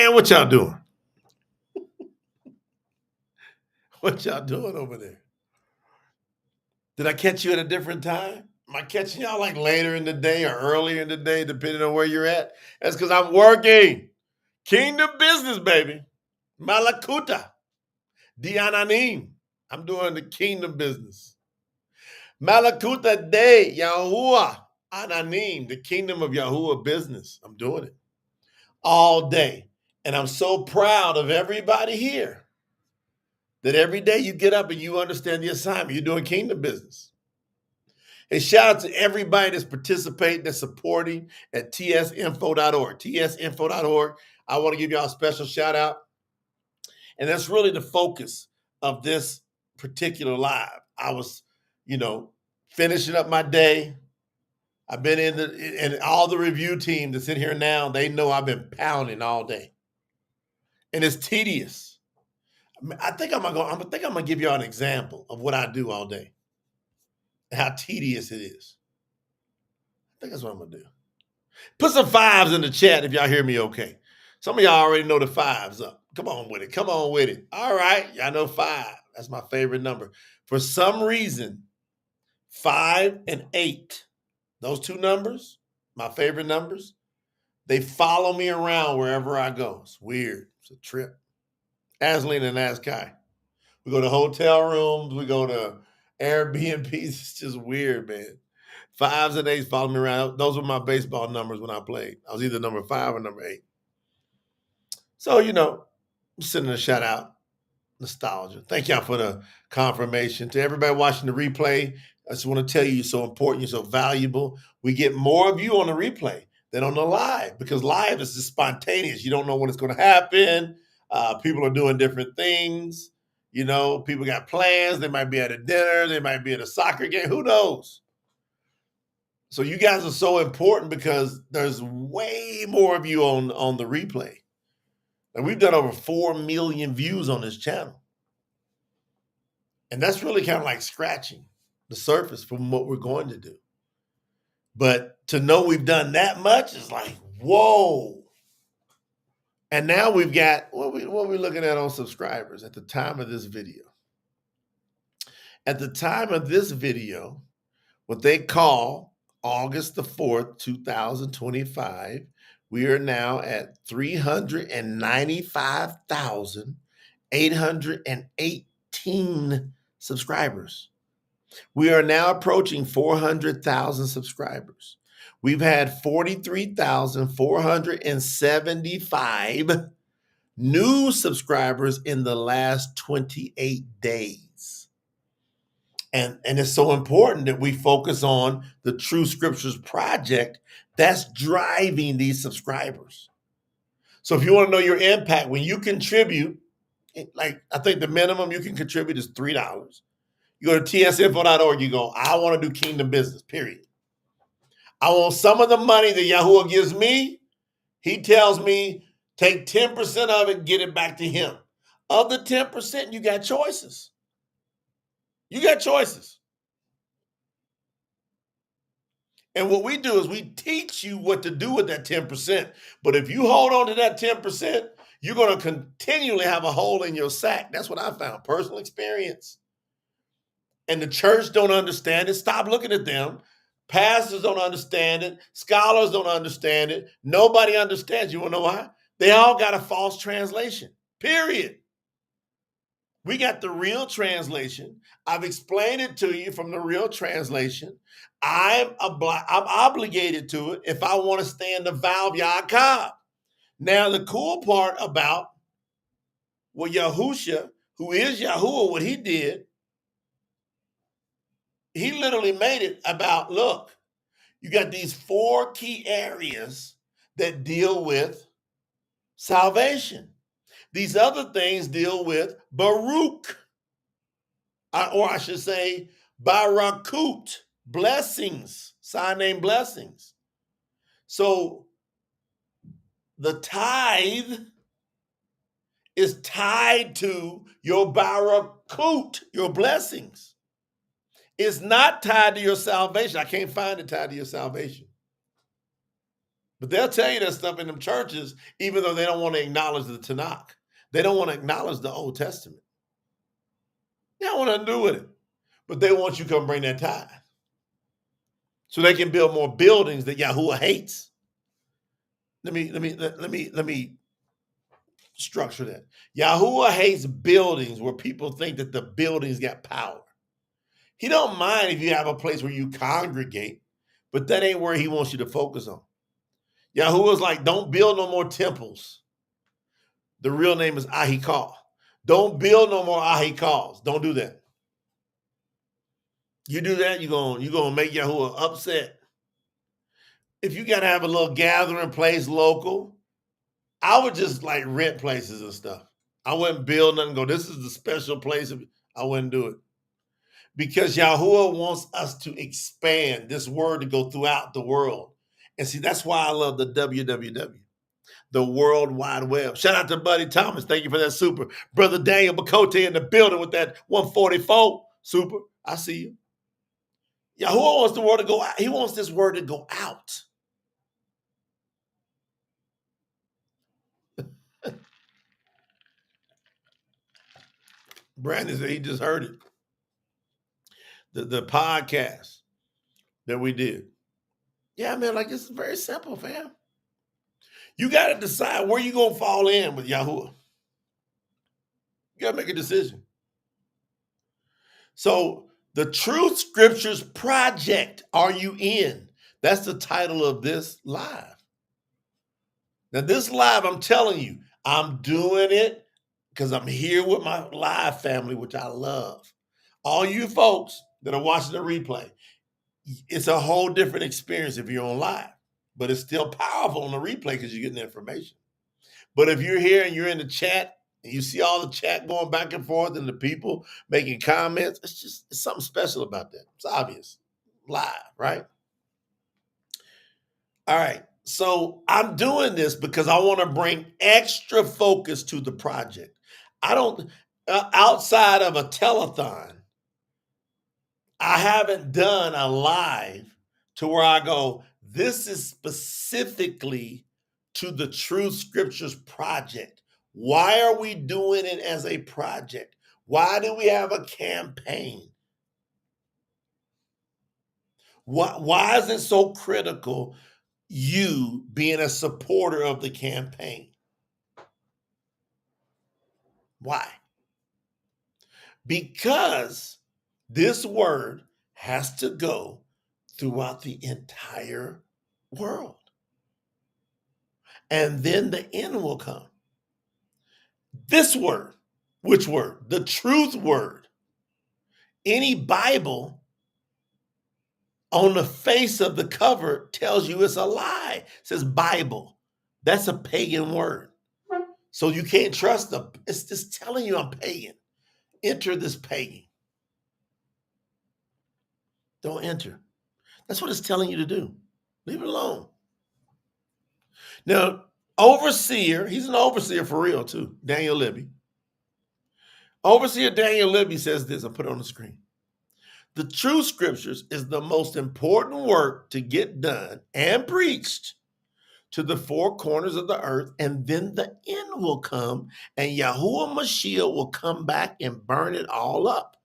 Man, what y'all doing? What y'all doing over there? Did I catch you at a different time? Am I catching y'all like later in the day or earlier in the day, depending on where you're at? That's because I'm working. Kingdom business, baby. Malakuta. Diananim. I'm doing the kingdom business. Malakuta de YAHUAH. Ananim, the kingdom of YAHUAH business. I'm doing it all day, And I'm so proud of everybody here that every day you get up and you understand the assignment. You're doing kingdom business. And shout out to everybody that's participating, that's supporting at tsinfo.org. tsinfo.org. I want to give y'all a special shout out. And that's really the focus of this particular live. I was, finishing up my day. I've been and all the review team that's in here now, they know I've been pounding all day. And it's tedious. I think I'm gonna give y'all an example of what I do all day and how tedious it is. I think that's what I'm gonna do. Put some fives in the chat if y'all hear me okay. Some of y'all already know the fives up. Come on with it. Come on with it. All right. Y'all know 5. That's my favorite number. For some reason, 5 and 8, those two numbers, my favorite numbers, they follow me around wherever I go. It's weird. It's a trip. Asleen and Askai. We go to hotel rooms. We go to Airbnbs. It's just weird, man. 5s and 8s follow me around. Those were my baseball numbers when I played. I was either number 5 or number 8. So, I'm sending a shout out. Nostalgia. Thank y'all for the confirmation. To everybody watching the replay, I just want to tell you you're so important, you're so valuable. We get more of you on the replay than on the live because live is just spontaneous. You don't know when it's going to happen. People are doing different things. People got plans. They might be at a dinner. They might be at a soccer game. Who knows? So you guys are so important because there's way more of you on the replay. And we've done over 4 million views on this channel. And that's really kind of like scratching the surface from what we're going to do. But to know we've done that much is like, whoa. And now we've got, what we looking at on subscribers at the time of this video? At the time of this video, what they call August the 4th, 2025, we are now at 395,818 subscribers. We are now approaching 400,000 subscribers. We've had 43,475 new subscribers in the last 28 days. And it's so important that we focus on the Truth Scriptures Project that's driving these subscribers. So if you want to know your impact, when you contribute, like I think the minimum you can contribute is $3. You go to tsinfo.org, you go, I want to do kingdom business, period. I want some of the money that YAHUAH gives me. He tells me, take 10% of it, get it back to him. Of the 10%, you got choices. You got choices. And what we do is we teach you what to do with that 10%. But if you hold on to that 10%, you're going to continually have a hole in your sack. That's what I found, personal experience. And the church don't understand it. Stop looking at them. Pastors don't understand it. Scholars don't understand it. Nobody understands. You want to know why? They all got a false translation, period. We got the real translation. I've explained it to you from the real translation. I'm obligated to it if I want to stay in the vow of YAHUAH. Now, the cool part about what Yahusha, who is YAHUAH, what he did, he literally made it about, look, you got these 4 key areas that deal with salvation. These other things deal with Baruch, or I should say Barakut, blessings, sign name blessings. So the tithe is tied to your Barakut, your blessings. It's not tied to your salvation. I can't find it tied to your salvation. But they'll tell you that stuff in them churches, even though they don't want to acknowledge the Tanakh. They don't want to acknowledge the Old Testament. They don't want nothing to do with it. But they want you to come bring that tithe. So they can build more buildings that YAHUAH hates. Let me structure that. YAHUAH hates buildings where people think that the buildings got power. He don't mind if you have a place where you congregate, but that ain't where he wants you to focus on. YAHUAH's like, don't build no more temples. The real name is YAHUAH. Don't build no more YAHUAHs. Don't do that. You do that, you're gonna make YAHUAH upset. If you gotta have a little gathering place local, I would just like rent places and stuff. I wouldn't build nothing, go, this is the special place. I wouldn't do it. Because YAHUAH wants us to expand this word to go throughout the world. And see, that's why I love the WWW, the World Wide Web. Shout out to Buddy Thomas. Thank you for that super. Brother Daniel Bakote in the building with that 144. Super. I see you. YAHUAH wants the word to go out. He wants this word to go out. Brandon said he just heard it. The podcast that we did. Yeah, man, like this is very simple, fam. You got to decide where you're going to fall in with YAHUAH. You got to make a decision. So the Truth Scriptures Project, are you in? That's the title of this live. Now this live, I'm telling you, I'm doing it because I'm here with my live family, which I love. All you folks that are watching the replay, it's a whole different experience if you're on live, but it's still powerful on the replay because you're getting the information. But if you're here and you're in the chat and you see all the chat going back and forth and the people making comments, it's something special about that. It's obvious. Live, right? All right. So I'm doing this because I want to bring extra focus to the project. I don't, outside of a telethon, I haven't done a live to where I go, this is specifically to the Truth Scriptures Project. Why are we doing it as a project? Why do we have a campaign? Why is it so critical, you being a supporter of the campaign? Why? Because this word has to go throughout the entire world. And then the end will come. This word, which word? The truth word. Any Bible on the face of the cover tells you it's a lie. It says Bible. That's a pagan word. So you can't trust them. It's just telling you I'm pagan. Enter this pagan. Don't enter. That's what it's telling you to do. Leave it alone. Now, overseer, he's an overseer for real too, Daniel Libby. Overseer Daniel Libby says this, I'll put it on the screen. The Truth Scriptures is the most important work to get done and preached to the four corners of the earth, and then the end will come, and YAHUAH Mashiach will come back and burn it all up.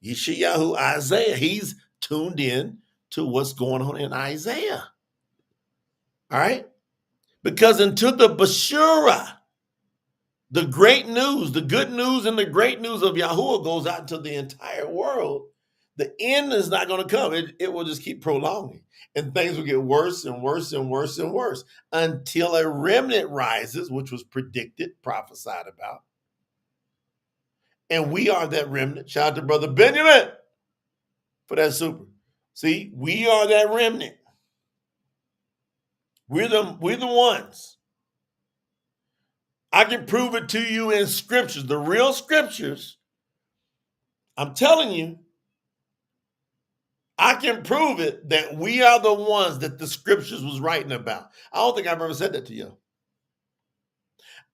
Yeshayahu Isaiah, he's tuned in to what's going on in Isaiah. All right? Because into the Bashura, the great news, the good news and the great news of YAHUAH goes out to the entire world. The end is not going to come. It will just keep prolonging. And things will get worse and worse and worse and worse until a remnant rises, which was predicted, prophesied about. And we are that remnant. Shout out to Brother Benjamin for that super. See, we are that remnant. We're the ones. I can prove it to you in scriptures, the real scriptures. I'm telling you, I can prove it that we are the ones that the scriptures was writing about. I don't think I've ever said that to you.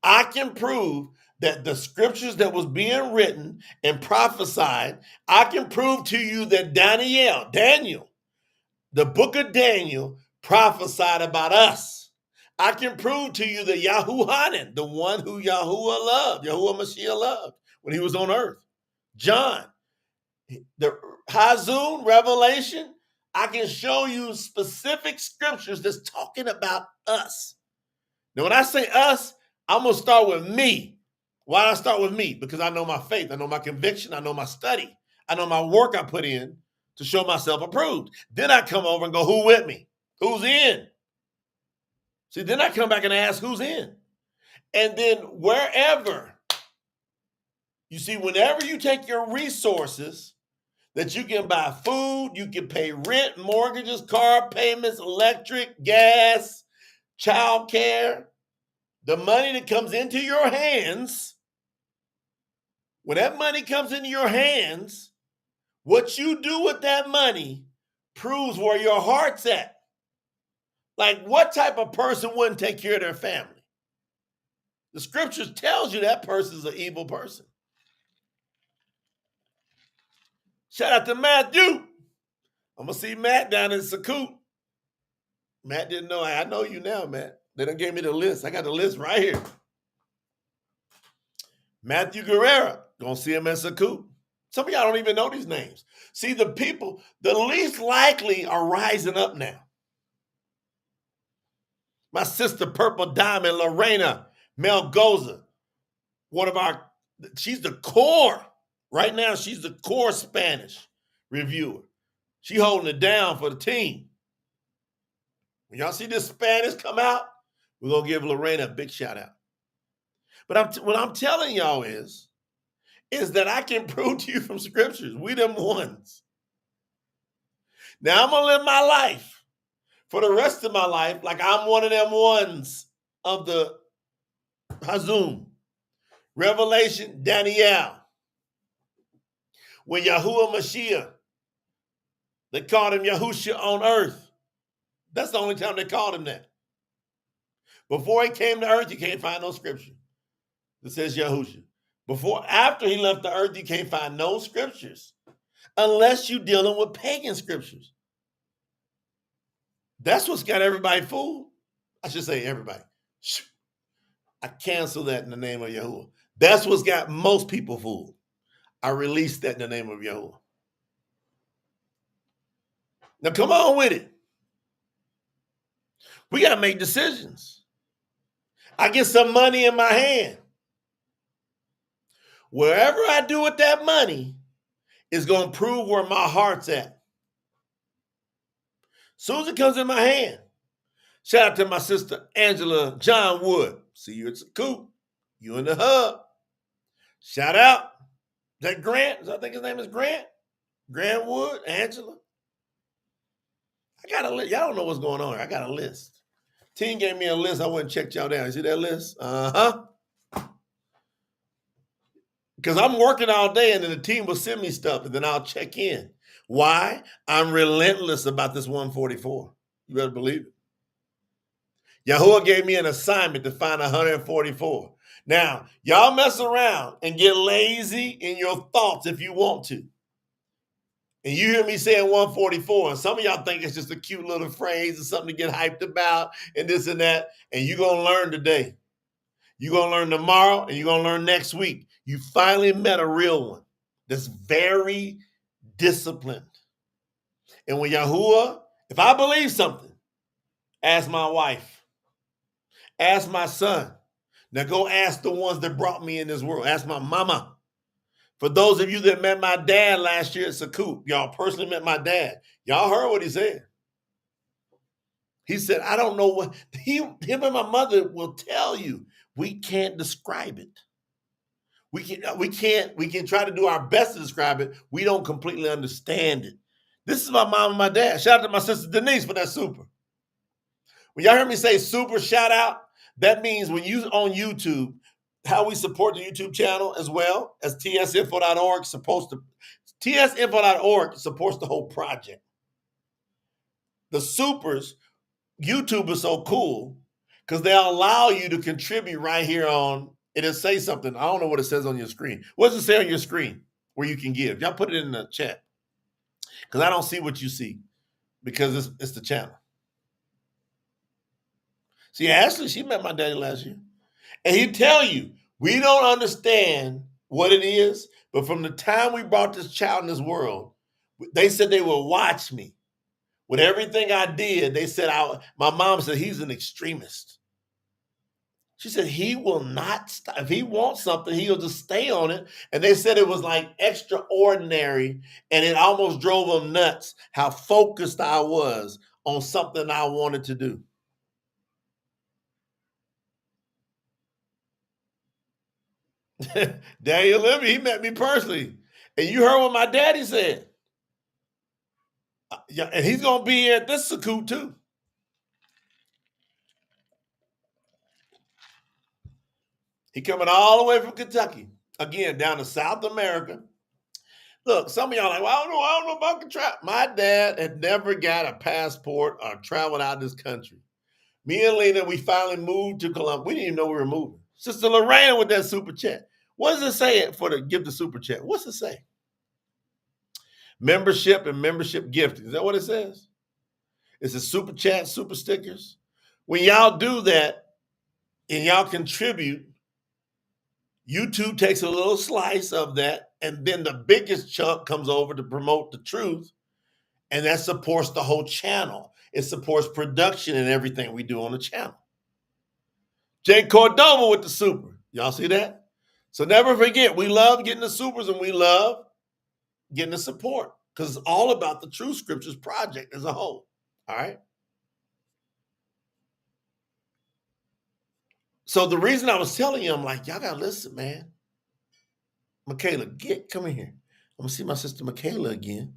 I can prove that the scriptures that was being written and prophesied, I can prove to you that Daniel, the book of Daniel prophesied about us. I can prove to you that YAHUAH, the one who YAHUAH loved, YAHUAH Mashiach loved when he was on earth. John, the Hazun, Revelation, I can show you specific scriptures that's talking about us. Now, when I say us, I'm going to start with me. Why do I start with me? Because I know my faith, I know my conviction, I know my study, I know my work I put in to show myself approved. Then I come over and go, who with me? Who's in? See, then I come back and ask who's in. And then wherever, you see, whenever you take your resources that you can buy food, you can pay rent, mortgages, car payments, electric, gas, child care, the money that comes into your hands, when that money comes into your hands, what you do with that money proves where your heart's at. Like, what type of person wouldn't take care of their family? The scriptures tells you that person's an evil person. Shout out to Matthew. I'm going to see Matt down in Sakut. Matt didn't know. I know you now, Matt. They done gave me the list. I got the list right here. Matthew Guerrera. Going to see him in Sakut. Some of y'all don't even know these names. See, the people, the least likely are rising up now. My sister, Purple Diamond, Lorena Melgoza, she's the core. Right now, she's the core Spanish reviewer. She holding it down for the team. When y'all see this Spanish come out, we're going to give Lorena a big shout out. But what I'm telling y'all is that I can prove to you from scriptures, we them ones. Now I'm going to live my life for the rest of my life like I'm one of them ones of the Hazum, Revelation, Daniel. When YAHUAH Mashiach, they called him Yahusha on earth. That's the only time they called him that. Before he came to earth, you can't find no scripture that says Yahusha. After he left the earth, you can't find no scriptures unless you're dealing with pagan scriptures. That's what's got everybody fooled. I should say everybody. I cancel that in the name of YAHUAH. That's what's got most people fooled. I release that in the name of YAHUAH. Now come on with it. We got to make decisions. I get some money in my hand. Wherever I do with that money is going to prove where my heart's at. Soon as it comes in my hand, shout out to my sister Angela John Wood. See you at Sakut. You in the hub. Shout out. Is that Grant? I think his name is Grant. Grant Wood, Angela. I got a list. Y'all don't know what's going on here. I got a list. Team gave me a list. I went and checked y'all down. You see that list? Because I'm working all day and then the team will send me stuff and then I'll check in. Why? I'm relentless about this 144. You better believe it. YAHUAH gave me an assignment to find 144. Now, y'all mess around and get lazy in your thoughts if you want to. And you hear me saying 144, and some of y'all think it's just a cute little phrase or something to get hyped about and this and that, and you're going to learn today. You're going to learn tomorrow, and you're going to learn next week. You finally met a real one that's very disciplined. And when YAHUAH, if I believe something, ask my wife, ask my son. Now go ask the ones that brought me in this world. Ask my mama. For those of you that met my dad last year at Sakut, y'all personally met my dad. Y'all heard what he said. He said, I don't know what, him and my mother will tell you. We can't describe it. We can try to do our best to describe it. We don't completely understand it. This is my mom and my dad. Shout out to my sister Denise for that super. When y'all hear me say super shout out, that means when you on YouTube, how we support the YouTube channel as well as tsinfo.org tsinfo.org supports the whole project. The supers, YouTube is so cool because they'll allow you to contribute right here on, it'll say something. I don't know what it says on your screen. What does it say on your screen where you can give? Y'all put it in the chat because I don't see what you see because it's the channel. See, Ashley, she met my daddy last year. And he'd tell you, we don't understand what it is, but from the time we brought this child in this world, they said they would watch me. With everything I did, they said, my mom said, he's an extremist. She said, he will not stop. If he wants something, he'll just stay on it. And they said it was like extraordinary, and it almost drove them nuts how focused I was on something I wanted to do. Daniel Levy, he met me personally. And you heard what my daddy said. Yeah, and he's going to be at this Sukkot too. He coming all the way from Kentucky. Again, down to South America. Look, some of y'all like, well, I don't know about the travel. My dad had never got a passport or traveled out of this country. Me and Lena, we finally moved to Columbus. We didn't even know we were moving. Sister Lorraine with that super chat. What does it say for the give the super chat? What's it say? Membership and membership gifting. Is that what it says? It's a super chat, super stickers. When y'all do that and y'all contribute, YouTube takes a little slice of that, and then the biggest chunk comes over to promote the truth, and that supports the whole channel. It supports production and everything we do on the channel. Jay Cordova with the super. Y'all see that? So never forget, we love getting the supers and we love getting the support because it's all about the Truth Scriptures Project as a whole. All right? So the reason I was telling you, I'm like, y'all got to listen, man. Michaela, come in here. I'm going to see my sister Michaela again.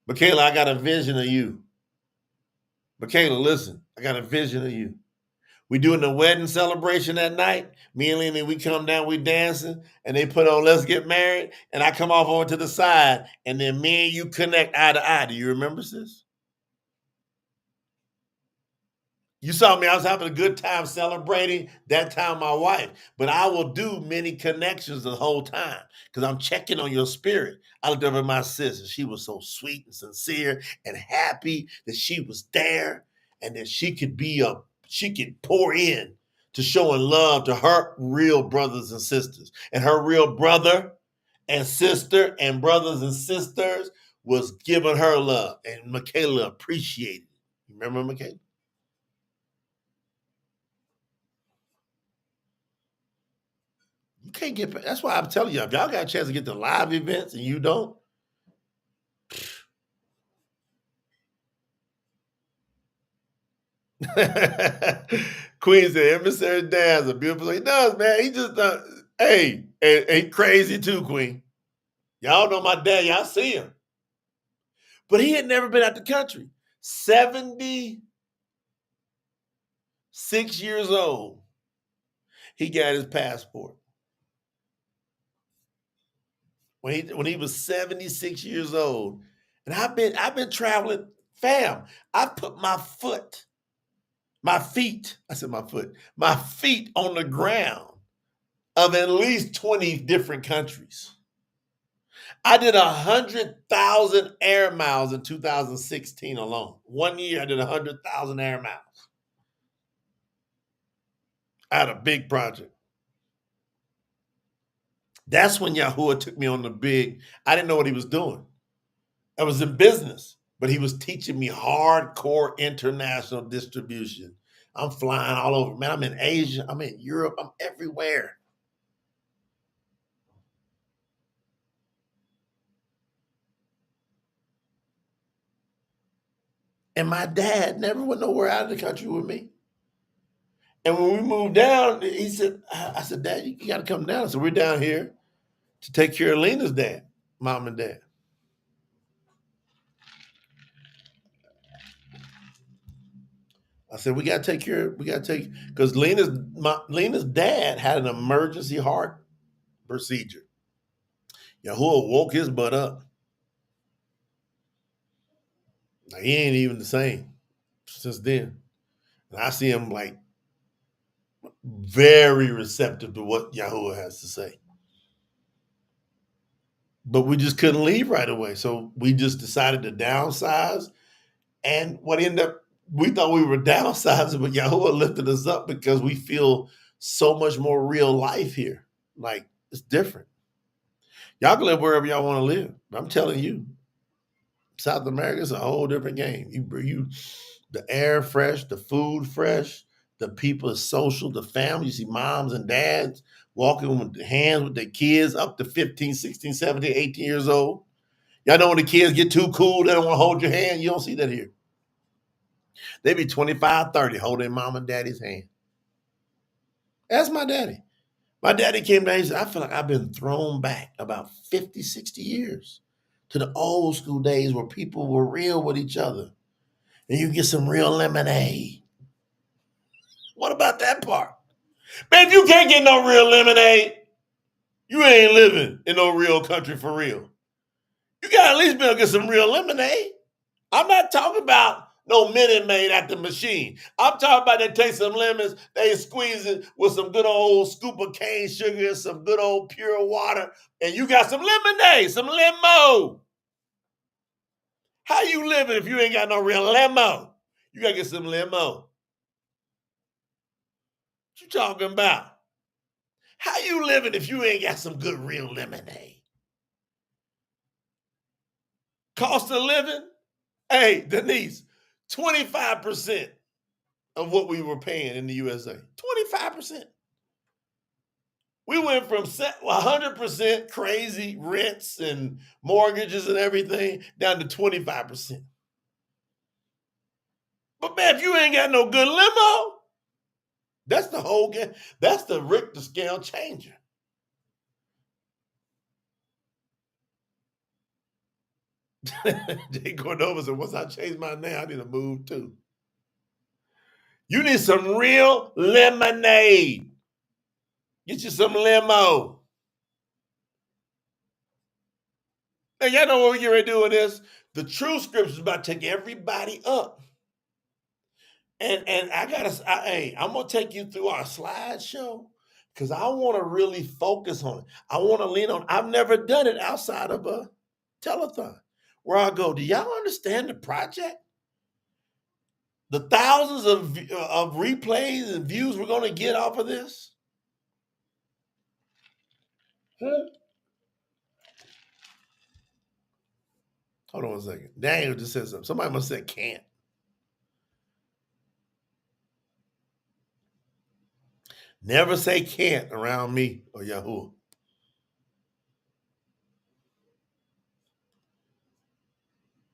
Michaela, I got a vision of you. Michaela, listen, I got a vision of you. We doing the wedding celebration that night. Me and Lena, we come down, we dancing, and they put on Let's Get Married, and I come off over to the side, and then me and you connect eye to eye. Do you remember, sis? You saw me, I was having a good time celebrating that time my wife. But I will do many connections the whole time because I'm checking on your spirit. I looked over at my sister. She was so sweet and sincere and happy that she was there and that she could pour in to showing love to her real brothers and sisters. And her real brother and sister and brothers and sisters was giving her love. And Michaela appreciated it. Remember Michaela? You can't get. That's why I'm telling you, if y'all got a chance to get to live events and you don't, Queen said, "Emissary Dan's a beautiful." He does, man. He just, hey, and crazy too, Queen. Y'all know my dad. Y'all see him, but he had never been out the country. 76 years old, he got his passport. When he was 76 years old, and I've been traveling, fam. I put my feet on the ground of at least 20 different countries. I did 100,000 air miles in 2016 alone. 1 year, I did 100,000 air miles. I had a big project. That's when YAHUAH took me on the big, I didn't know what he was doing. I was in business, but he was teaching me hardcore international distribution. I'm flying all over. Man, I'm in Asia. I'm in Europe. I'm everywhere. And my dad never went nowhere out of the country with me. And when we moved down, he said, I said, Dad, you got to come down. So we're down here to take care of Lena's dad, mom and dad. I said, we got to take, because Lena's dad had an emergency heart procedure. YAHUAH woke his butt up. Now, he ain't even the same since then. And I see him like very receptive to what YAHUAH has to say. But we just couldn't leave right away. So we just decided to downsize. And what ended up, we thought we were downsizing, but YAHUAH lifted us up because we feel so much more real life here. Like, it's different. Y'all can live wherever y'all want to live. I'm telling you, South America is a whole different game. The air fresh, the food fresh, the people are social, the family. You see moms and dads walking with their hands with their kids up to 15, 16, 17, 18 years old. Y'all know when the kids get too cool, they don't want to hold your hand. You don't see that here. They be 25, 30 holding mom and daddy's hand. That's my daddy. My daddy came down, he said, I feel like I've been thrown back about 50, 60 years to the old school days where people were real with each other. And you get some real lemonade. What about that part? Man, if you can't get no real lemonade, you ain't living in no real country for real. You gotta at least be able to get some real lemonade. I'm not talking about no Minute Maid at the machine. I'm talking about they take some lemons, they squeeze it with some good old scoop of cane sugar and some good old pure water, and you got some lemonade, some limo. How you living if you ain't got no real limo? You gotta get some limo. What you talking about? How you living if you ain't got some good real lemonade? Cost of living? Hey, Denise, 25% of what we were paying in the USA. 25%. We went from 100% crazy rents and mortgages and everything down to 25%. But man, if you ain't got no good limo, that's the whole game. That's the Richter scale changer. Jay Cordova said, once I change my name, I need to move too. You need some real lemonade. Get you some limo. And y'all know what we're getting ready to do with this? The Truth Scriptures is about to take everybody up. And I'm gonna take you through our slideshow because I want to really focus on it. I want to lean on. I've never done it outside of a telethon where I go, do y'all understand the project? The thousands of replays and views we're gonna get off of this? Hold on 1 second. Daniel just said something. Somebody must have said can't. Never say can't around me or YAHUAH.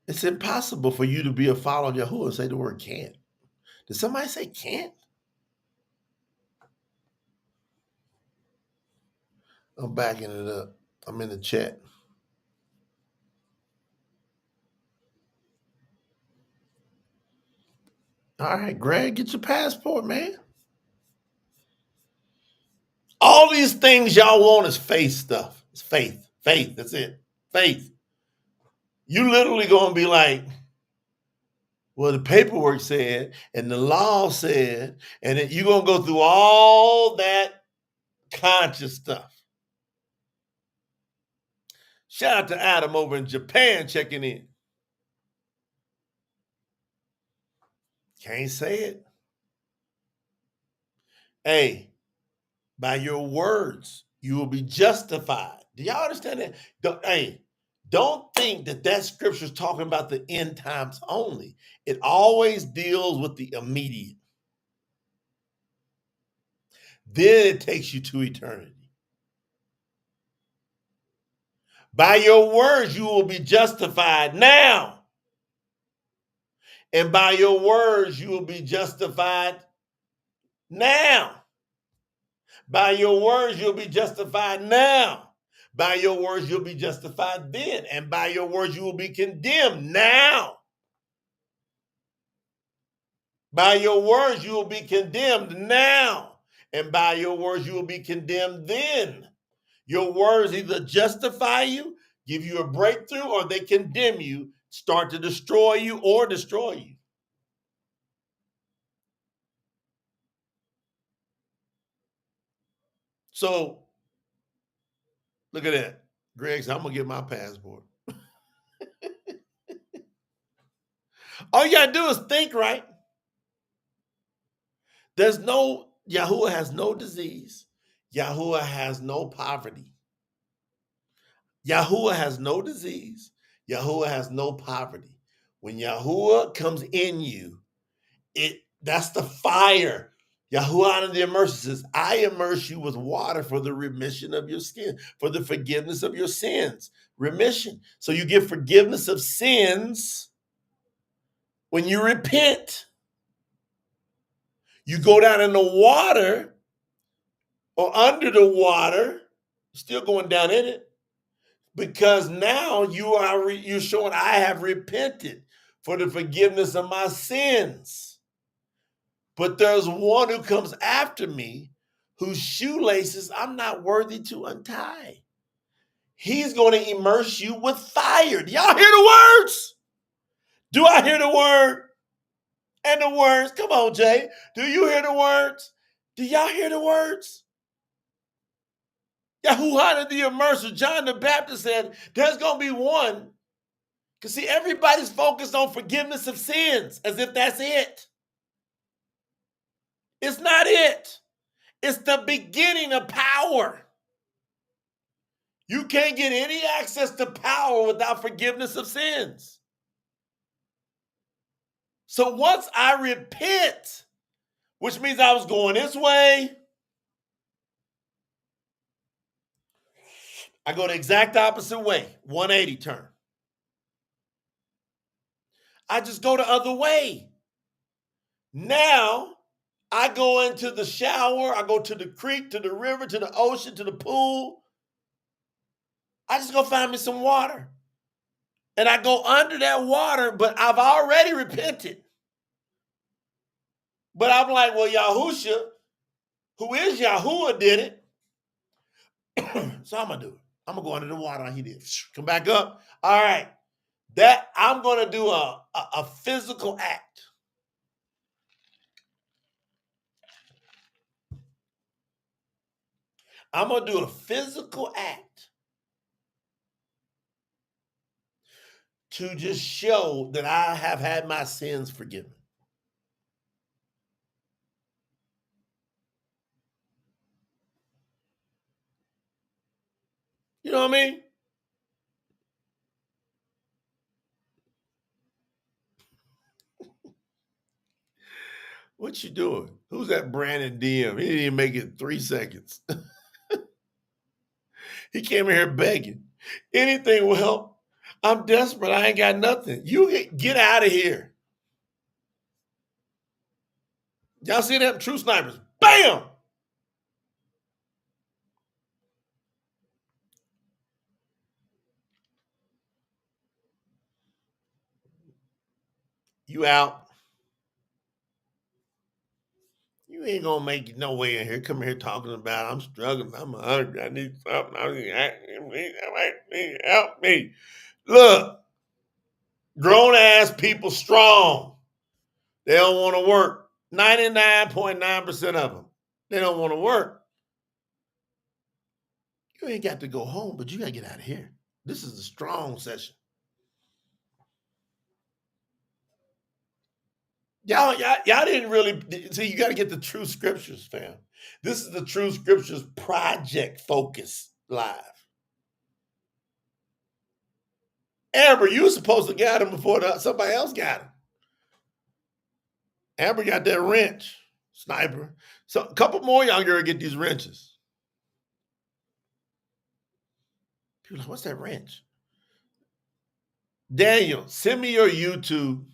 It's impossible for you to be a follower of YAHUAH and say the word can't. Did somebody say can't? I'm backing it up. I'm in the chat. All right, Greg, get your passport, man. All these things y'all want is faith stuff. It's faith. Faith. That's it. Faith. You literally gonna be like, well, the paperwork said, and the law said, and then you're gonna go through all that conscious stuff. Shout out to Adam over in Japan checking in. Can't say it. Hey, by your words, you will be justified. Do y'all understand that? Don't think that scripture is talking about the end times only. It always deals with the immediate. Then it takes you to eternity. By your words, you will be justified now. And by your words, you will be justified now. By your words, you'll be justified now. By your words, you'll be justified then. And by your words, you will be condemned now. By your words, you will be condemned now. And by your words, you will be condemned then. Your words either justify you, give you a breakthrough, or they condemn you, start to destroy you, or destroy you. So, look at that. Greg said, I'm going to get my passport. All you got to do is think right. YAHUAH has no disease. YAHUAH has no poverty. YAHUAH has no disease. YAHUAH has no poverty. When YAHUAH comes in you, that's the fire. YAHUAH in the immersion says, I immerse you with water for the remission of your skin, for the forgiveness of your sins. Remission. So you get forgiveness of sins when you repent. You go down in the water or under the water, still going down in it, because now you're showing I have repented for the forgiveness of my sins. But there's one who comes after me whose shoelaces I'm not worthy to untie. He's going to immerse you with fire. Do y'all hear the words? Do I hear the word? And the words, come on, Jay. Do you hear the words? Do y'all hear the words? YAHUAH the immerser, John the Baptist said, there's going to be one. Because see, everybody's focused on forgiveness of sins as if that's it. It's not it. It's the beginning of power. You can't get any access to power without forgiveness of sins. So once I repent, which means I was going this way, I go the exact opposite way, 180 turn. I just go the other way. Now, I go into the shower, I go to the creek, to the river, to the ocean, to the pool. I just go find me some water. And I go under that water, but I've already repented. But I'm like, well, Yahushua, who is YAHUAH, did it. So I'm going to do it. I'm going to go under the water like he did. Come back up. All right. That I'm going to do a physical act. I'm going to do a physical act to just show that I have had my sins forgiven. You know what I mean? What you doing? Who's that Brandon DM? He didn't even make it 3 seconds. He came in here begging. Anything will help. I'm desperate. I ain't got nothing. You get out of here. Y'all see that? True snipers. Bam! You out. You ain't gonna make it no way in here. Come here talking about I'm struggling. I'm hungry. I need something. I need help me. Look, grown ass people strong. They don't want to work. 99.9% of them. They don't want to work. You ain't got to go home, but you gotta get out of here. This is a strong session. Y'all didn't really see. You got to get the Truth Scriptures, fam. This is the Truth Scriptures Project Focus Live. Amber, you were supposed to get him before somebody else got him. Amber got that wrench, sniper. So a couple more y'all gonna get these wrenches. People are like, what's that wrench? Daniel, send me your YouTube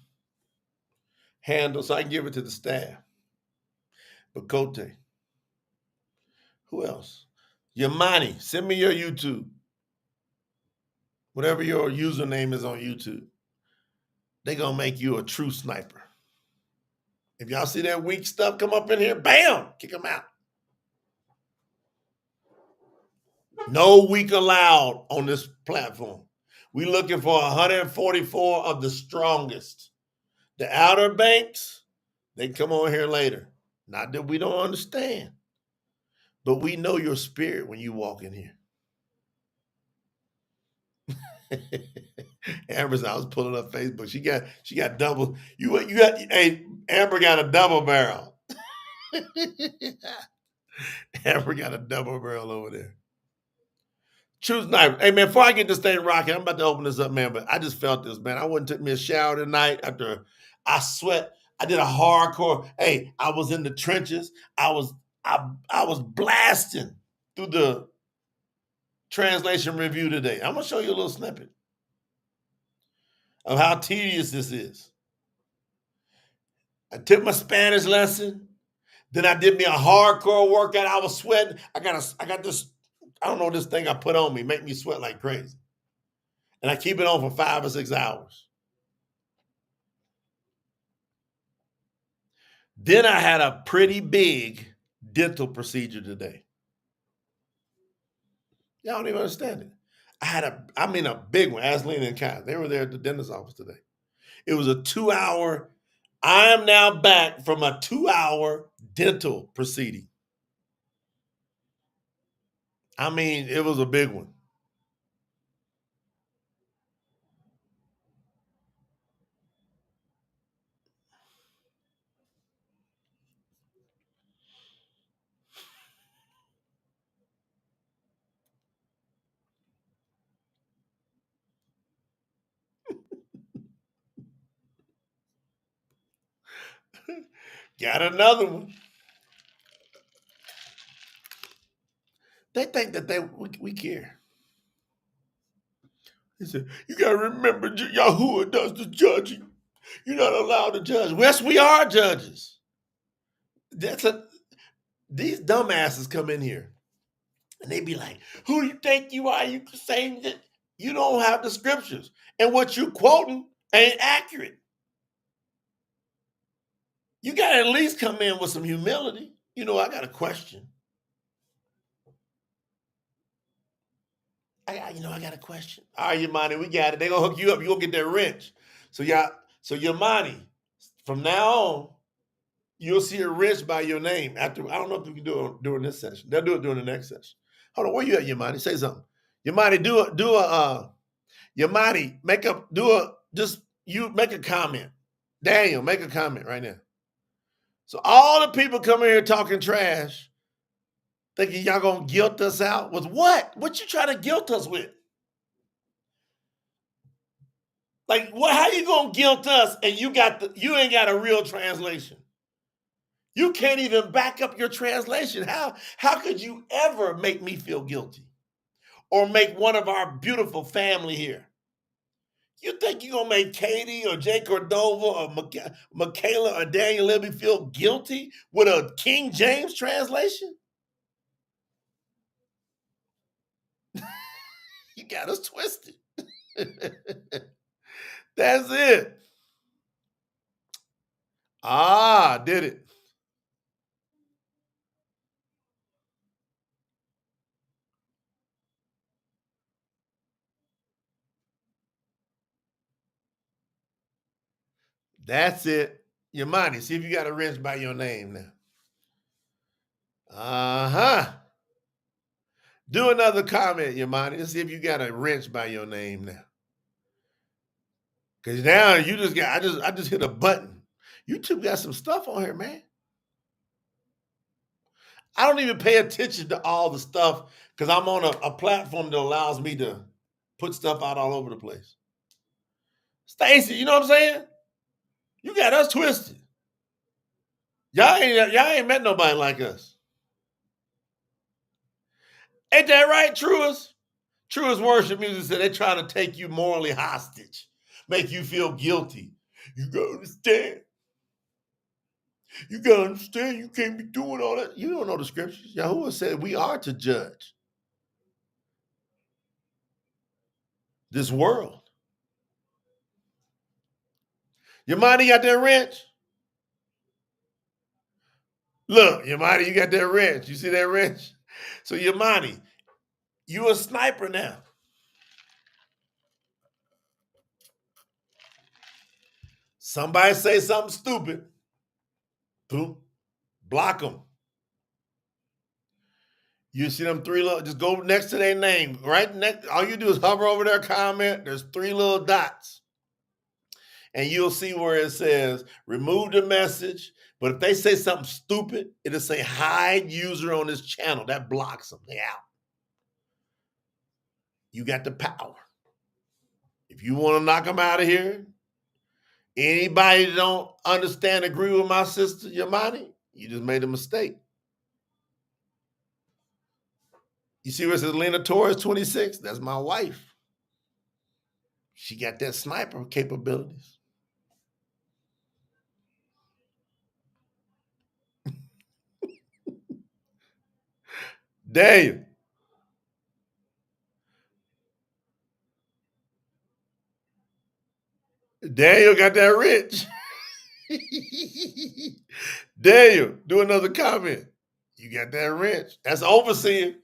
handle so I can give it to the staff. Bakote. Who else? Yamani, send me your YouTube. Whatever your username is on YouTube. They're going to make you a true sniper. If y'all see that weak stuff come up in here, bam, kick them out. No weak allowed on this platform. We're looking for 144 of the strongest. The Outer Banks, they come on here later. Not that we don't understand, but we know your spirit when you walk in here. Amber's, I was pulling up Facebook. She got double. Hey, Amber got a double barrel. Amber got a double barrel over there. Truth Sniper. Hey man, before I get this thing rocking, I'm about to open this up, man. But I just felt this, man. I went and took me a shower tonight after I sweat. I did a hardcore. Hey, I was in the trenches. I was blasting through the translation review today. I'm gonna show you a little snippet of how tedious this is. I took my Spanish lesson. Then I did me a hardcore workout. I was sweating. I got this, I don't know, this thing I put on me, make me sweat like crazy. And I keep it on for 5 or 6 hours. Then I had a pretty big dental procedure today. Y'all don't even understand it. I mean a big one, Aslene and Kai. They were there at the dentist's office today. It was a 2-hour, I am now back from a 2-hour dental proceeding. I mean, it was a big one. Got another one. They think that we care. He said, you got to remember, YAHUAH does the judging. You're not allowed to judge. Yes, we are judges. These dumbasses come in here and they be like, who do you think you are? You saying that you don't have the scriptures. And what you quoting ain't accurate. You got to at least come in with some humility. You know, I got a question. I got a question. All right, Yamani, we got it. They're going to hook you up. You're going to get that wrench. So Yamani, from now on, you'll see a wrench by your name. After, I don't know if we can do it during this session. They'll do it during the next session. Hold on, where you at, Yamani? Say something. Yamani, Yamani, make a comment. Daniel, make a comment right now. So all the people coming here talking trash, thinking y'all gonna guilt us out with what? What you trying to guilt us with? Like, what? How you gonna guilt us and you ain't got a real translation? You can't even back up your translation. How could you ever make me feel guilty or make one of our beautiful family here? You think you're going to make Katie or Jay Cordova or Michaela or Daniel Libby feel guilty with a King James translation? You got us twisted. That's it. Did it. That's it. Yamani, see if you got a wrench by your name now. Uh-huh. Do another comment, Yamani. Let's see if you got a wrench by your name now. Cause now you just got I just hit a button. YouTube got some stuff on here, man. I don't even pay attention to all the stuff because I'm on a platform that allows me to put stuff out all over the place. Stacy, you know what I'm saying? You got us twisted. Y'all ain't met nobody like us. Ain't that right, Truist? Truist worship music said they try to take you morally hostage, make you feel guilty. You gotta understand. You gotta understand you can't be doing all that. You don't know the scriptures. Yahuwah said we are to judge this world. Your money got that wrench? Look, Yamani, you got that wrench. You see that wrench? So Yamani, you a sniper now. Somebody say something stupid. Boom. Block them. You see them three little, just go next to their name. Right next, all you do is hover over their comment. There's 3 little dots. And you'll see where it says remove the message. But if they say something stupid, it'll say hide user on this channel. That blocks them. They out. You got the power. If you want to knock them out of here, anybody that don't understand, agree with my sister Yamani, you just made a mistake. You see where it says Lena Torres 26? That's my wife. She got that sniper capabilities. Daniel. Daniel got that rich. Daniel, do another comment. You got that rich. That's overseer.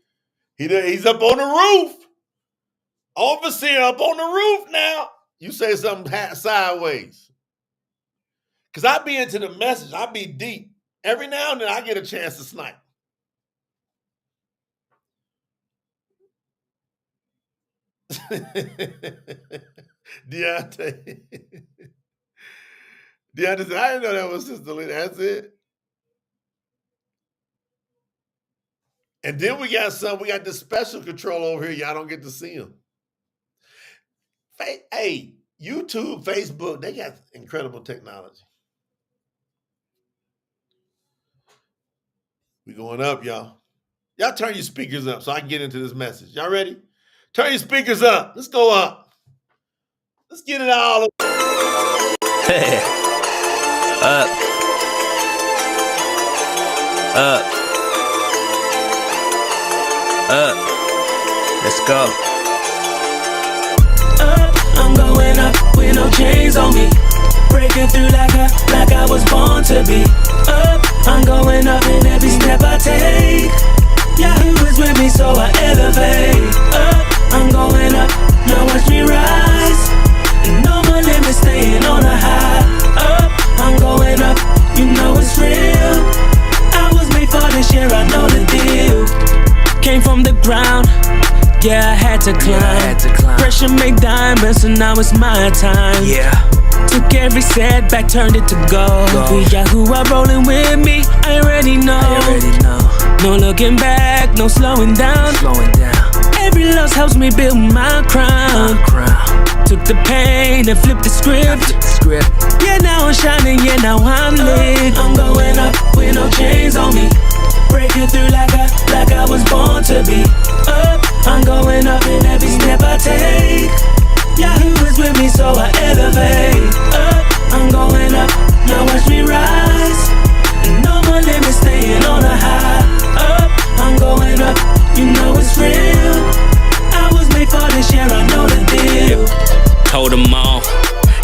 He's up on the roof. Overseer up on the roof now. You say something sideways. Because I be into the message. I be deep. Every now and then I get a chance to snipe. Deontay. Deontay said, I didn't know that was Sister Lynn. That's it. And then we got this special control over here. Y'all don't get to see him. Hey, YouTube, Facebook, they got incredible technology. We going up, y'all. Y'all turn your speakers up so I can get into this message. Y'all ready? Turn your speakers up. Let's go up. Let's get it all up. Let's go. I'm going up with no chains on me. Breaking through like I was born to be. I'm going up in every step I take. YAHUAH is with me, so I elevate. I'm going up, now watch me rise. No more limits, staying on a high. I'm going up, you know it's real. I was made for this year, I know the deal. Came from the ground, yeah, I had to climb. Pressure make diamonds, so now it's my time. Yeah. Took every setback, turned it to gold. With YAHUAH rolling with me, I already know. No looking back, no slowing down. Every loss helps me build my crown. Took the pain and flipped the script. Yeah, now I'm shining, yeah, now I'm lit. I'm going up with no chains on me. Breaking through like I was born to be. I'm going up in every step I take. YAHUAH is with me, so I elevate. I'm going up, now watch me rise. No more limits, staying on a high. I'm going up, you know it's real. I was made for this year, I know the deal. Told them all,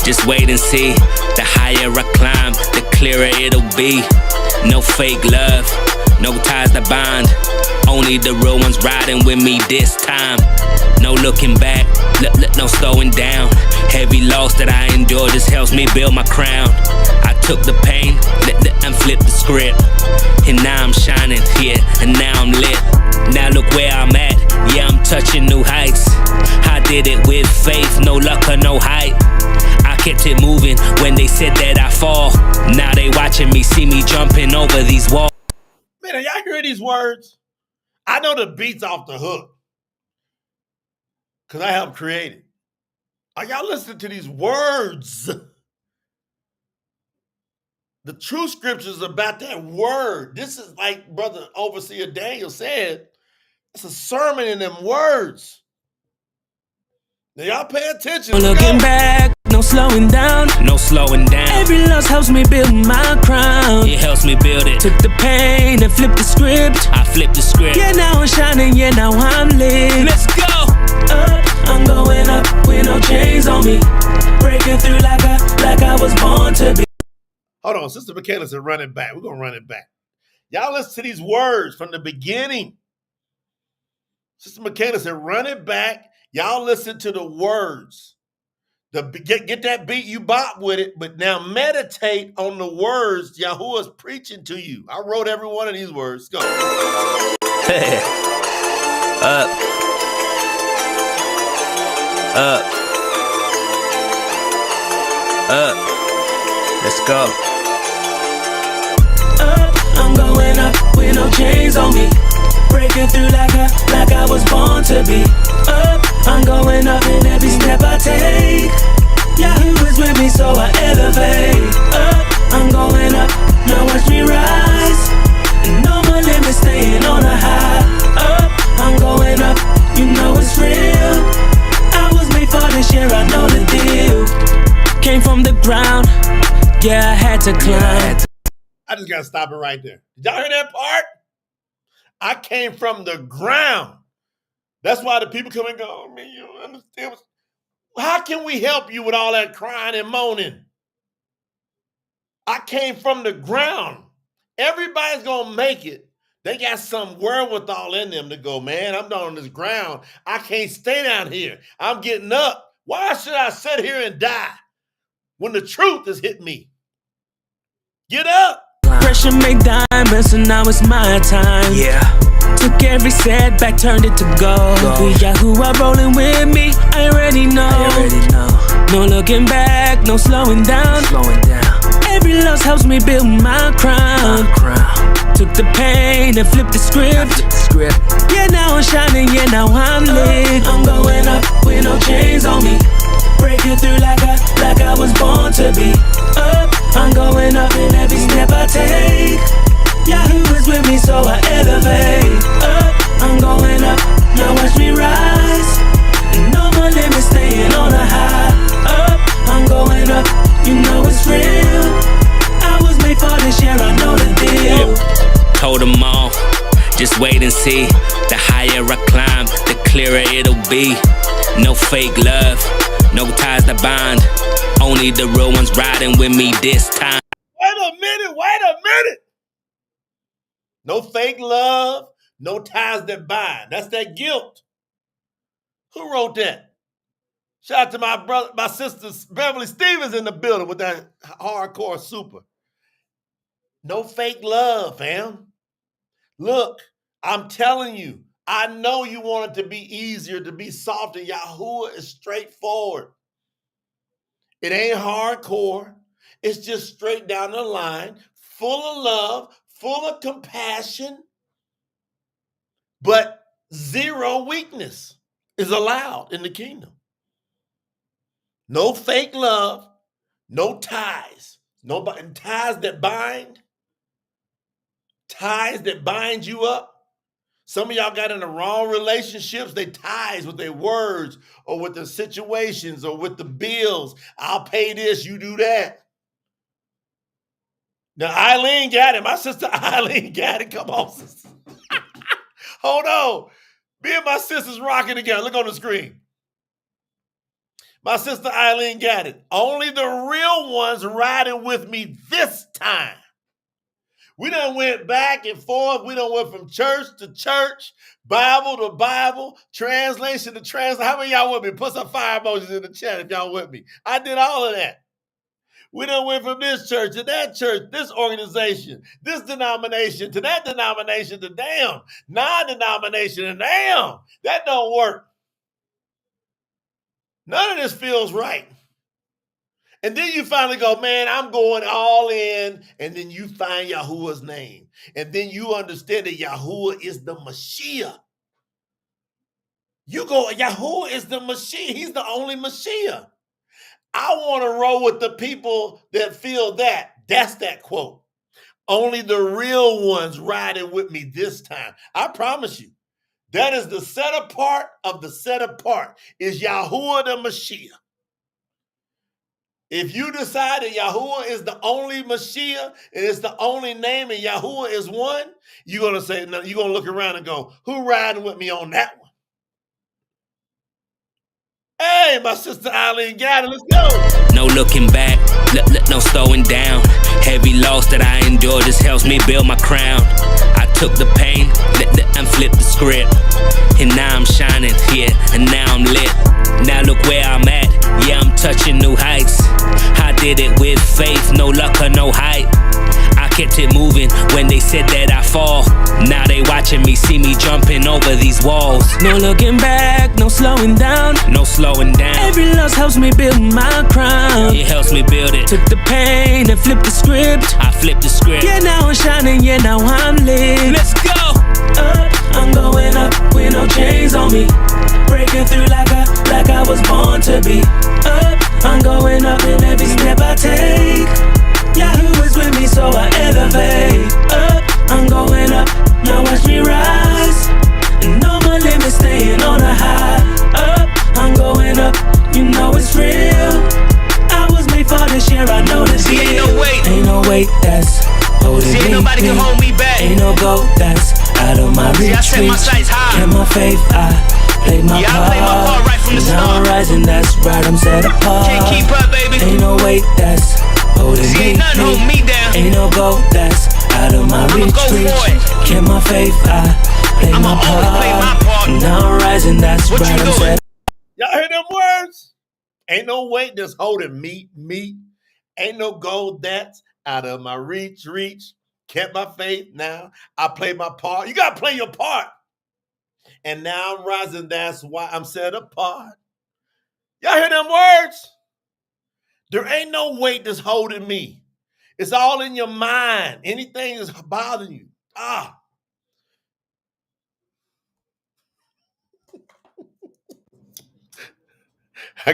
just wait and see. The higher I climb, the clearer it'll be. No fake love, no ties to bind. Only the real ones riding with me this time. No looking back, no slowing down. Heavy loss that I endure just helps me build my crown. I took the pain and flipped the script. And now I'm shining, yeah, and now I'm lit. Now look where I'm at, yeah, I'm touching new heights. I did it with faith, no luck or no hype. I kept it moving when they said that I fall. Now they watching me, see me jumping over these walls. Man, y'all hear these words? I know the beat's off the hook because I helped create it. Are y'all listening to these words? The Truth Scriptures about that word. This is like Brother Overseer Daniel said, it's a sermon in them words. Now y'all pay attention. No looking back, no slowing down. Every loss helps me build my crown. It helps me build it. Took the pain and flipped the script. I flipped the script. Yeah, now I'm shining, yeah, now I'm lit. Let's go. I'm going up with no chains on me. Breaking through like I was born to be. Hold on, Sister Michaela said run it back. We're going to run it back. Y'all listen to these words from the beginning. Sister Michaela said run it back. Y'all listen to the words. Get that beat, you bop with it, but now meditate on the words YAHUAH is preaching to you. I wrote every one of these words. Go. Let's go. I'm going up with no chains on me. Breaking through like I was born to be. I'm going up in every step I take. YAHUAH is with me, so I elevate. I'm going up, now watch me rise. No more limits, staying on a high. I'm going up, you know it's real. I was made for this year, I know the deal. Came from the ground, yeah, I had to climb. I just got to stop it right there. Did y'all hear that part? I came from the ground. That's why the people come and go, oh, man, you don't understand. How can we help you with all that crying and moaning? I came from the ground. Everybody's going to make it. They got some wherewithal in them to go, man, I'm down on this ground. I can't stay down here. I'm getting up. Why should I sit here and die when the truth has hit me? Get up. Pressure make diamonds, so now it's my time. Yeah. Took every setback, turned it to gold. The YAHUAH rolling with me, I already know. No looking back, no slowing down. Every loss helps me build my crown. Took the pain and flipped the script. Yeah, now I'm shining, yeah, now I'm lit. I'm going up with no chains on me. Breaking through like I was born to be. Up, I'm going up in every step I take. YAHUAH is with me, so I elevate. Up, I'm going up, now watch me rise. And no more limits, staying on a high. Up, I'm going up, you know it's real. I was made for this year, I know the deal. Told them all, just wait and see. The higher I climb, the clearer it'll be. No fake love, no ties to bind. Only the real ones riding with me this time. Wait a minute. No fake love, no ties that bind. That's that guilt. Who wrote that? Shout out to my brother, my sister Beverly Stevens in the building with that hardcore super. No fake love, fam. Look, I'm telling you, I know you want it to be easier, to be softer. YAHUAH is straightforward. It ain't hardcore. It's just straight down the line, full of love, full of compassion, but zero weakness is allowed in the kingdom. No fake love, no ties. Nobody ties that bind you up. Some of y'all got in the wrong relationships. They ties with their words or with the situations or with the bills. I'll pay this, you do that. Now, Eileen got it. My sister Eileen got it. Come on, sister. Hold on. Me and my sister's rocking together. Look on the screen. My sister Eileen got it. Only the real ones riding with me this time. We done went back and forth. We done went from church to church, Bible to Bible, translation to translation. How many of y'all with me? Put some fire emojis in the chat if y'all with me. I did all of that. We done went from this church to that church, this organization, this denomination to that denomination to damn, non-denomination and damn, that don't work. None of this feels right. And then you finally go, man, I'm going all in. And then you find YAHUAH's name. And then you understand that YAHUAH is the Mashiach. You go, YAHUAH is the Mashiach. He's the only Mashiach. I want to roll with the people that feel that. That's that quote. Only the real ones riding with me this time. I promise you. That is the set apart of the set apart. Is YAHUAH the Mashiach. If you decide that YAHUAH is the only Mashiach and it's the only name and YAHUAH is one, you're going to say, no, you're going to look around and go, who riding with me on that one? Hey, my sister Eileen got it. Let's go. No looking back, no slowing down. Heavy loss that I endure just helps me build my crown. I took the pain and flipped the script. And now I'm shining, yeah, and now I'm lit. Now look where I'm at, yeah, I'm touching new heights. I did it with faith, no luck or no hype. I kept it moving when they said that I fall. Now they watching me, see me jumping over these walls. No looking back, no slowing down. No slowing down. Every loss helps me build my crown. It helps me build it. Took the pain and flipped the script. I flipped the script. Yeah, now I'm shining, yeah, now I'm lit. Let's go. Up, I'm going up with no chains on me. Breaking through like I was born to be. Up, I'm going up in every step I take. YAHUAH is with me, so I elevate. Up, I'm going up, now watch me rise. And no more limits, staying on a high. Up, I'm going up, you know it's real. I was made for this year, I know this. See, ain't no weight. Ain't no weight that's holding me. See, ain't nobody can hold me back. Ain't no gold that's out of my reach. See, I set my sights high. Kept my faith, I played my part. I played my part right from the Now I'm start. rising, that's right, I'm set apart. Can't keep up, baby. Ain't no weight that's holding See, ain't nothing holding me down. Ain't no gold that's out of my I'ma reach. go for it. Kept my faith, I played I'ma my part. always play my part. Now I'm rising, that's What right, you I'm doing? set. Y'all hear them words? Ain't no weight that's holding me. Ain't no gold that's out of my reach. Kept my faith, now I play my part. You gotta play your part. And now I'm rising, that's why I'm set apart. Y'all hear them words? There ain't no weight that's holding me. It's all in your mind. Anything that's bothering you. I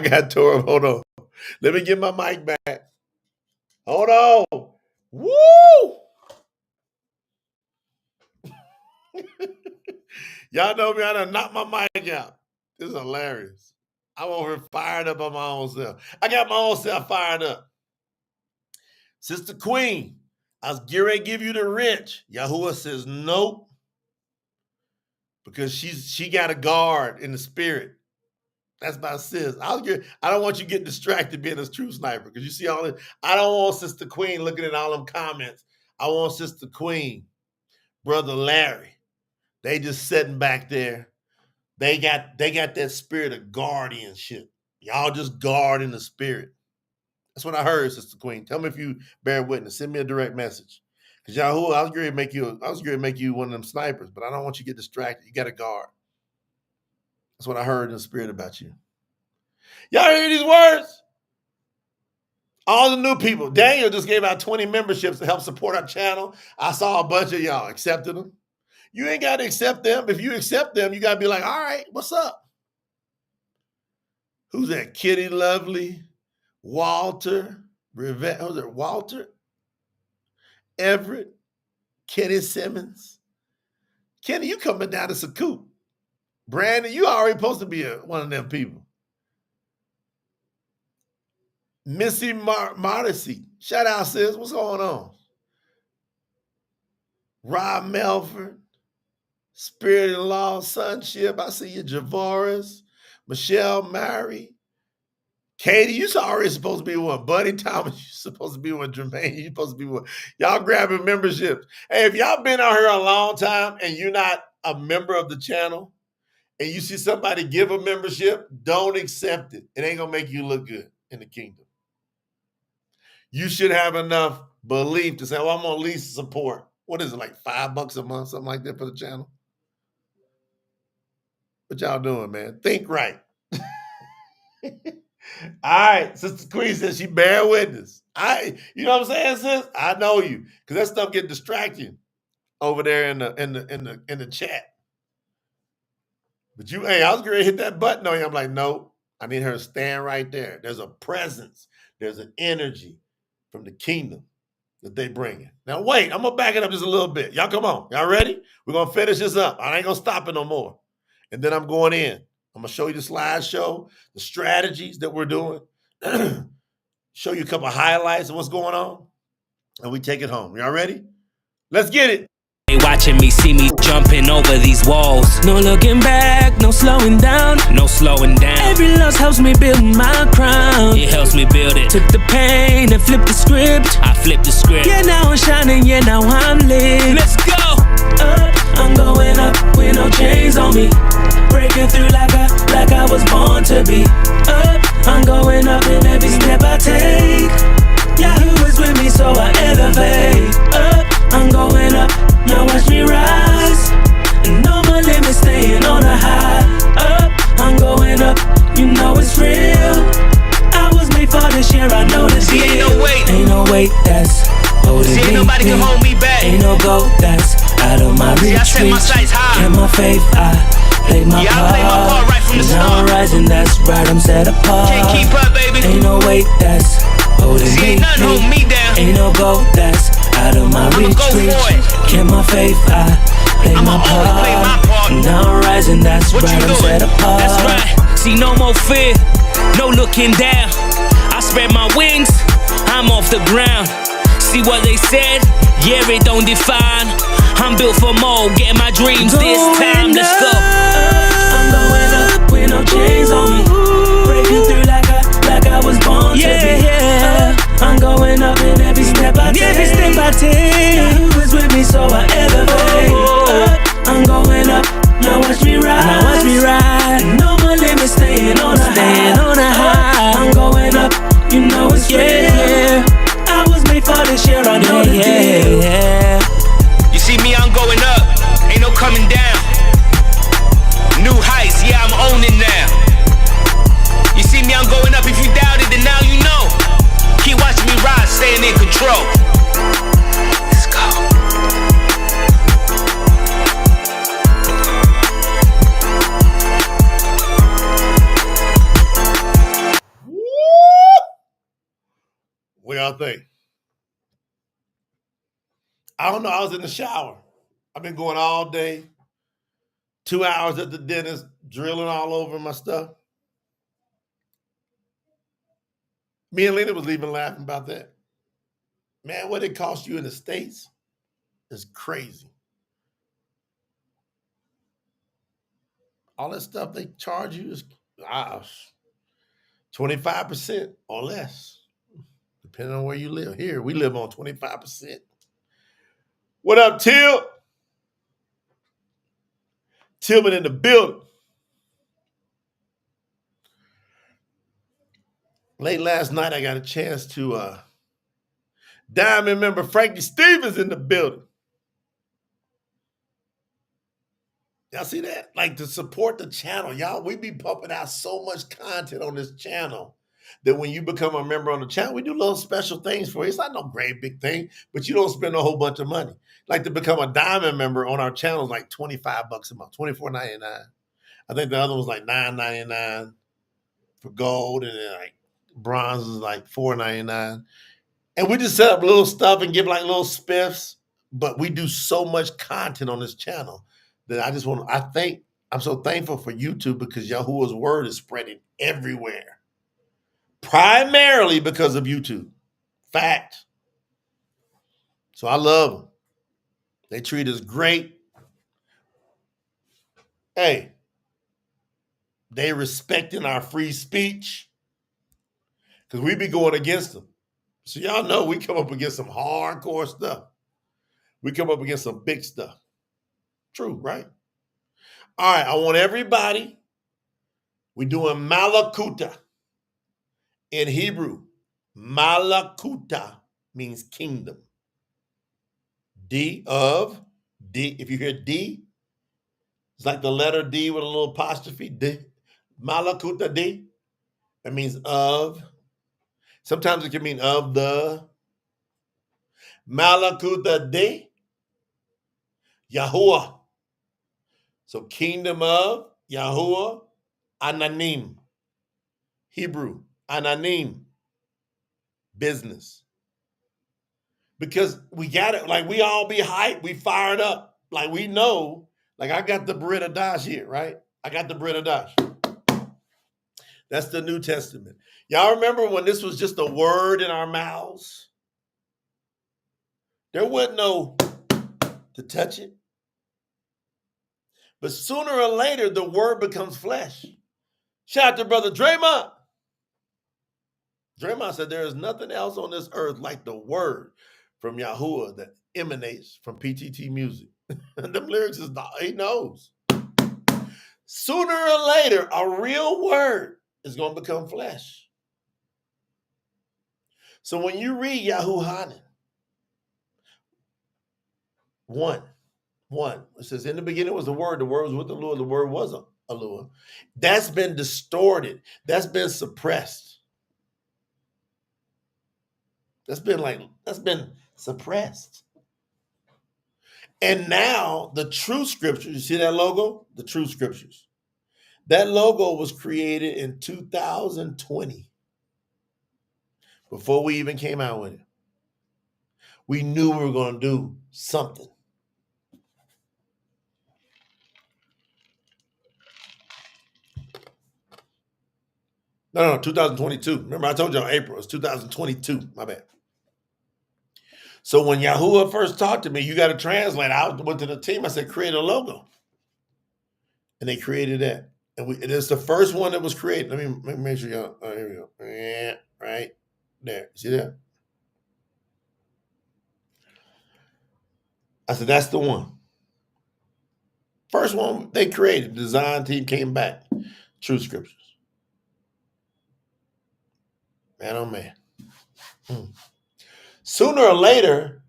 got Torah. Hold on. Let me get my mic back. Hold on. Woo! Y'all know me, I done knocked my mic out. This is hilarious. I'm over here fired up on my own self. I got my own self fired up. Sister Queen, I was getting ready to give you the wrench. YAHUAH says nope. Because she got a guard in the spirit. That's my sis. I don't want you getting distracted being a true sniper. Because you see all this. I don't want Sister Queen looking at all them comments. I want Sister Queen, Brother Larry. They just sitting back there. They got that spirit of guardianship. Y'all just guard in the spirit. That's what I heard, Sister Queen. Tell me if you bear witness. Send me a direct message. Because YAHUAH, I was going to make you one of them snipers, but I don't want you to get distracted. You got to guard. That's what I heard in the spirit about you. Y'all hear these words? All the new people. Daniel just gave out 20 memberships to help support our channel. I saw a bunch of y'all accepted them. You ain't got to accept them. If you accept them, you got to be like, all right, what's up? Who's that? Kitty Lovely, Walter, who's it? Walter, Everett, Kenny Simmons. Kenny, you coming down to Sacoup. Brandon, you already supposed to be one of them people. Missy Marcy, shout out, sis. What's going on? Rob Melford, Spirit-in-Law, Sonship. I see you, Javaris, Michelle Mary. Katie, you already supposed to be one. Buddy Thomas, you supposed to be one. Jermaine, you supposed to be one. Y'all grabbing memberships. Hey, if y'all been out here a long time and you're not a member of the channel and you see somebody give a membership, don't accept it. It ain't going to make you look good in the kingdom. You should have enough belief to say, well, I'm going to at least support. What is it, like $5 a month, something like that for the channel? What y'all doing, man? Think right. All right, Sister Queen says she bear witness. You know what I'm saying, sis? I know you, because that stuff get distracting over there in the chat. But hey, I was going to hit that button on you. I'm like, no, I need her to stand right there. There's a presence. There's an energy from the kingdom that they bring in. Now, wait, I'm going to back it up just a little bit. Y'all come on. Y'all ready? We're going to finish this up. I ain't going to stop it no more. And then I'm going in. I'm going to show you the slideshow, the strategies that we're doing, show you a couple of highlights of what's going on, and we take it home. Y'all ready? Let's get it. They watching me, see me jumping over these walls. No looking back, no slowing down. No slowing down. Every loss helps me build my crown. It helps me build it. Took the pain and flipped the script. I flipped the script. Yeah, now I'm shining, yeah, now I'm lit. Let's go. I'm going up with no chains on me. Breaking through like I was born to be. I'm going up in every step I take. YAHUAH is with me, so I elevate. I'm going up, now watch me rise. And no more limits, staying on a high. I'm going up, you know it's real. I was made for this year, I know the deal. Ain't no weight. Ain't no weight that's holding me. Ain't nobody can hold me back. Ain't no gold that's out of my reach. I set my sights high. Kept my faith, I played my part. I played my part right from the Now start. I'm rising, that's right, I'm set apart. Can't keep up, baby. Ain't no weight that's holding me. Ain't nothing holding me down. Ain't no gold that's out of my I'ma reach. go for it. Kept my faith, I played I'ma my always play my part. Now I'm rising, that's What right, you I'm doing? set apart. That's right. See, no more fear, no looking down. I spread my wings, I'm off the ground. See what they said? Yeah, it don't define. I'm built for more, getting my dreams this time. Let's go. I'm going up with no chains on me. Breaking through like I was born to be. I'm going up in every step I take. Yahuwah is with me, so I elevate. I'm going up, now watch me ride. No more limits, staying on a high. I'm going up, you know it's real. I was made for this year, I know the deal. You see me, I'm going up, ain't no coming down. New heights, yeah, I'm owning now. You see me, I'm going up, if you doubt it, then now you know. Keep watching me ride, staying in control. Let's go. What y'all think? I don't know. I was in the shower. I've been going all day. 2 hours at the dentist, drilling all over my stuff. Me and Lena was even laughing about that. Man, what it cost you in the States is crazy. All that stuff they charge you is 25% or less, depending on where you live. Here, we live on 25%. What up, Till? Tillman in the building. Late last night, I got a chance to Diamond member Frankie Stevens in the building. Y'all see that? Like, to support the channel, y'all, we be pumping out so much content on this channel that when you become a member on the channel, we do little special things for you. It's not no great big thing, but you don't spend a whole bunch of money. Like, to become a diamond member on our channel is like $25 a month, $24.99. I think the other was like $9.99 for gold, and then like bronze is like $4.99. And we just set up little stuff and give like little spiffs, but we do so much content on this channel that I'm so thankful for YouTube, because Yahuwah's word is spreading everywhere. Primarily because of YouTube. Fact. So I love them. They treat us great. Hey, they respecting our free speech, because we be going against them. So y'all know we come up against some hardcore stuff. We come up against some big stuff. True, right? All right, I want everybody, we're doing Malakuta in Hebrew. Malakuta means kingdom. D, if you hear D, it's like the letter D with a little apostrophe, D. Malakuta D, that means of. Sometimes it can mean of the. Malakuta D, Yahuwah. So kingdom of Yahuwah, Ananim. Hebrew, Ananim. Business. Because we got it, like we all be hyped, we fired up. Like we know, like I got the Bariyt Hadash here, right? I got the Bariyt Hadash. That's the New Testament. Y'all remember when this was just a word in our mouths? There wasn't no to touch it. But sooner or later, the word becomes flesh. Shout out to Brother Draymond. Draymond said there is nothing else on this earth like the word from Yahuwah that emanates from PTT music. Them lyrics is, he knows. Sooner or later, a real word is going to become flesh. So when you read YAHUAH 1, it says, in the beginning was the word was with the Lord, the word was Aluah. That's been distorted. That's been suppressed. That's been suppressed. And now the Truth Scriptures, you see that logo? The Truth Scriptures. That logo was created in 2020, before we even came out with it. We knew we were going to do something. No, 2022. Remember, I told you in April. It's 2022. My bad. So when YAHUAH first talked to me, you got to translate. I went to the team. I said, create a logo. And they created that. And it's the first one that was created. Let me make sure y'all. Oh, here we go. Yeah, right there. See that? I said, that's the one. First one they created. The design team came back. Truth Scriptures. Man, oh man. Sooner or later,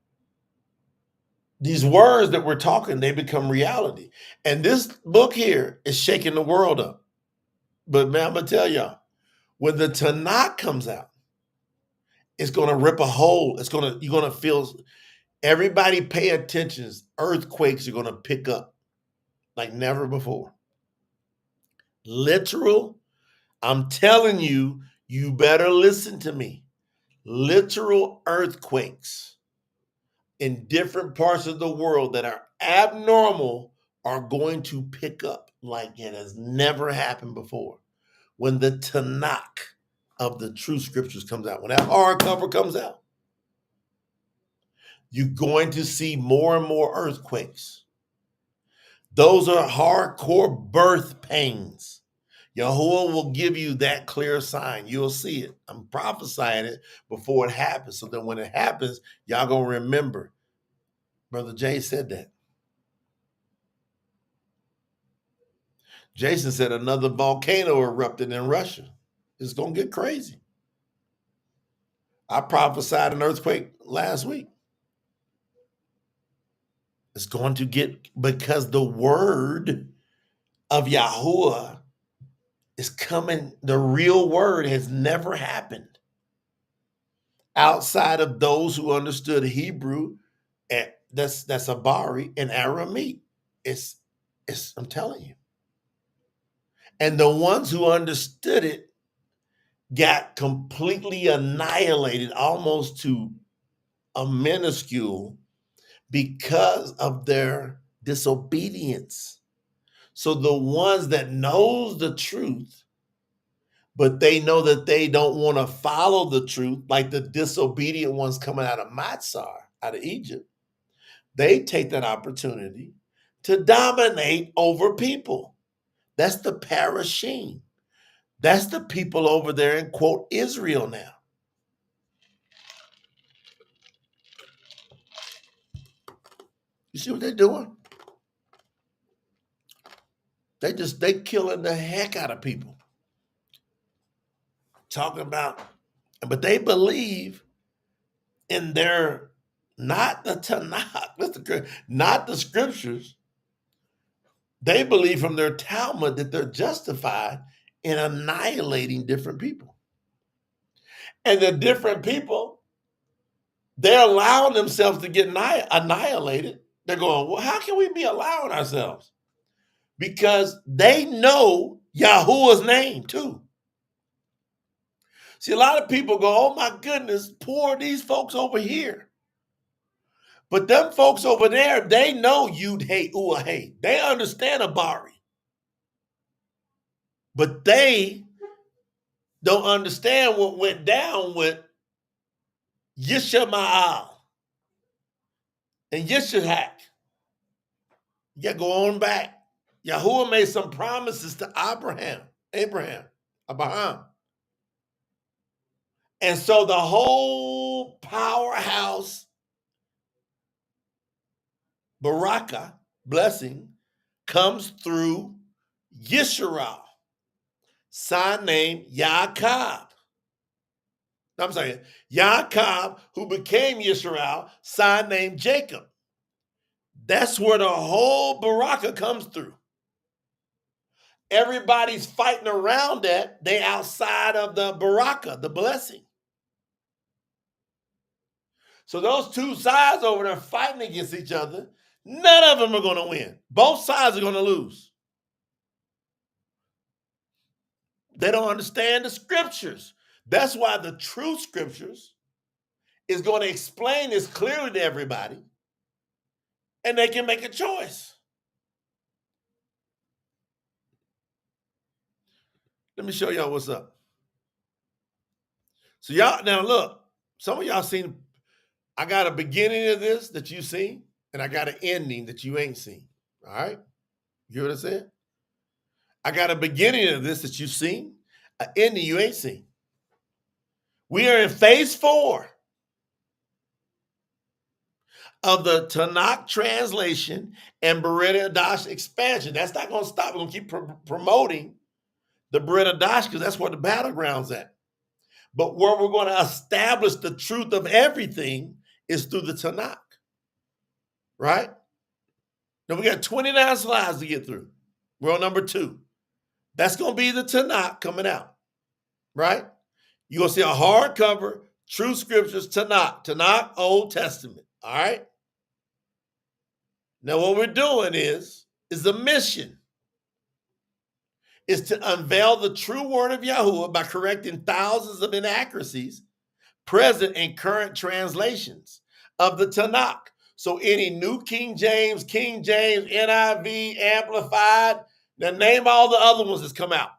these words that we're talking, they become reality. And this book here is shaking the world up. But man, I'm going to tell y'all, when the Tanakh comes out, it's going to rip a hole. You're going to feel, everybody pay attention. Earthquakes are going to pick up like never before. Literal, I'm telling you, you better listen to me. Literal earthquakes in different parts of the world that are abnormal are going to pick up like it has never happened before. When the Tanakh of the Truth Scriptures comes out, when that hardcover comes out, you're going to see more and more earthquakes. Those are hardcore birth pains. YAHUAH will give you that clear sign. You'll see it. I'm prophesying it before it happens. So that when it happens, y'all going to remember. Brother Jay said that. Jason said another volcano erupted in Russia. It's going to get crazy. I prophesied an earthquake last week. It's going to get, because the word of YAHUAH is coming. The real word has never happened outside of those who understood Hebrew, and that's Abari and Aramaic. It's I'm telling you. And the ones who understood it got completely annihilated, almost to a minuscule, because of their disobedience. So the ones that knows the truth, but they know that they don't want to follow the truth, like the disobedient ones coming out of Matzar, out of Egypt, they take that opportunity to dominate over people. That's the parashim. That's the people over there in, quote, Israel now. You see what they're doing? They killing the heck out of people. Talking about, but they believe in their, not the Tanakh, not the scriptures. They believe from their Talmud that they're justified in annihilating different people. And the different people, they're allowing themselves to get annihilated. They're going, well, how can we be allowing ourselves? Because they know YAHUAH's name too. See, a lot of people go, oh my goodness, poor these folks over here. But them folks over there, they know YAHUAH. They understand Abari. But they don't understand what went down with Yishmael and Yishahak. You got to go on back. YAHUAH made some promises to Abraham. And so the whole powerhouse Baraka, blessing, comes through Yisrael, son named Yaakov. I'm saying Yaakov, who became Yisrael, son named Jacob. That's where the whole Baraka comes through. Everybody's fighting around that. They outside of the Baraka, the blessing. So those two sides over there fighting against each other, none of them are going to win. Both sides are going to lose. They don't understand the scriptures. That's why the Truth Scriptures is going to explain this clearly to everybody, and they can make a choice. Let me show y'all what's up. So y'all, now look, some of y'all seen I got a beginning of this that you seen, and I got an ending that you ain't seen. All right? You hear what I said? I got a beginning of this that you've seen, an ending you ain't seen. We are in phase 4 of the Tanakh translation and Bariyt Hadash expansion. That's not going to stop. We're going to keep promoting the Bariyt Hadash because that's where the battleground's at. But where we're going to establish the truth of everything is through the Tanakh, right? Now we got 29 slides to get through. We're on number 2. That's going to be the Tanakh coming out, right? You're going to see a hardcover, Truth Scriptures, Tanakh, Old Testament, all right? Now what we're doing is the mission is to unveil the true word of Yahuwah by correcting thousands of inaccuracies present in current translations of the Tanakh. So any New King James, NIV, Amplified, now name all the other ones that's come out.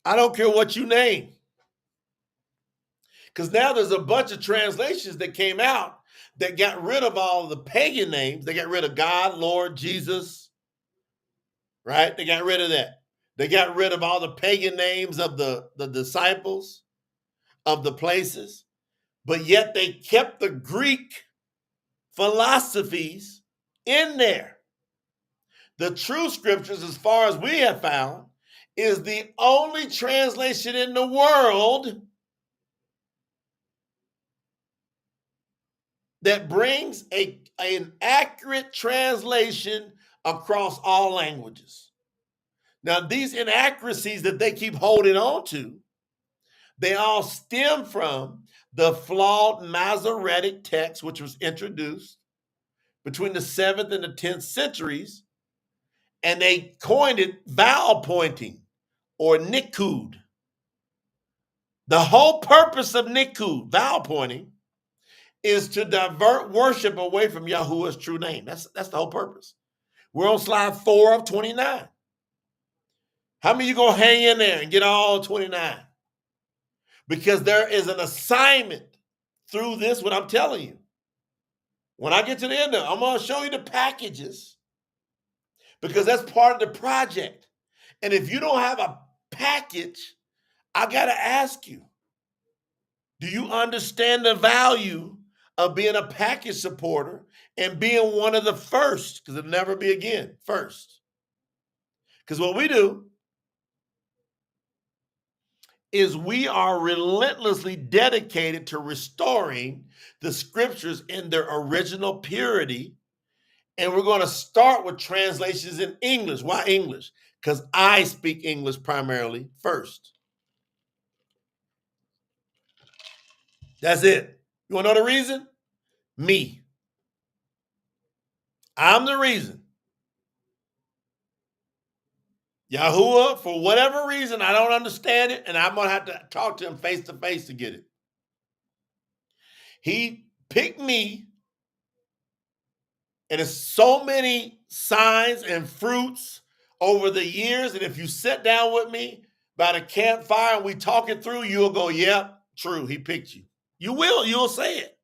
I don't care what you name. Because now there's a bunch of translations that came out that got rid of all of the pagan names. They got rid of God, Lord, Jesus, right? They got rid of that. They got rid of all the pagan names of the disciples, of the places, but yet they kept the Greek philosophies in there. The True Scriptures, as far as we have found, is the only translation in the world that brings an accurate translation across all languages. Now, these inaccuracies that they keep holding on to, they all stem from the flawed Masoretic text, which was introduced between the 7th and the 10th centuries, and they coined it vowel pointing or nikud. The whole purpose of nikud, vowel pointing, is to divert worship away from Yahuwah's true name. That's the whole purpose. We're on slide 4 of 29. How many of you going to hang in there and get all 29? Because there is an assignment through this, what I'm telling you. When I get to the end of it, I'm going to show you the packages because that's part of the project. And if you don't have a package, I got to ask you, do you understand the value of being a package supporter and being one of the first? Because it'll never be again, first. Because what we do is we are relentlessly dedicated to restoring the scriptures in their original purity. And we're going to start with translations in English. Why English? Because I speak English primarily first. That's it. You want to know the reason? Me. I'm the reason. Yahuwah, for whatever reason, I don't understand it, and I'm going to have to talk to him face to face to get it. He picked me, and there's so many signs and fruits over the years, and if you sit down with me by the campfire and we talk it through, you'll go, yep, true, he picked you. You will, you'll say it.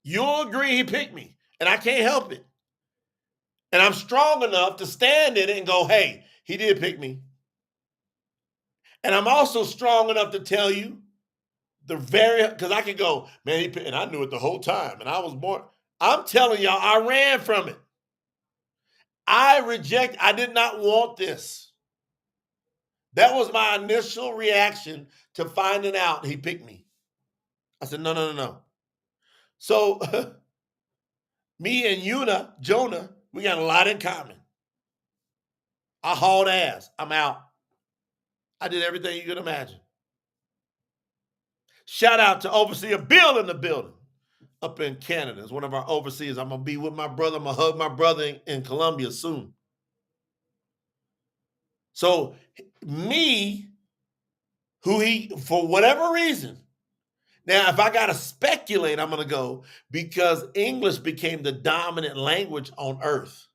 You'll agree he picked me, and I can't help it. And I'm strong enough to stand in it and go, hey, he did pick me. And I'm also strong enough to tell you because I could go, man, he picked, and I knew it the whole time, and I was born. I'm telling y'all, I ran from it. I did not want this. That was my initial reaction to finding out he picked me. I said, no. So me and Jonah, we got a lot in common. I hauled ass. I'm out. I did everything you could imagine. Shout out to Overseer Bill in the building up in Canada. It's one of our overseers. I'm going to be with my brother. I'm going to hug my brother in Colombia soon. So me, for whatever reason, now if I got to speculate, I'm going to go because English became the dominant language on earth.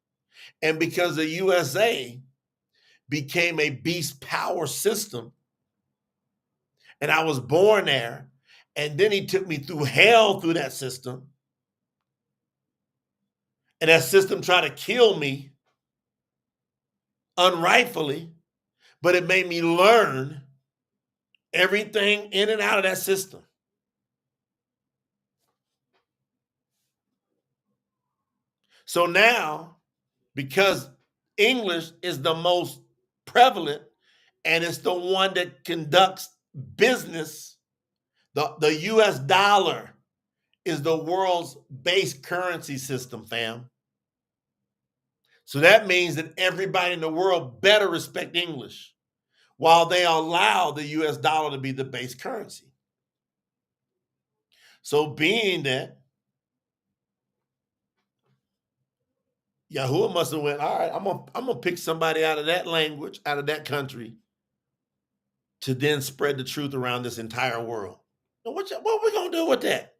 And because the USA became a beast power system, and I was born there, and then he took me through hell through that system, and that system tried to kill me unrightfully, but it made me learn everything in and out of that system. So now, because English is the most prevalent and it's the one that conducts business, the US dollar is the world's base currency system, fam. So that means that everybody in the world better respect English while they allow the US dollar to be the base currency. So being that, YAHUAH must have went, all right, I'm gonna pick somebody out of that language, out of that country, to then spread the truth around this entire world. Now, what are we gonna do with that?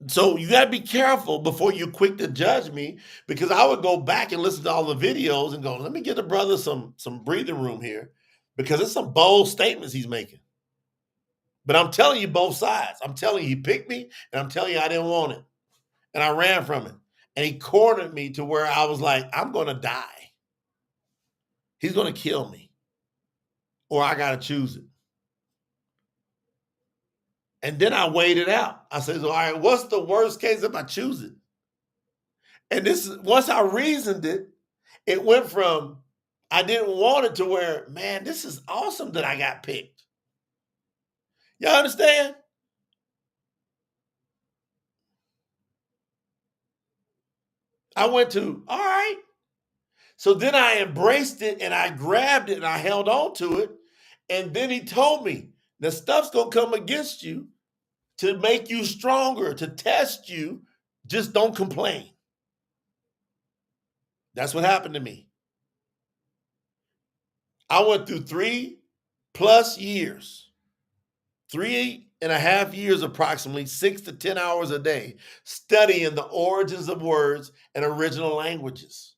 So you gotta be careful before you're quick to judge me, because I would go back and listen to all the videos and go, let me give the brother some breathing room here, because it's some bold statements he's making. But I'm telling you both sides. I'm telling you he picked me, and I'm telling you I didn't want it. And I ran from it. And he cornered me to where I was like, I'm gonna die. He's gonna kill me. Or I gotta choose it. And then I weighed it out. I said, all right, what's the worst case if I choose it? And this is, once I reasoned it, it went from I didn't want it to where, man, this is awesome that I got picked. Y'all understand? I went to, all right. So then I embraced it and I grabbed it and I held on to it. And then he told me, the stuff's going to come against you to make you stronger, to test you. Just don't complain. That's what happened to me. I went through 3+ years, 3.5 years approximately, 6 to 10 hours a day, studying the origins of words and original languages.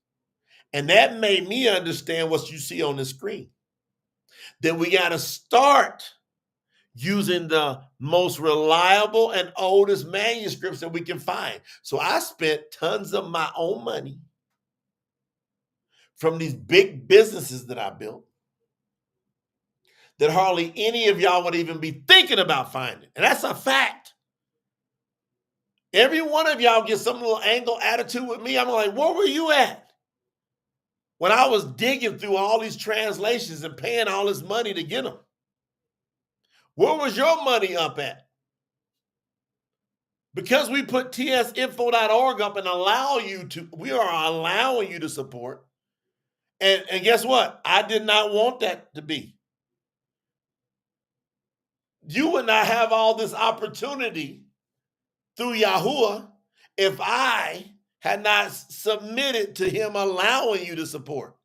And that made me understand what you see on the screen. That we got to start using the most reliable and oldest manuscripts that we can find. So I spent tons of my own money from these big businesses that I built that hardly any of y'all would even be thinking about finding. And that's a fact. Every one of y'all gets some little angle attitude with me. I'm like, where were you at when I was digging through all these translations and paying all this money to get them? Where was your money up at? Because we put tsinfo.org up and we are allowing you to support. And guess what? I did not want that to be. You would not have all this opportunity through YAHUAH if I had not submitted to him allowing you to support.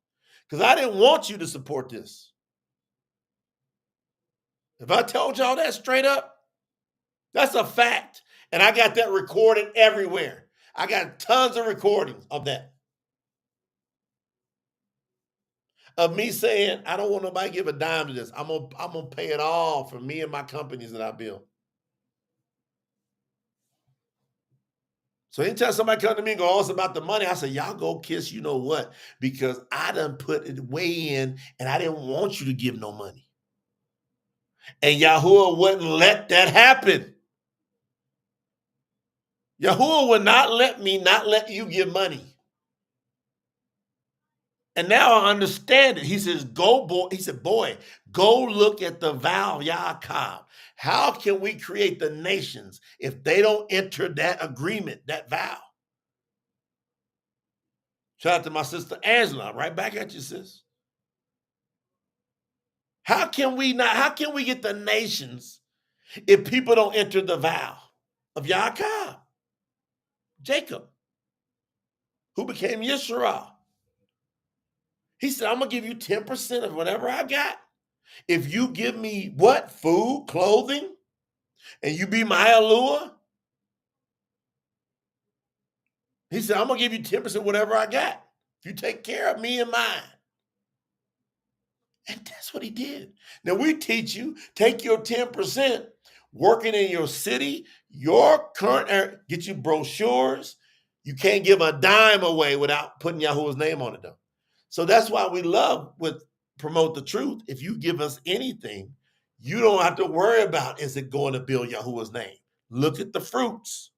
Because I didn't want you to support this. If I told y'all that straight up, that's a fact. And I got that recorded everywhere. I got tons of recordings of that. Of me saying, I don't want nobody to give a dime to this. I'm gonna pay it all for me and my companies that I build. So anytime somebody come to me and go, oh, it's about the money, I say, y'all go kiss you know what, because I done put it way in and I didn't want you to give no money. And YAHUAH wouldn't let that happen. YAHUAH would not let you give money. And now I understand it. He says, go look at the vow, YAHUAH. How can we create the nations if they don't enter that agreement, that vow? Shout out to my sister Angela. Right back at you, sis. How can we get the nations if people don't enter the vow of YAHUAH? Jacob, who became Yisrael. He said, I'm going to give you 10% of whatever I got. If you give me what? Food, clothing, and you be my YAHUAH? He said, I'm going to give you 10% of whatever I got. If you take care of me and mine. And that's what he did. Now we teach you, take your 10%, working in your city, your current area, get you brochures. You can't give a dime away without putting Yahuwah's name on it though. So that's why we love with Promote the Truth. If you give us anything, you don't have to worry about, is it going to build Yahuwah's name? Look at the fruits.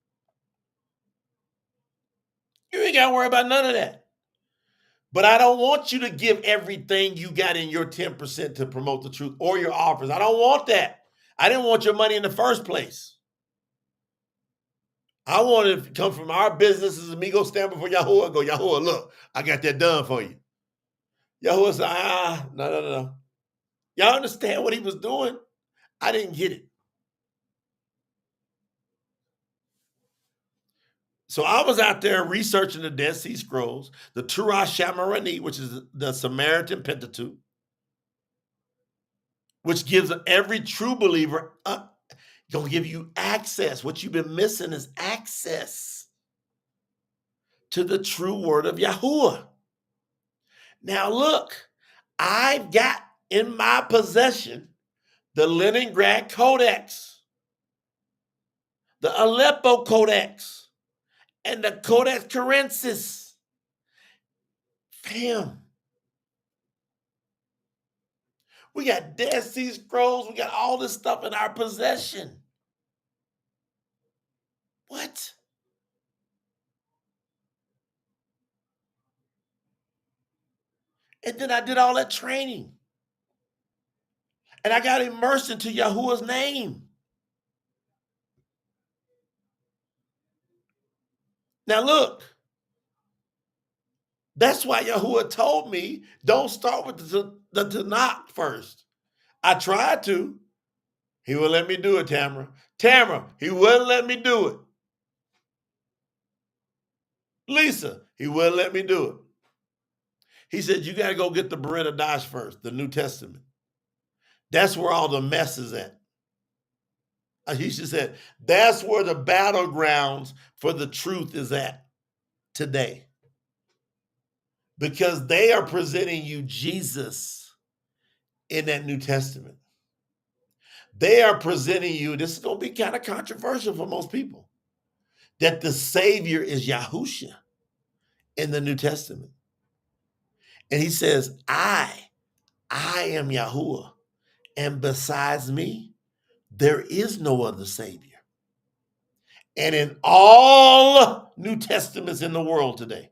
You ain't got to worry about none of that. But I don't want you to give everything you got in your 10% to Promote the Truth or your offers. I don't want that. I didn't want your money in the first place. I wanted it to come from our businesses and me go stand before Yahuwah and go, Yahuwah, look, I got that done for you. Yahuwah said, no. Y'all understand what he was doing? I didn't get it. So I was out there researching the Dead Sea Scrolls, the Torah Shamarani, which is the Samaritan Pentateuch, which gives every true believer, going to give you access. What you've been missing is access to the true word of Yahuwah. Now look, I've got in my possession the Leningrad Codex, the Aleppo Codex, and the Codex Curensis. Fam, we got Dead Sea Scrolls, we got all this stuff in our possession. What? And then I did all that training. And I got immersed into Yahuwah's name. Now look, that's why Yahuwah told me, don't start with the Tanakh first. I tried to. He wouldn't let me do it, Tamara. He wouldn't let me do it. Lisa, he wouldn't let me do it. He said, you got to go get the Bariyt Hadash first, the New Testament. That's where all the mess is at. He said, that's where the battlegrounds for the truth is at today. Because they are presenting you Jesus in that New Testament. They are presenting you, this is going to be kind of controversial for most people, that the Savior is Yahushua in the New Testament. And he says, I am Yahuwah, and besides me, there is no other Savior. And in all New Testaments in the world today,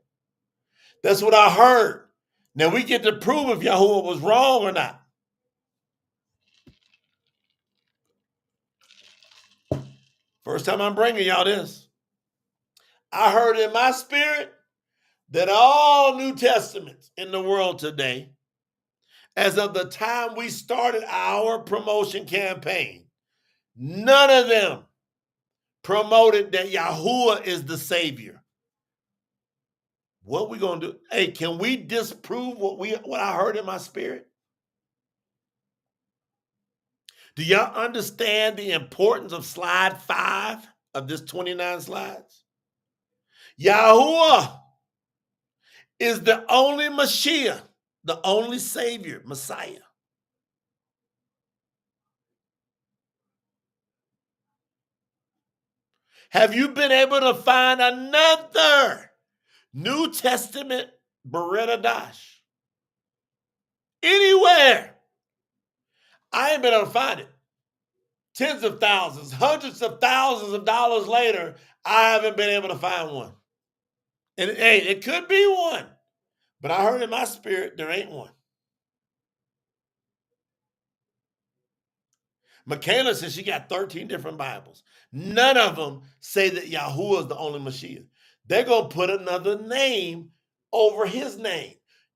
that's what I heard. Now we get to prove if Yahuwah was wrong or not. First time I'm bringing y'all this. I heard in my spirit that all New Testaments in the world today, as of the time we started our promotion campaign, none of them promoted that Yahuwah is the Savior. What we gonna do? Hey, can we disprove what I heard in my spirit? Do y'all understand the importance of slide 5 of this 29 slides? Yahuwah is the only Mashiach, the only Savior, Messiah. Have you been able to find another New Testament Bariyt Hadash anywhere? I ain't been able to find it. Tens of thousands, hundreds of thousands of dollars later, I haven't been able to find one. And hey, it could be one, but I heard in my spirit there ain't one. Michaela says she got 13 different Bibles. None of them say that Yahuwah is the only Mashiach. They're going to put another name over his name.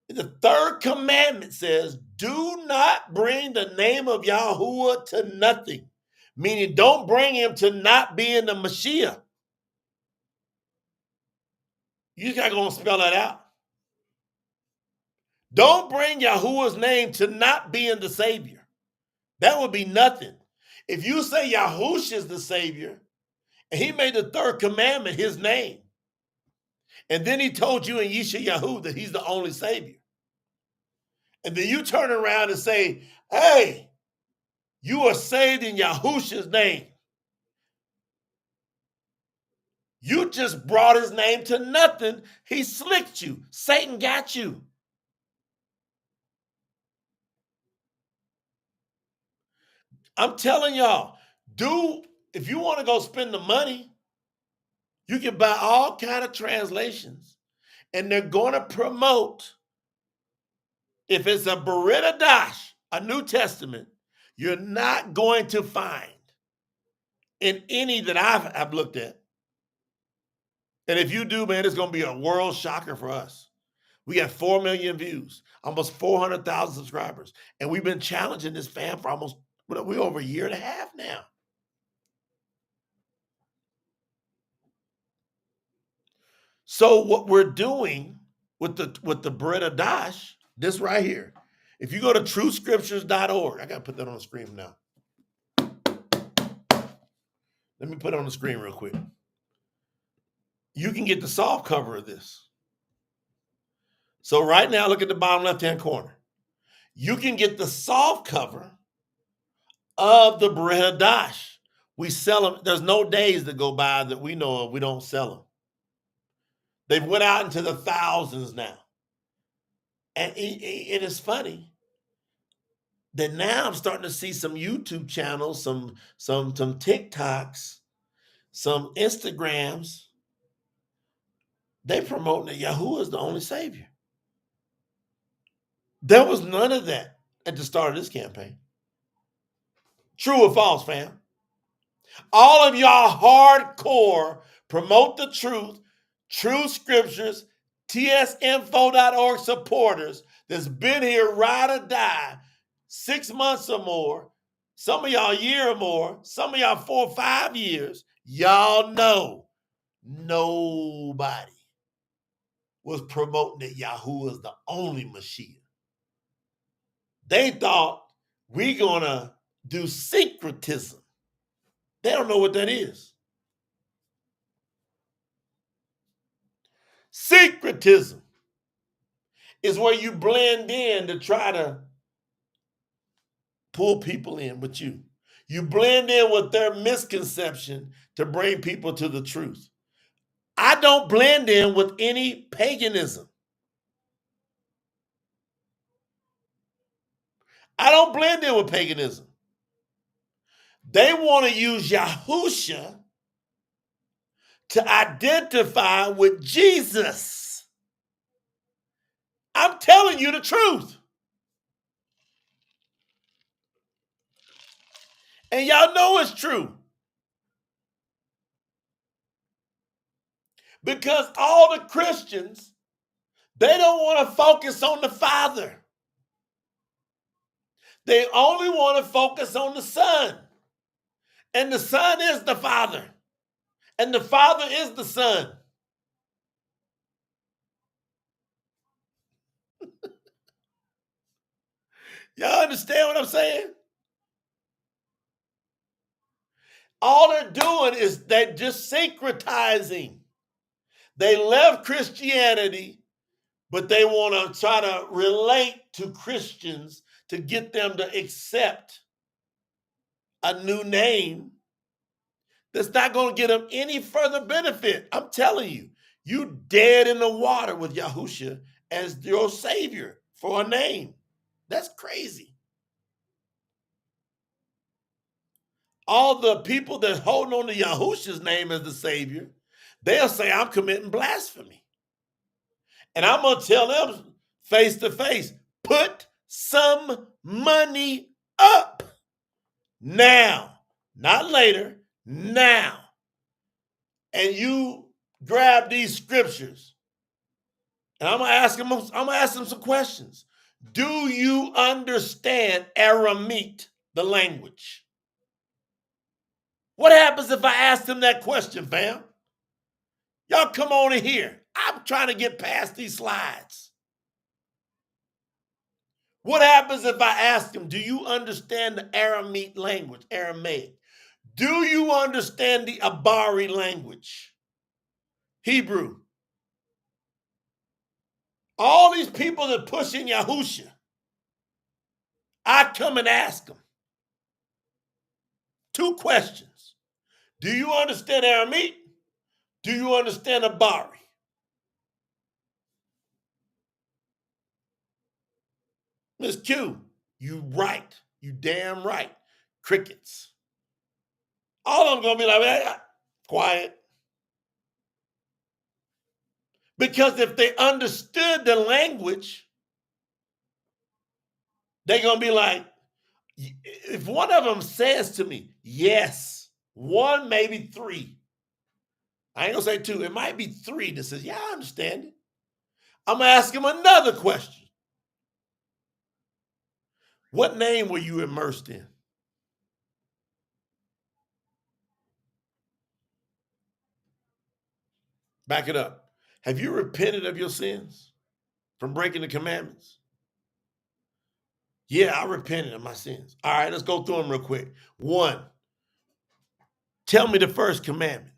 The third commandment says, do not bring the name of Yahuwah to nothing. Meaning don't bring him to not being the Mashiach. You just got to go and spell that out. Don't bring Yahuwah's name to not being the Savior. That would be nothing. If you say Yahushua is the Savior, and he made the third commandment his name, and then he told you in Yeshayahu that he's the only Savior, And then you turn around and say, hey, you are saved in Yahushua's name. You just brought his name to nothing. He slicked you. Satan got you. I'm telling y'all, if you want to go spend the money, you can buy all kind of translations. And they're going to promote, if it's a Bariyt Hadash, a New Testament, you're not going to find in any that I've looked at. And if you do, man, it's going to be a world shocker for us. We got 4 million views, almost 400,000 subscribers. And we've been challenging this fam for we're over a year and a half now. So what we're doing with the Bariyt Hadash, this right here, if you go to truthscriptures.org, I got to put that on the screen now. Let me put it on the screen real quick. You can get the soft cover of this. So right now, look at the bottom left-hand corner. You can get the soft cover of the Bariyt Hadash. We sell them. There's no days that go by that we know of we don't sell them. They've went out into the thousands now. And it is funny that now I'm starting to see some YouTube channels, some TikToks, some Instagrams. They promoting that Yahuwah is the only savior. There was none of that at the start of this campaign. True or false, fam? All of y'all hardcore promote the truth, Truth Scriptures, tsinfo.org supporters that's been here ride or die 6 months or more, some of y'all a year or more, some of y'all 4 or 5 years, y'all know nobody was promoting that Yahuwah is the only Mashiach. They thought we're going to do syncretism. They don't know what that is. Syncretism is where you blend in to try to pull people in with you. You blend in with their misconception to bring people to the truth. I don't blend in with any paganism. I don't blend in with paganism. They want to use Yahushua to identify with Jesus. I'm telling you the truth. And y'all know it's true. Because all the Christians, they don't want to focus on the Father. They only want to focus on the Son. And the Son is the Father. And the Father is the Son. Y'all understand what I'm saying? All they're doing is they're just syncretizing. They left Christianity, but they want to try to relate to Christians to get them to accept a new name that's not going to get them any further benefit. I'm telling you, you dead in the water with Yahushua as your savior for a name. That's crazy. All the people that hold on to Yahushua's name as the savior, they'll say, I'm committing blasphemy. And I'm going to tell them face to face, put some money up now, not later, now. And you grab these scriptures, and I'm gonna ask them some questions. Do you understand Aramaic, the language? What happens if I ask them that question, fam? Y'all come on in here. I'm trying to get past these slides. What happens if I ask them, do you understand the Aramaic language, Aramaic? Do you understand the Abari language, Hebrew? All these people that push in Yahushua, I come and ask them 2 questions. Do you understand Aramaic? Do you understand Abari? Miss Q, you right. You damn right. Crickets. All of them gonna be like, hey, quiet. Because if they understood the language, they're gonna be like, if one of them says to me, yes, 1, maybe 3. I ain't gonna say 2, it might be 3 that says, yeah, I understand it. I'm gonna ask him another question. What name were you immersed in? Back it up. Have you repented of your sins from breaking the commandments? Yeah, I repented of my sins. All right, let's go through them real quick. 1, tell me the first commandment.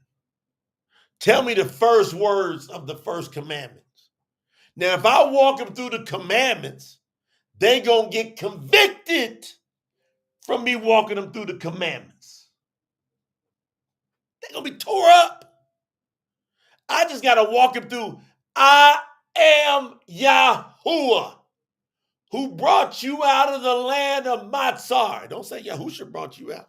Tell me the first words of the first commandment. Now, if I walk them through the commandments, they gonna get convicted from me walking them through the commandments. They're gonna be tore up. I just gotta walk them through. I am YAHUAH, who brought you out of the land of Matzar. Don't say Yahusha brought you out.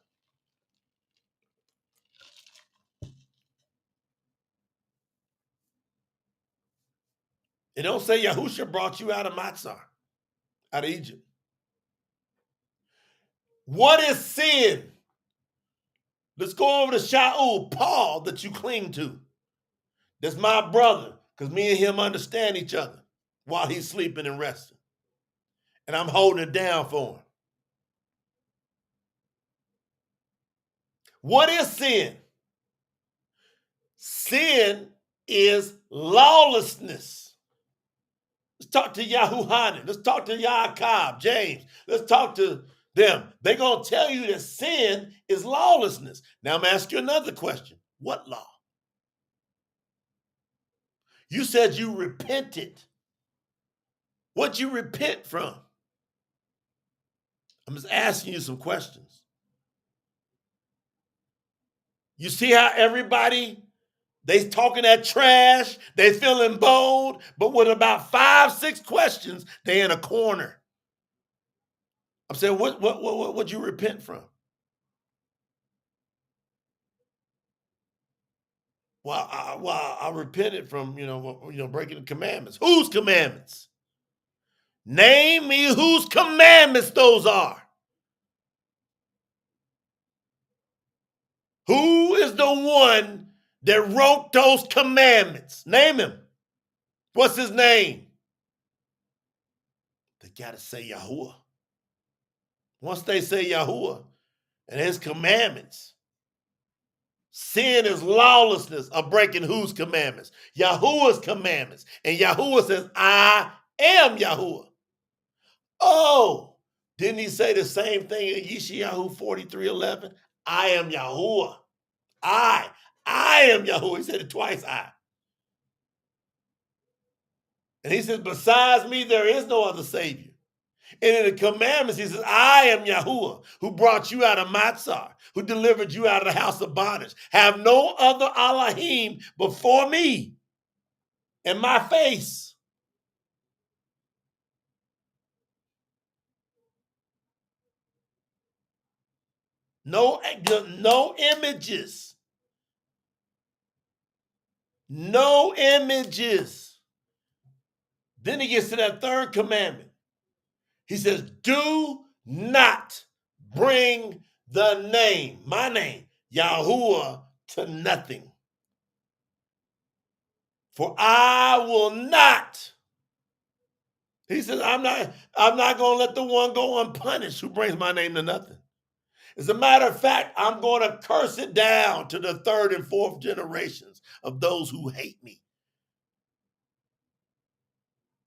It don't say Yahusha brought you out of Matzar, out of Egypt. What is sin? Let's go over to Shaul, Paul, that you cling to. That's my brother, because me and him understand each other while he's sleeping and resting. And I'm holding it down for him. What is sin? Sin is lawlessness. Let's talk to YAHUAH. Let's talk to Yaakov, James. Let's talk to them. They're going to tell you that sin is lawlessness. Now I'm going to ask you another question. What law? You said you repented. What'd you repent from? I'm just asking you some questions. You see how everybody, they talking that trash, they feeling bold, but with about 5, 6 questions, they in a corner. I'm saying, what'd you repent from? Well, I repented from, breaking the commandments. Whose commandments? Name me whose commandments those are. Who is the one that wrote those commandments? Name him. What's his name? They got to say YAHUAH. Once they say YAHUAH and his commandments, sin is lawlessness of breaking whose commandments? YAHUAH's commandments. And YAHUAH says, I am YAHUAH. Oh, didn't he say the same thing in Yeshayahu 43:11? I am YAHUAH. I am YAHUAH. He said it twice, I. And he says, besides me, there is no other Savior. And in the commandments, he says, I am YAHUAH, who brought you out of Matzar, who delivered you out of the house of bondage. Have no other Elohim before me in my face. No images. No images. Then he gets to that 3rd commandment. He says, do not bring the name, my name, YAHUAH, to nothing. For I will not. He says, I'm not going to let the one go unpunished who brings my name to nothing. As a matter of fact, I'm going to curse it down to the 3rd and 4th generations of those who hate me.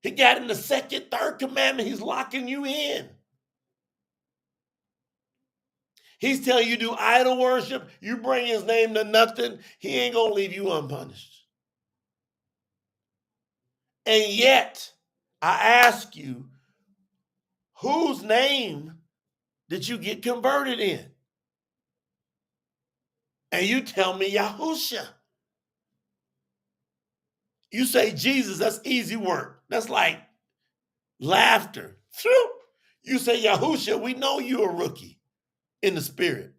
He got in the 2nd, 3rd commandment. He's locking you in. He's telling you do idol worship. You bring his name to nothing. He ain't going to leave you unpunished. And yet, I ask you, whose name did you get converted in? And you tell me Yahushua. You say Jesus, that's easy work. That's like laughter. You say Yahushua, we know you're a rookie in the spirit.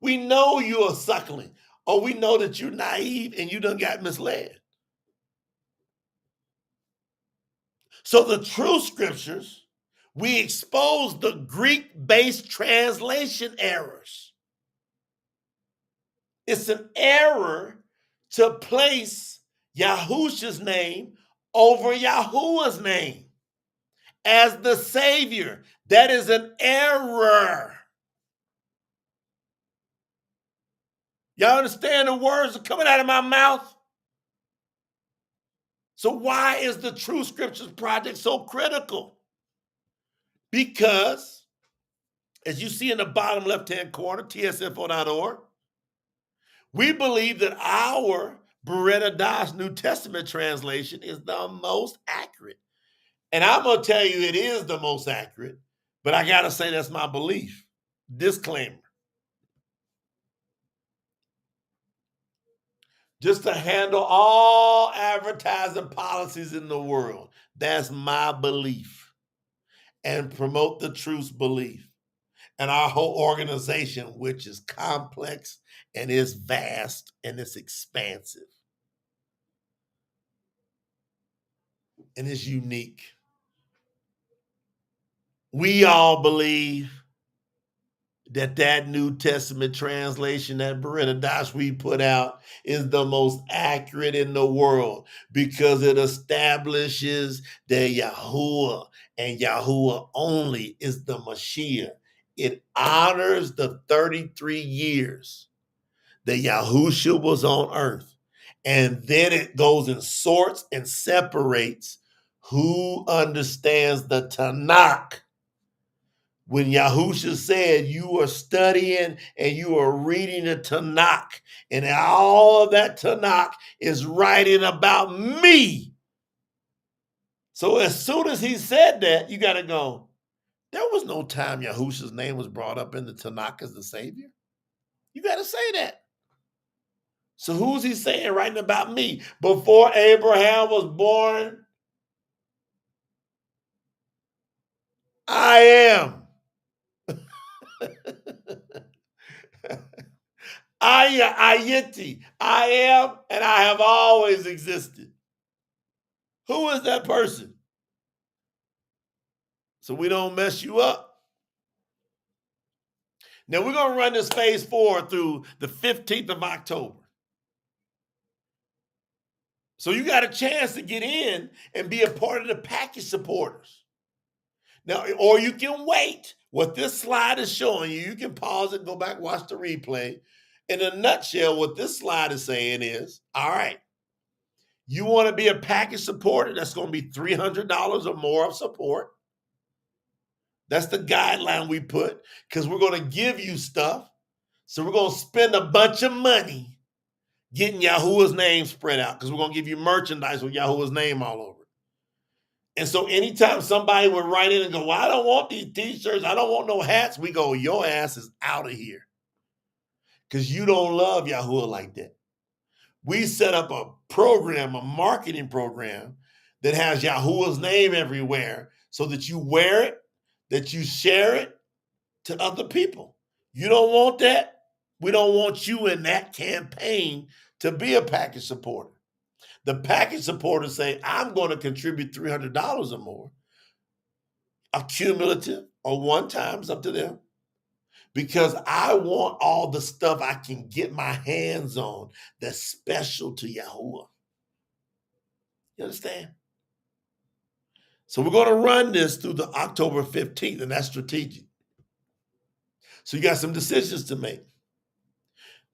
We know you're a suckling. Or we know that you're naive and you done got misled. So the Truth Scriptures, we expose the Greek-based translation errors. It's an error to place Yahushua's name over Yahuwah's name as the Savior. That is an error. Y'all understand the words are coming out of my mouth? So why is the Truth Scriptures Project so critical? Because, as you see in the bottom left-hand corner, tsfo.org, we believe that our Bariyt Hadash New Testament translation is the most accurate. And I'm going to tell you it is the most accurate, but I got to say that's my belief. Disclaimer. Just to handle all advertising policies in the world. That's my belief. And promote the truth's belief. And our whole organization, which is complex and is vast and it's expansive. And it's unique. We all believe that New Testament translation, that Bariyt Hadash we put out, is the most accurate in the world because it establishes that Yahuwah and Yahuwah only is the Mashiach. It honors the 33 years that Yahushua was on earth. And then it goes and sorts and separates who understands the Tanakh. When Yahushua said you are studying and you are reading the Tanakh, and all of that Tanakh is writing about me. So as soon as he said that, you got to go, there was no time Yahushua's name was brought up in the Tanakh as the Savior. You got to say that. So who's he saying writing about me? Before Abraham was born, I am. Ayeti. I am and I have always existed. Who is that person? So we don't mess you up. Now we're going to run this phase 4 through the 15th of October. So you got a chance to get in and be a part of the package supporters. Now, or you can wait. What this slide is showing you, you can pause it, go back, watch the replay. In a nutshell, what this slide is saying is, all right, you want to be a package supporter, that's going to be $300 or more of support. That's the guideline we put because we're going to give you stuff. So we're going to spend a bunch of money getting Yahuwah's name spread out because we're going to give you merchandise with Yahuwah's name all over it. And so anytime somebody would write in and go, well, I don't want these t-shirts, I don't want no hats, we go, your ass is out of here because you don't love Yahuwah like that. We set up a program, a marketing program that has Yahuwah's name everywhere so that you wear it, that you share it to other people. You don't want that? We don't want you in that campaign to be a package supporter. The package supporters say, I'm going to contribute $300 or more, accumulative or one time, it's up to them, because I want all the stuff I can get my hands on that's special to Yahuwah. You understand? So we're going to run this through the October 15th, and that's strategic. So you got some decisions to make.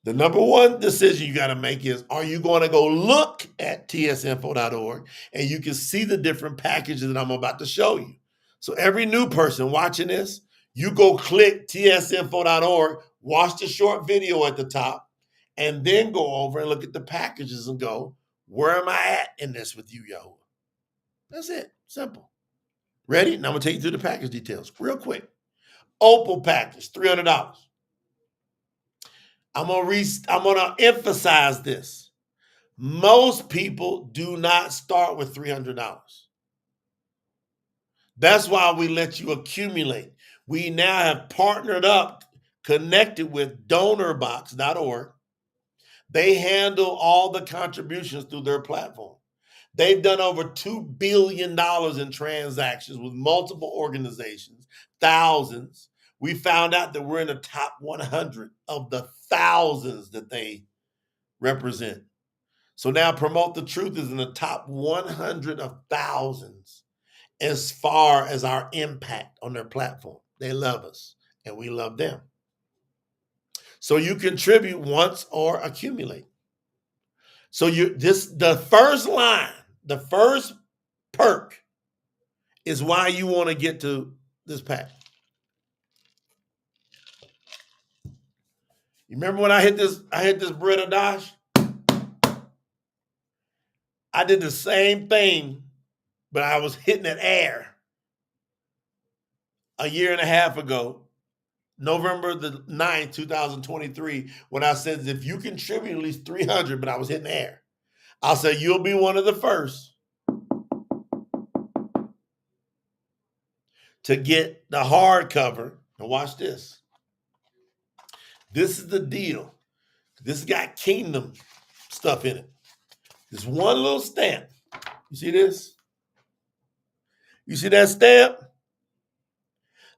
The number one decision you got to make is, are you going to go look at tsinfo.org and you can see the different packages that I'm about to show you. So every new person watching this, you go click tsinfo.org, watch the short video at the top, and then go over and look at the packages and go, where am I at in this with you, Yahuwah? That's it. Simple. Ready? Now I'm going to take you through the package details real quick. Opal package, $300. I'm gonna emphasize this. Most people do not start with $300. That's why we let you accumulate. We now have partnered up, connected with donorbox.org. They handle all the contributions through their platform. They've done over $2 billion in transactions with multiple organizations, thousands. We found out that we're in the top 100 of the thousands that they represent. So now Promote the Truth is in the top 100 of thousands as far as our impact on their platform. They love us and we love them. So you contribute once or accumulate. So the first line, the first perk is why you want to get to this pack. You remember when I hit this Bariyt Hadash? I did the same thing, but I was hitting that air a year and a half ago, November the 9th, 2023, when I said, if you contribute at least 300, but I was hitting air, I'll say, you'll be one of the first to get the hardcover. And watch this. This is the deal. This got kingdom stuff in it. This one little stamp. You see this? You see that stamp?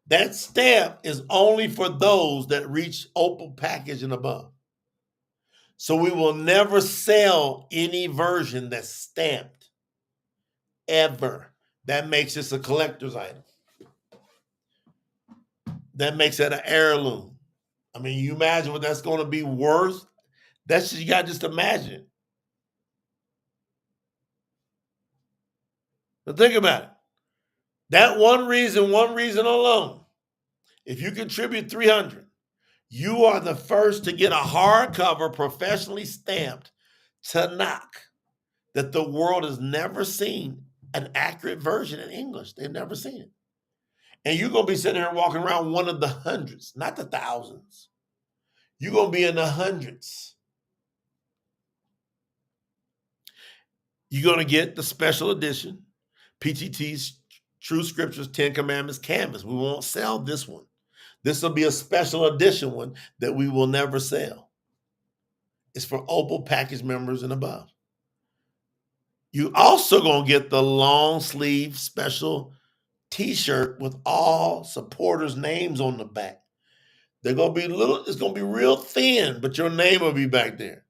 That stamp is only for those that reach Opal package and above. So we will never sell any version that's stamped, ever. That makes this a collector's item. That makes it an heirloom. I mean, you imagine what that's going to be worth? That's just, you got to just imagine it. But think about it. That one reason alone, if you contribute 300, you are the first to get a hardcover, professionally stamped Tanakh that the world has never seen an accurate version in English. They've never seen it. And you're going to be sitting here walking around one of the hundreds, not the thousands. You're going to be in the hundreds. You're going to get the special edition, PTT's Truth Scriptures 10 Commandments canvas. We won't sell this one. This will be a special edition one that we will never sell. It's for Opal package members and above. You also going to get the long sleeve special t-shirt with all supporters' names on the back. They're going to be it's going to be real thin, but your name will be back there.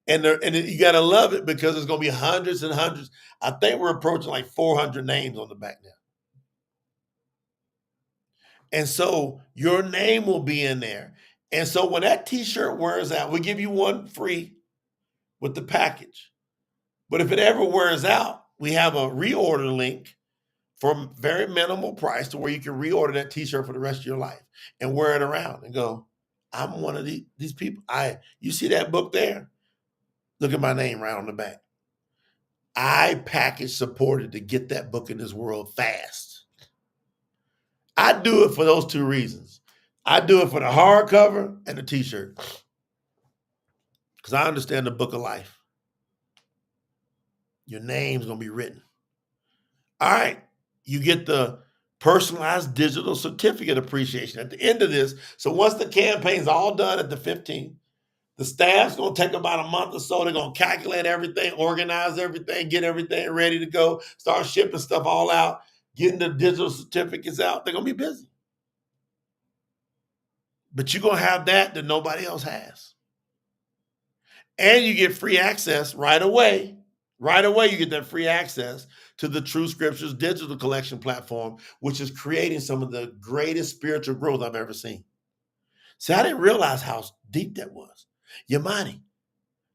And you got to love it because there's going to be hundreds and hundreds. I think we're approaching like 400 names on the back now. And so your name will be in there. And so when that t-shirt wears out, we give you one free with the package. But if it ever wears out, we have a reorder link for a very minimal price to where you can reorder that t-shirt for the rest of your life and wear it around and go, I'm one of these people. You see that book there? Look at my name right on the back. I package supported to get that book in this world fast. I do it for those two reasons. I do it for the hardcover and the t-shirt because I understand the book of life. Your name's going to be written. All right. You get the personalized digital certificate appreciation at the end of this. So once the campaign's all done at the 15th, the staff's going to take about a month or so. They're going to calculate everything, organize everything, get everything ready to go, start shipping stuff all out, getting the digital certificates out. They're going to be busy. But you're going to have that nobody else has. And you get free access right away. Right away, you get that free access to the Truth Scriptures digital collection platform, which is creating some of the greatest spiritual growth I've ever seen. See, I didn't realize how deep that was. Yamani.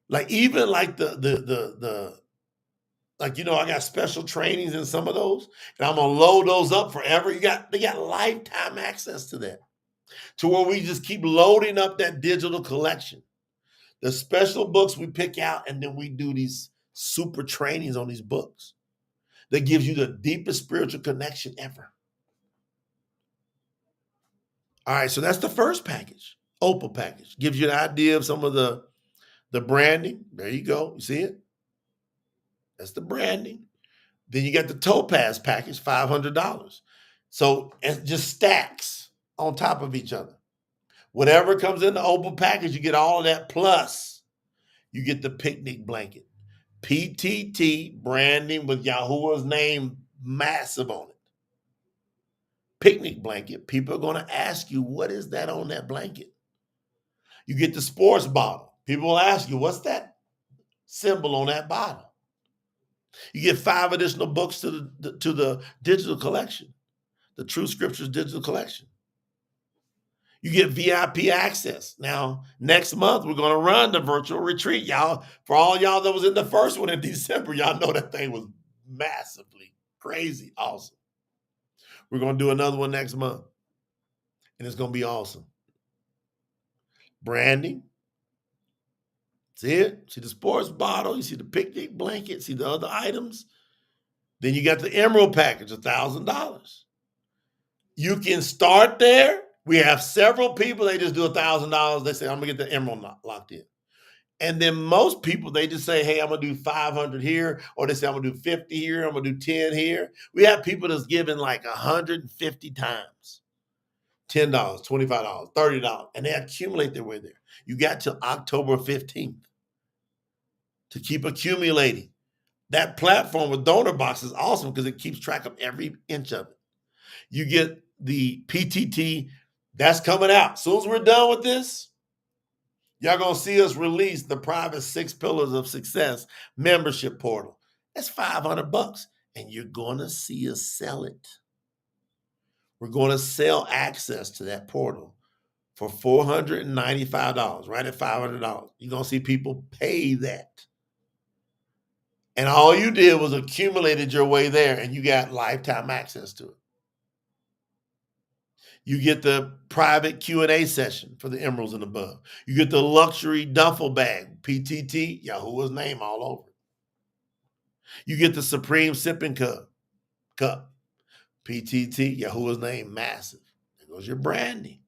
Like even like the like, you know, I got special trainings in some of those, and I'm gonna load those up forever. They got lifetime access to that. To where we just keep loading up that digital collection. The special books we pick out, and then we do these super trainings on these books that gives you the deepest spiritual connection ever. All right, so that's the first package. Opal package. Gives you an idea of some of the branding. There you go. You see it? That's the branding. Then you got the Topaz package, $500. So it just stacks on top of each other. Whatever comes in the Opal package, you get all of that. Plus, you get the picnic blanket. PTT branding with Yahuwah's name massive on it. Picnic blanket. People are going to ask you, what is that on that blanket? You get the sports bottle. People will ask you, what's that symbol on that bottle? You get 5 additional books to the digital collection, the Truth Scriptures digital collection. You get VIP access. Now, next month, we're going to run the virtual retreat. Y'all, for all y'all that was in the first one in December, y'all know that thing was massively crazy awesome. We're going to do another one next month, and it's going to be awesome. Branding. See it? See the sports bottle. You see the picnic blanket. See the other items. Then you got the Emerald package, $1,000. You can start there. We have several people, they just do $1,000. They say, I'm going to get the Emerald locked in. And then most people, they just say, hey, I'm going to do 500 here. Or they say, I'm going to do 50 here. I'm going to do 10 here. We have people that's giving like 150 times. $10, $25, $30. And they accumulate their way there. You got till October 15th to keep accumulating. That platform with donor box is awesome because it keeps track of every inch of it. You get the PTT, that's coming out. As soon as we're done with this, y'all going to see us release the private 6 Pillars of Success membership portal. That's $500, and you're going to see us sell it. We're going to sell access to that portal for $495, right at $500. You're going to see people pay that. And all you did was accumulated your way there, and you got lifetime access to it. You get the private Q&A session for the emeralds and above. You get the luxury duffel bag, PTT, Yahuwah's name all over it. You get the supreme sipping cup, PTT, Yahuwah's name massive. There goes your branding,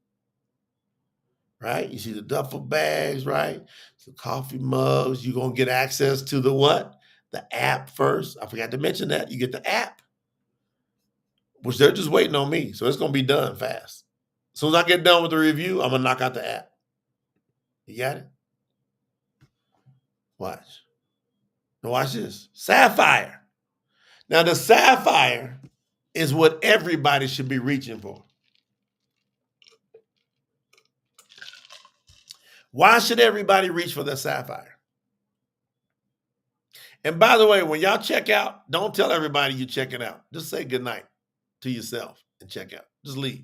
right? You see the duffel bags, right? The coffee mugs. You're going to get access to the what? The app first. I forgot to mention that. You get the app, which they're just waiting on me. So it's going to be done fast. As soon as I get done with the review, I'm going to knock out the app. You got it? Watch. Now watch this. Sapphire. Now the sapphire is what everybody should be reaching for. Why should everybody reach for the sapphire? And by the way, when y'all check out, don't tell everybody you're checking out. Just say goodnight to yourself and check out. Just leave.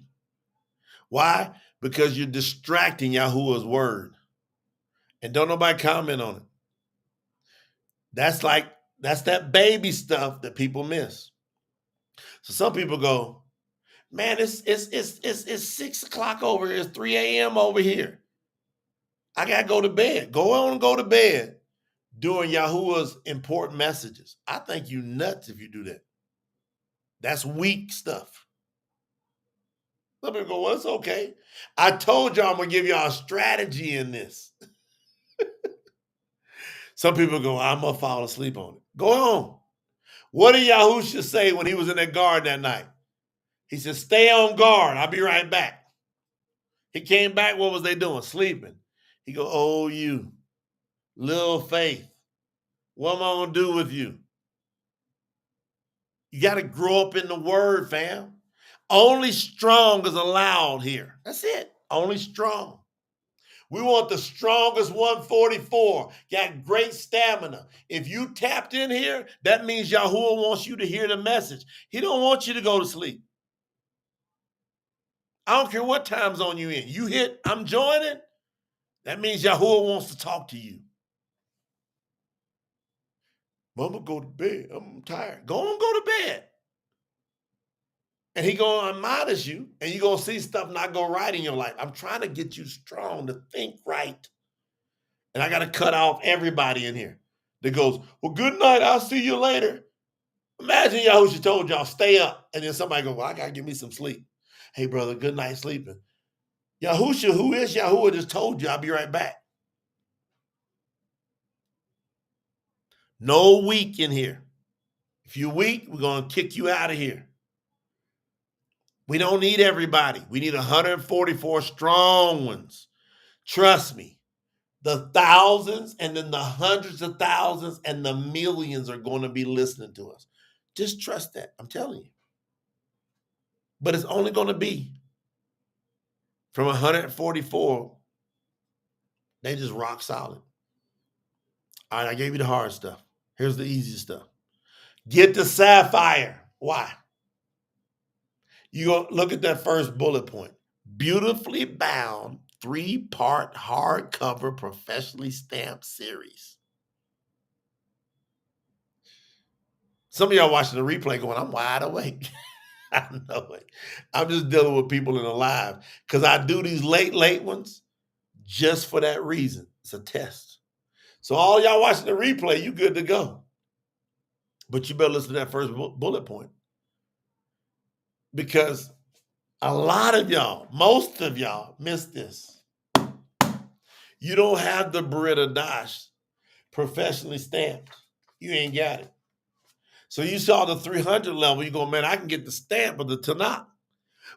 Why? Because you're distracting Yahuwah's word. And don't nobody comment on it. That's that baby stuff that people miss. So some people go, man, it's 6 o'clock over here. It's 3 a.m. over here. I got to go to bed. Go on and go to bed during Yahuwah's important messages. I think you nuts if you do that. That's weak stuff. Some people go, well, it's okay. I told y'all I'm going to give y'all a strategy in this. Some people go, I'm going to fall asleep on it. Go on. What did Yahushua say when he was in that garden that night? He said, stay on guard. I'll be right back. He came back. What was they doing? Sleeping. He go, oh, you little faith. What am I going to do with you? You got to grow up in the word, fam. Only strong is allowed here. That's it. Only strong. We want the strongest 144. Got great stamina. If you tapped in here, that means Yahuwah wants you to hear the message. He don't want you to go to sleep. I don't care what time zone you're in. You hit, I'm joining. That means Yahuwah wants to talk to you. Mama, go to bed. I'm tired. Go on, go to bed. And he going to admonish you, and you're going to see stuff not go right in your life. I'm trying to get you strong to think right. And I got to cut off everybody in here that goes, well, good night. I'll see you later. Imagine Yahushua told y'all, stay up. And then somebody goes, well, I got to give me some sleep. Hey, brother, good night sleeping. Yahusha, who is YAHUAH, just told you, I'll be right back. No weak in here. If you're weak, we're going to kick you out of here. We don't need everybody. We need 144 strong ones. Trust me. The thousands and then the hundreds of thousands and the millions are going to be listening to us. Just trust that. I'm telling you. But it's only going to be from 144. They just rock solid. All right, I gave you the hard stuff. Here's the easy stuff. Get the sapphire. Why? You go look at that first bullet point. Beautifully bound, 3-part hardcover, professionally stamped series. Some of y'all watching the replay going, I'm wide awake. I know it. I'm just dealing with people in the live because I do these late ones just for that reason. It's a test. So all y'all watching the replay, you good to go. But you better listen to that first bullet point because a lot of y'all, most of y'all missed this. You don't have the Bariyt Hadash professionally stamped. You ain't got it. So you saw the 300 level, you go, man, I can get the stamp of the Tanakh.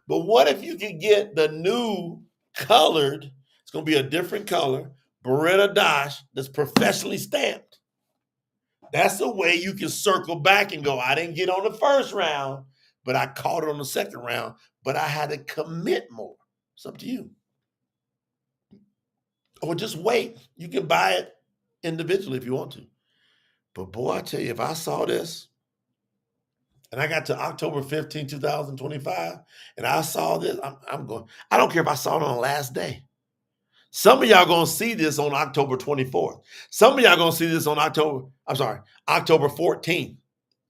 But what if you can get the new colored, it's going to be a different color, Bariyt Hadash that's professionally stamped. That's the way you can circle back and go, I didn't get on the first round, but I caught it on the second round, but I had to commit more. It's up to you. Or just wait. You can buy it individually if you want to. But boy, I tell you, if I saw this, and I got to October 15, 2025, and I saw this, I'm going, I don't care if I saw it on the last day. Some of y'all going to see this on October 24th. Some of y'all going to see this on October 14th.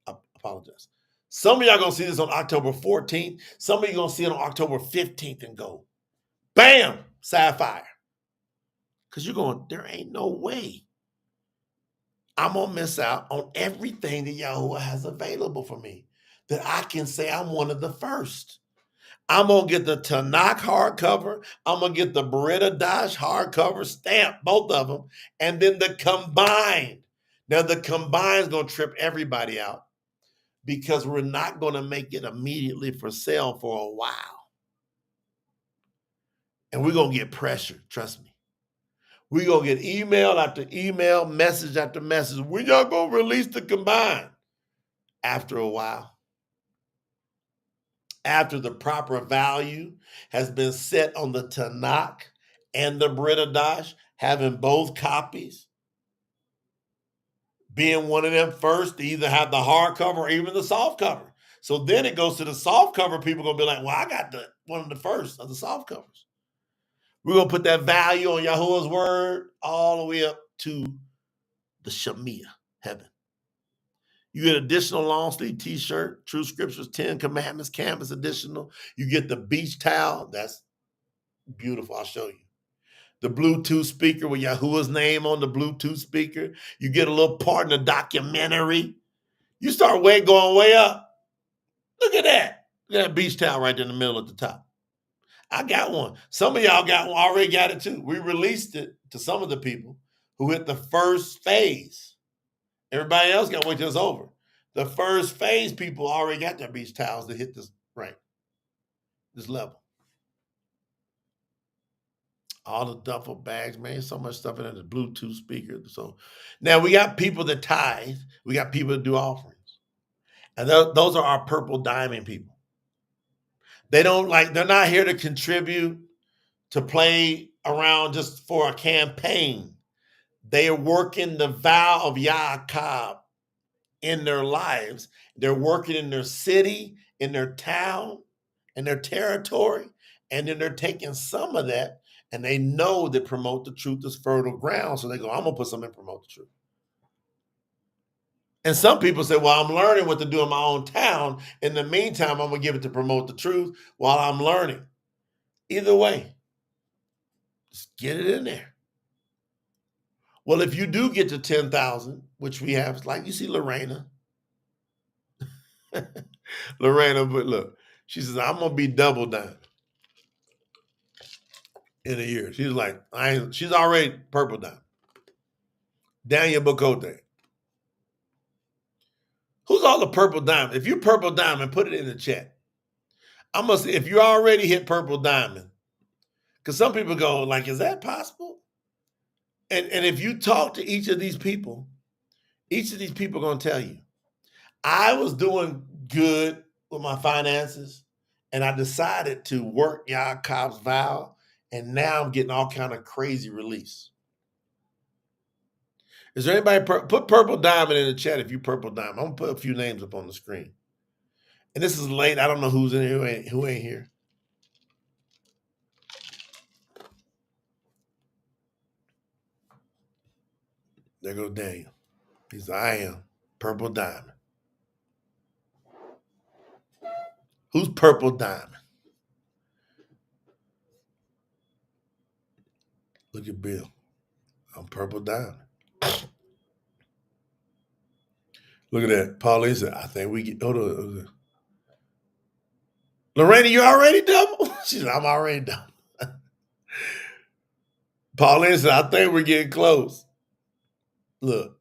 I apologize. Some of y'all going to see this on October 14th. Some of you going to see it on October 15th and go, bam, sapphire. Because you're going, there ain't no way I'm going to miss out on everything that YAHUAH has available for me, that I can say I'm one of the first. I'm going to get the Tanakh hardcover. I'm going to get the Bariyt Hadash hardcover stamp, both of them, and then the combined. Now, the combined is going to trip everybody out because we're not going to make it immediately for sale for a while. And we're going to get pressure, trust me. We're going to get email after email, message after message. When y'all going to release the combined? After a while. After the proper value has been set on the Tanakh and the Bariyt Hadash, having both copies, being one of them first to either have the hardcover or even the soft cover. So then it goes to the soft cover. People are going to be like, well, I got one of the first of the soft covers. We're going to put that value on YAHUAH's word all the way up to the Shemiah, heaven. You get additional long sleeve t-shirt, Truth Scriptures 10 Commandments, canvas additional. You get the beach towel. That's beautiful. I'll show you. The Bluetooth speaker with YAHUAH's name on the Bluetooth speaker. You get a little part in the documentary. You start going way up. Look at that. Look at that beach towel right there in the middle at the top. I got one. Some of y'all already got it too. We released it to some of the people who hit the first phase. Everybody else got to wait till it's over. The first phase people already got their beach towels to hit this rank, this level. All the duffel bags, man, so much stuff in there, the Bluetooth speaker. So now we got people that tithe. We got people that do offerings. And those are our purple diamond people. They're not here to contribute, to play around just for a campaign. They are working the vow of Yaakov in their lives. They're working in their city, in their town, in their territory, and then they're taking some of that, and they know that promote the truth is fertile ground, so they go, I'm going to put something in promote the truth. And some people say, well, I'm learning what to do in my own town. In the meantime, I'm going to give it to promote the truth while I'm learning. Either way, just get it in there. Well, if you do get to 10,000, which we have, like you see Lorena. Lorena, but look, she says, I'm going to be double down. in a year. She's like, she's already purple diamond. Daniel Bocote. Who's all the purple diamond? If you're purple diamond, put it in the chat. I must. If you already hit purple diamond, because some people go like, is that possible? And if you talk to each of these people are going to tell you, I was doing good with my finances, and I decided to work YAHUAH's vow, and now I'm getting all kind of crazy release. Is there anybody put purple diamond in the chat if you purple diamond? I'm gonna put a few names up on the screen. And this is late. I don't know who's in here, who ain't here. There goes Daniel. He's I am purple diamond. Who's purple diamond? Look at Bill. I'm purple diamond. Look at that. Pauline said, I think we get, hold on. Lorena, you already double? She said, I'm already double. Pauline said, I think we're getting close. Look.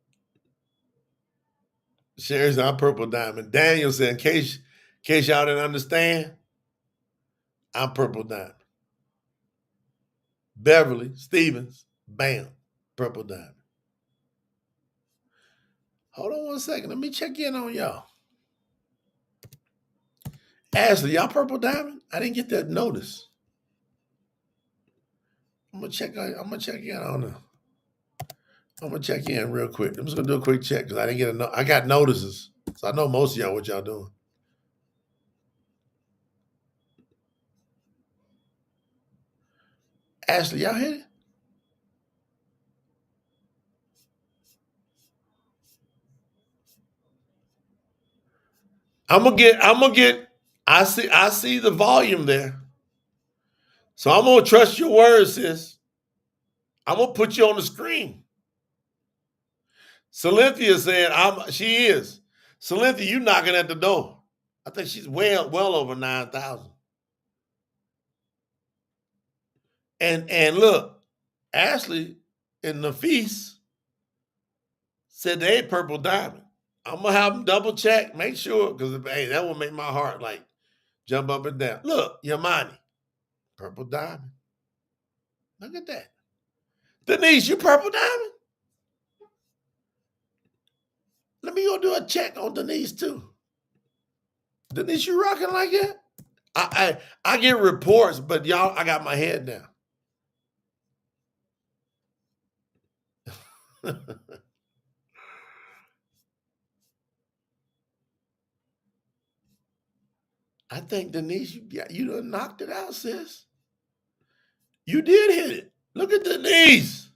Sherry said, I'm purple diamond. Daniel said, in case y'all didn't understand, I'm purple diamond. Beverly Stevens, bam, purple diamond. Hold on one second. Let me check in on y'all. Ashley, y'all purple diamond? I didn't get that notice. I'm gonna check in on her. I'm gonna check in real quick. I'm just gonna do a quick check because I didn't get a note. I got notices, so I know most of y'all what y'all doing. Ashley, y'all hit it? I'm gonna get. I see the volume there. So I'm gonna trust your words, sis. I'm gonna put you on the screen. Cynthia said, she is. Cynthia, you knocking at the door. I think she's well over 9,000. And look, Ashley in the feast said they ain't purple diamond. I'm gonna have them double check, make sure, because hey, that will make my heart like jump up and down. Look, Yamani, purple diamond. Look at that. Denise, you purple diamond? Let me go do a check on Denise too. Denise, you rocking like that? I get reports, but y'all, I got my head down. I think Denise, you done knocked it out, sis. You did hit it. Look at Denise.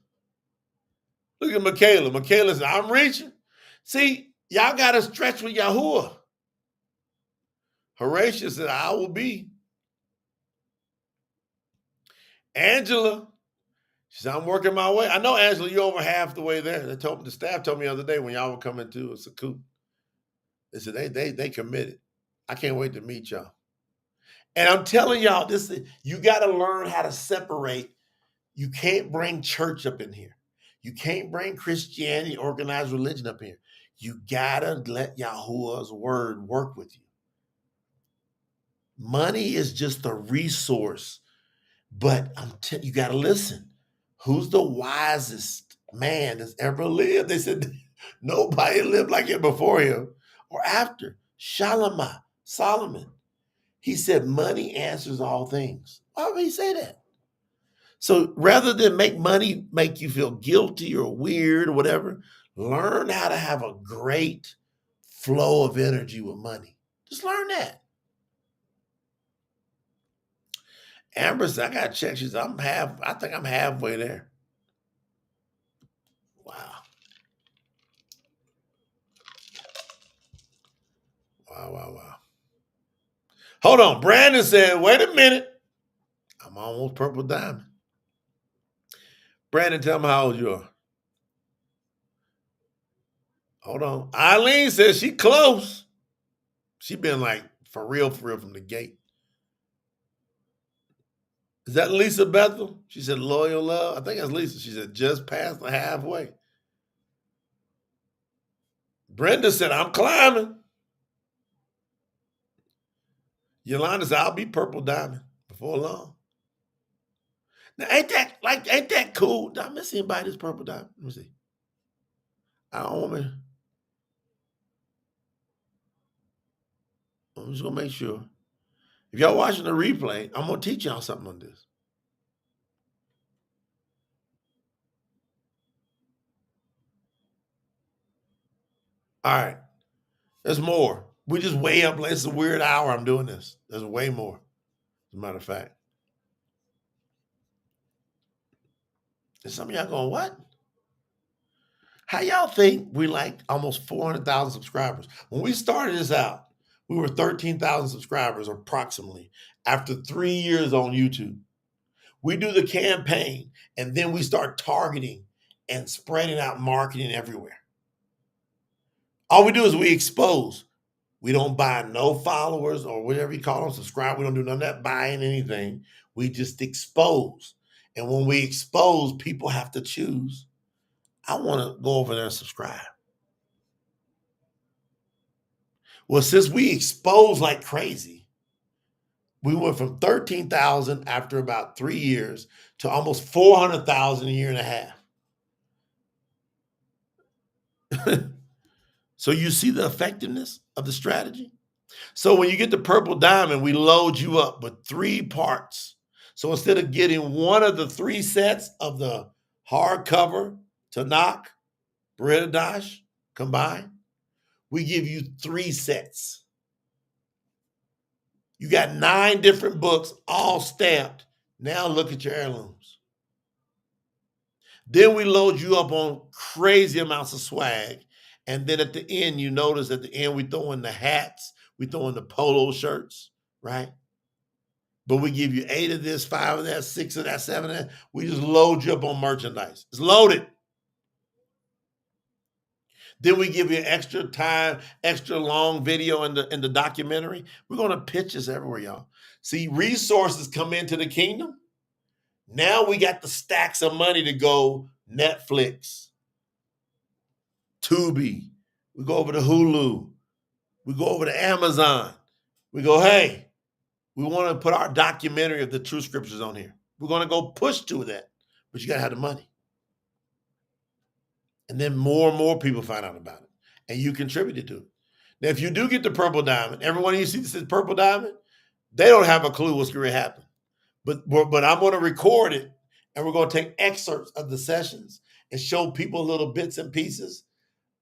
Look at Michaela. Michaela said, I'm reaching. See, y'all got to stretch with YAHUAH. Horatio said, I will be. Angela, she said, I'm working my way. I know, Angela, you're over half the way there. The staff told me the other day when y'all were coming to a Saku. They said they committed. I can't wait to meet y'all. And I'm telling y'all, you got to learn how to separate. You can't bring church up in here. You can't bring Christianity, organized religion up here. You got to let YAHUAH's word work with you. Money is just a resource, but you got to listen. Who's the wisest man that's ever lived? They said nobody lived like it before him or after. Solomon. He said money answers all things. Why would he say that? So rather than make money make you feel guilty or weird or whatever, learn how to have a great flow of energy with money. Just learn that. Amber said, I got to check. She said, I think I'm halfway there. Wow. Wow. Hold on. Brandon said, wait a minute. I'm almost purple diamond. Brandon, tell me how old you are. Hold on. Eileen says she close. She been like for real from the gate. Is that Lisa Bethel? She said, loyal love. I think that's Lisa. She said, just past the halfway. Brenda said, I'm climbing. Yolanda said, I'll be purple diamond before long. Now, ain't that cool? Did I miss anybody this purple diamond? Let me see. I don't want me. I'm just gonna make sure. If y'all watching the replay, I'm gonna teach y'all something on this. All right. There's more. We just way up. It's a weird hour I'm doing this. There's way more, as a matter of fact. And some of y'all going, what? How y'all think we like almost 400,000 subscribers? When we started this out, we were 13,000 subscribers approximately after 3 years on YouTube. We do the campaign and then we start targeting and spreading out marketing everywhere. All we do is we expose. We don't buy no followers or whatever you call them, subscribe. We don't do none of that buying anything. We just expose. And when we expose, people have to choose. I want to go over there and subscribe. Well, since we expose like crazy, we went from 13,000 after about 3 years to almost 400,000 a year and a half. So you see the effectiveness of the strategy? So when you get the purple diamond, we load you up with 3 parts. So instead of getting one of the 3 sets of the hardcover Tanakh, Bariyt Hadash combined, we give you 3 sets. You got 9 different books, all stamped. Now look at your heirlooms. Then we load you up on crazy amounts of swag. And then at the end, you notice at the end, we throw in the hats, we throw in the polo shirts, right? But we give you 8 of this, 5 of that, 6 of that, 7 of that. We just load you up on merchandise. It's loaded. Then we give you extra time, extra long video in the documentary. We're going to pitch this everywhere, y'all. See, resources come into the kingdom. Now we got the stacks of money to go Netflix, Tubi. We go over to Hulu. We go over to Amazon. We go, hey, we want to put our documentary of the Truth Scriptures on here. We're going to go push to that, but you got to have the money. And then more and more people find out about it, and you contributed to it. Now, if you do get the purple diamond, everyone you see that says purple diamond, they don't have a clue what's going to happen. But I'm going to record it, and we're going to take excerpts of the sessions and show people little bits and pieces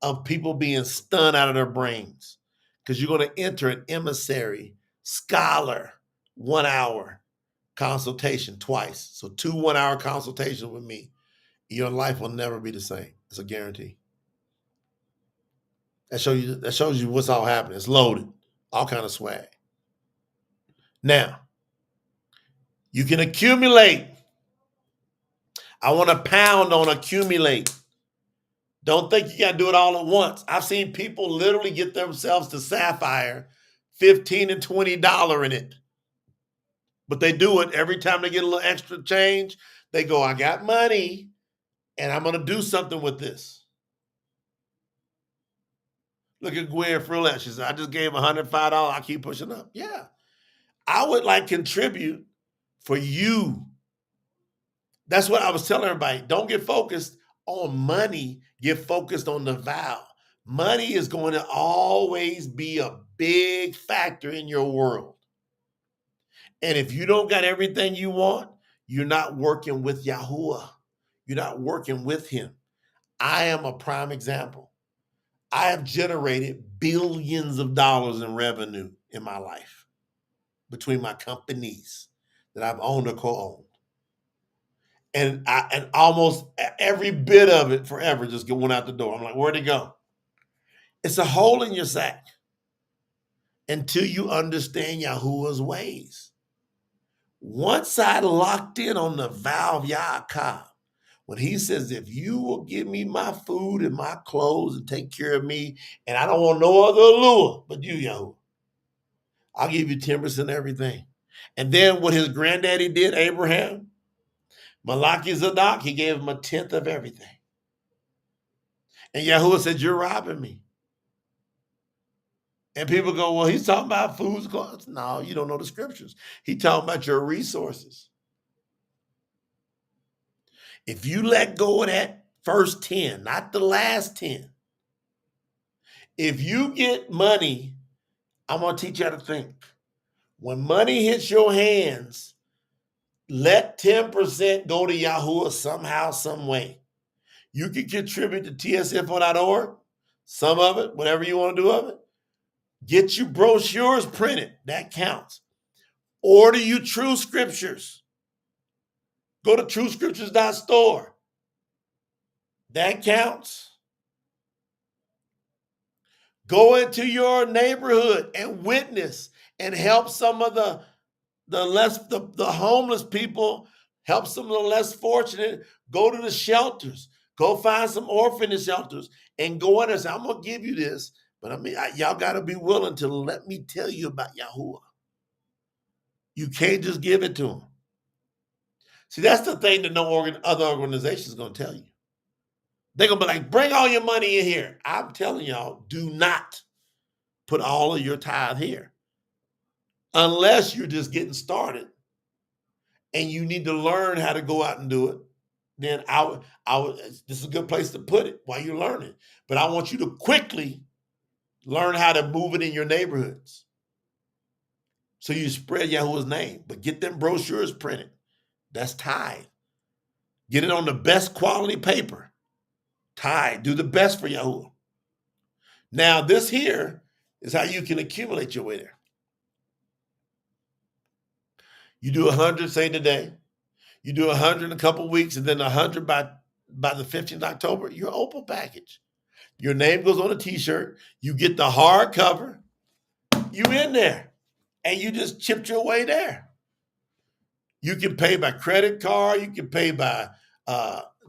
of people being stunned out of their brains. Because you're going to enter an emissary, scholar, 1 hour consultation twice. So 2 1-hour consultations with me. Your life will never be the same. It's a guarantee. That shows you what's all happening. It's loaded. All kind of swag. Now, you can accumulate. I want to pound on accumulate. Don't think you got to do it all at once. I've seen people literally get themselves to Sapphire, $15 and $20 in it. But they do it every time they get a little extra change. They go, I got money, and I'm going to do something with this. Look at Gwen Frulette. She said, I just gave $105. I keep pushing up. Yeah. I would like contribute for you. That's what I was telling everybody. Don't get focused on money. Get focused on the vow. Money is going to always be a big factor in your world. And if you don't got everything you want, you're not working with YAHUAH. You're not working with him. I am a prime example. I have generated billions of dollars in revenue in my life between my companies that I've owned or co-owned. And almost every bit of it forever just went out the door. I'm like, where'd it go? It's a hole in your sack until you understand Yahuwah's ways. Once I locked in on the vow of YAHUAH, when he says, if you will give me my food and my clothes and take care of me, and I don't want no other allure but you, Yahuwah, I'll give you 10% of everything. And then what his granddaddy did, Abraham, Malachi Zadok, he gave him 1/10 of everything. And Yahuwah said, you're robbing me. And people go, well, he's talking about foods, clothes. No, you don't know the scriptures. He's talking about your resources. If you let go of that first 10, not the last 10, if you get money, I'm going to teach you how to think. When money hits your hands, let 10% go to YAHUAH somehow, some way. You can contribute to tsfo.org, some of it, whatever you want to do of it. Get you brochures printed. That counts. Order you Truth Scriptures. Go to truthscriptures.store. That counts. Go into your neighborhood and witness and help some of the homeless people, help some of the less fortunate. Go to the shelters. Go find some orphanage shelters and go in there and say, I'm going to give you this, but y'all got to be willing to let me tell you about YAHUAH. You can't just give it to them. See, that's the thing that no other organization is going to tell you. They're going to be like, bring all your money in here. I'm telling y'all, do not put all of your tithe here. Unless you're just getting started and you need to learn how to go out and do it, then this is a good place to put it while you're learning. But I want you to quickly learn how to move it in your neighborhoods. So you spread Yahuwah's name, but get them brochures printed. That's tithe. Get it on the best quality paper. Tithe. Do the best for YAHUAH. Now, this here is how you can accumulate your way there. You do 100, say today. You do 100 in a couple weeks, and then 100 by the 15th of October, your Opal package. Your name goes on a t-shirt. You get the hardcover. You in there. And you just chipped your way there. You can pay by credit card. You can pay by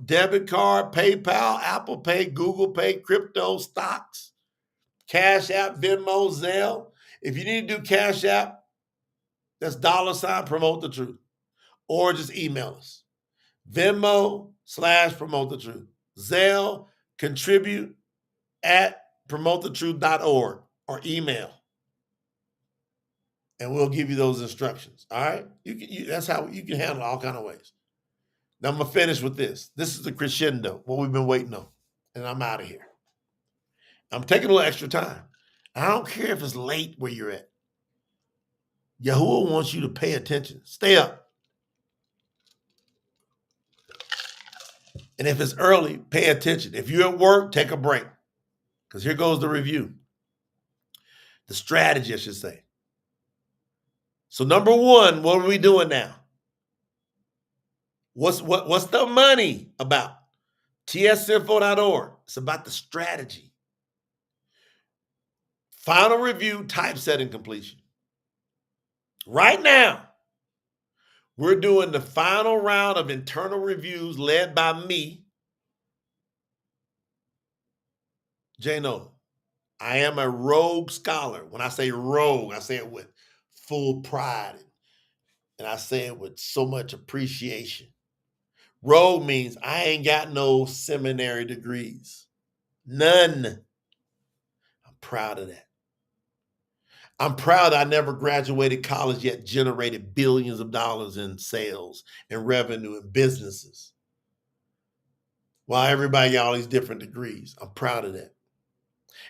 debit card, PayPal, Apple Pay, Google Pay, crypto, stocks, Cash App, Venmo, Zelle. If you need to do Cash App, that's $ promote the truth. Or just email us. Venmo/promote the truth. Zelle, contribute at promotethetruth.org or email. And we'll give you those instructions. All right? That's how you can handle it all kind of ways. Now I'm going to finish with this. This is the crescendo, what we've been waiting on. And I'm out of here. I'm taking a little extra time. I don't care if it's late where you're at. YAHUAH wants you to pay attention. Stay up. And if it's early, pay attention. If you're at work, take a break. Because here goes the review. The strategy, I should say. So number one, what are we doing now? What's the money about? tsinfo.org. It's about the strategy. Final review, typesetting completion. Right now, we're doing the final round of internal reviews led by me, Jay Noland. I am a rogue scholar. When I say rogue, I say it with full pride. And I say it with so much appreciation. Rogue means I ain't got no seminary degrees. None. I'm proud of that. I'm proud I never graduated college yet generated billions of dollars in sales and revenue and businesses. While everybody got all these different degrees. I'm proud of that.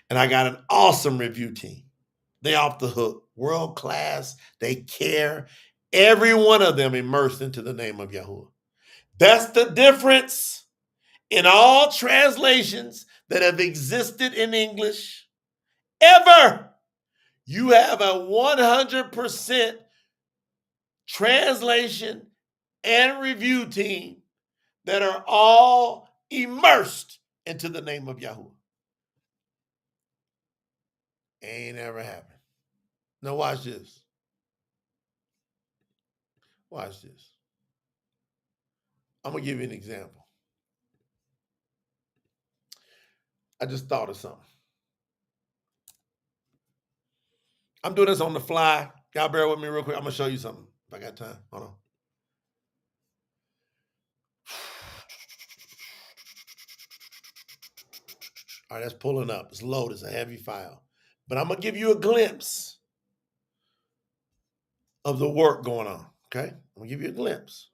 And I got an awesome review team. They off the hook. World class. They care. Every one of them immersed into the name of YAHUAH. That's the difference in all translations that have existed in English ever. You have a 100% translation and review team that are all immersed into the name of YAHUAH. Ain't ever happened. Now watch this. Watch this. I'm going to give you an example. I just thought of something. I'm doing this on the fly. Y'all bear with me real quick. I'm gonna show you something if I got time. Hold on. All right, that's pulling up. It's loaded. It's a heavy file. But I'm gonna give you a glimpse of the work going on. Okay? I'm gonna give you a glimpse.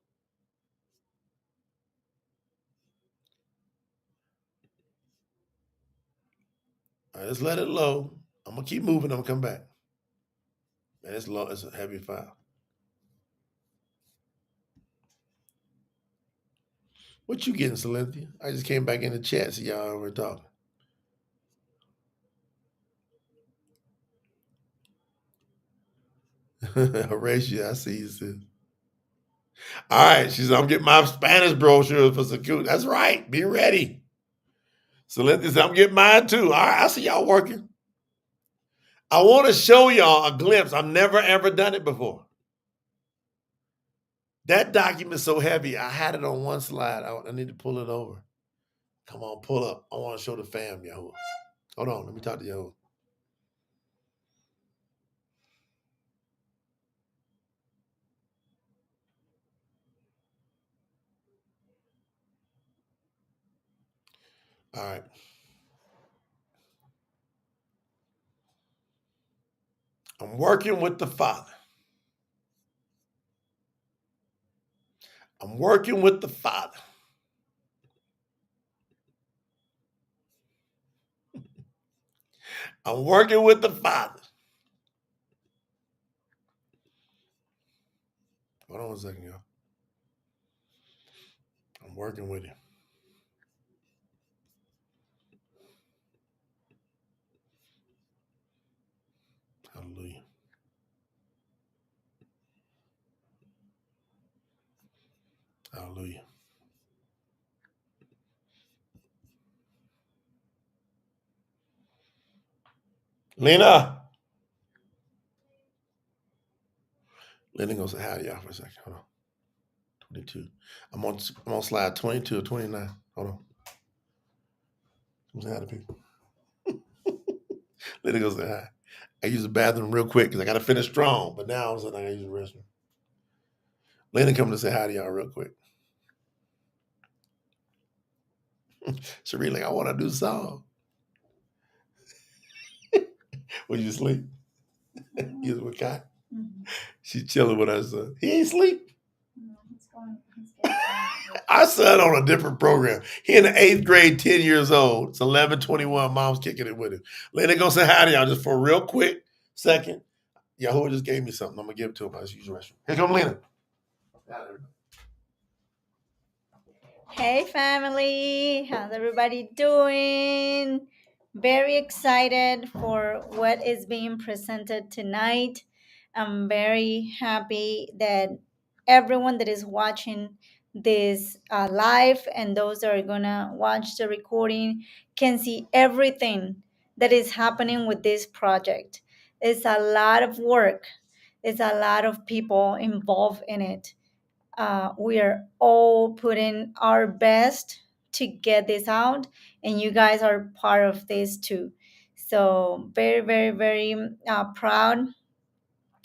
All right, let's let it load. I'm gonna keep moving. I'm gonna come back. Man, it's low. It's a heavy file. What you getting, Cynthia? I just came back in the chat, so y'all were talking. Horatio, I see you, sis. All right, she said, I'm getting my Spanish brochure for security. That's right. Be ready. Cynthia said, I'm getting mine too. All right, I see y'all working. I want to show y'all a glimpse. I've never, ever done it before. That document's so heavy, I had it on one slide. I need to pull it over. Come on, pull up. I want to show the fam, YAHUAH. Hold on, let me talk to YAHUAH. All right. I'm working with the Father. I'm working with the Father. I'm working with the Father. Hold on one second, y'all. I'm working with him. Hallelujah. Hallelujah. Lena. Lena gonna say hi to y'all for a second. Hold on. 22. I'm on slide 22 or 29. Hold on. I'm saying hi to people. Lena gonna say hi. I use the bathroom real quick because I gotta finish strong, but now all of a sudden I gotta use the restroom. Lena coming to say hi to y'all real quick. Sheree, like, I want to do song. Will you sleep? You was with Kai? She chilling with her son. He ain't sleep. Our son on a different program. He in the 8th grade, 10 years old. It's 11:21. Mom's kicking it with him. Lena gonna say hi to y'all just for a real quick second. YAHUAH just gave me something. I'm gonna give it to him. I just use the restroom. Here come Lena. Hey family, how's everybody doing? Very excited for what is being presented tonight. I'm very happy that everyone that is watching this live and those that are gonna watch the recording can see everything that is happening with this project. It's a lot of work. It's a lot of people involved in it. We are all putting our best to get this out, and you guys are part of this too. So very, very, very proud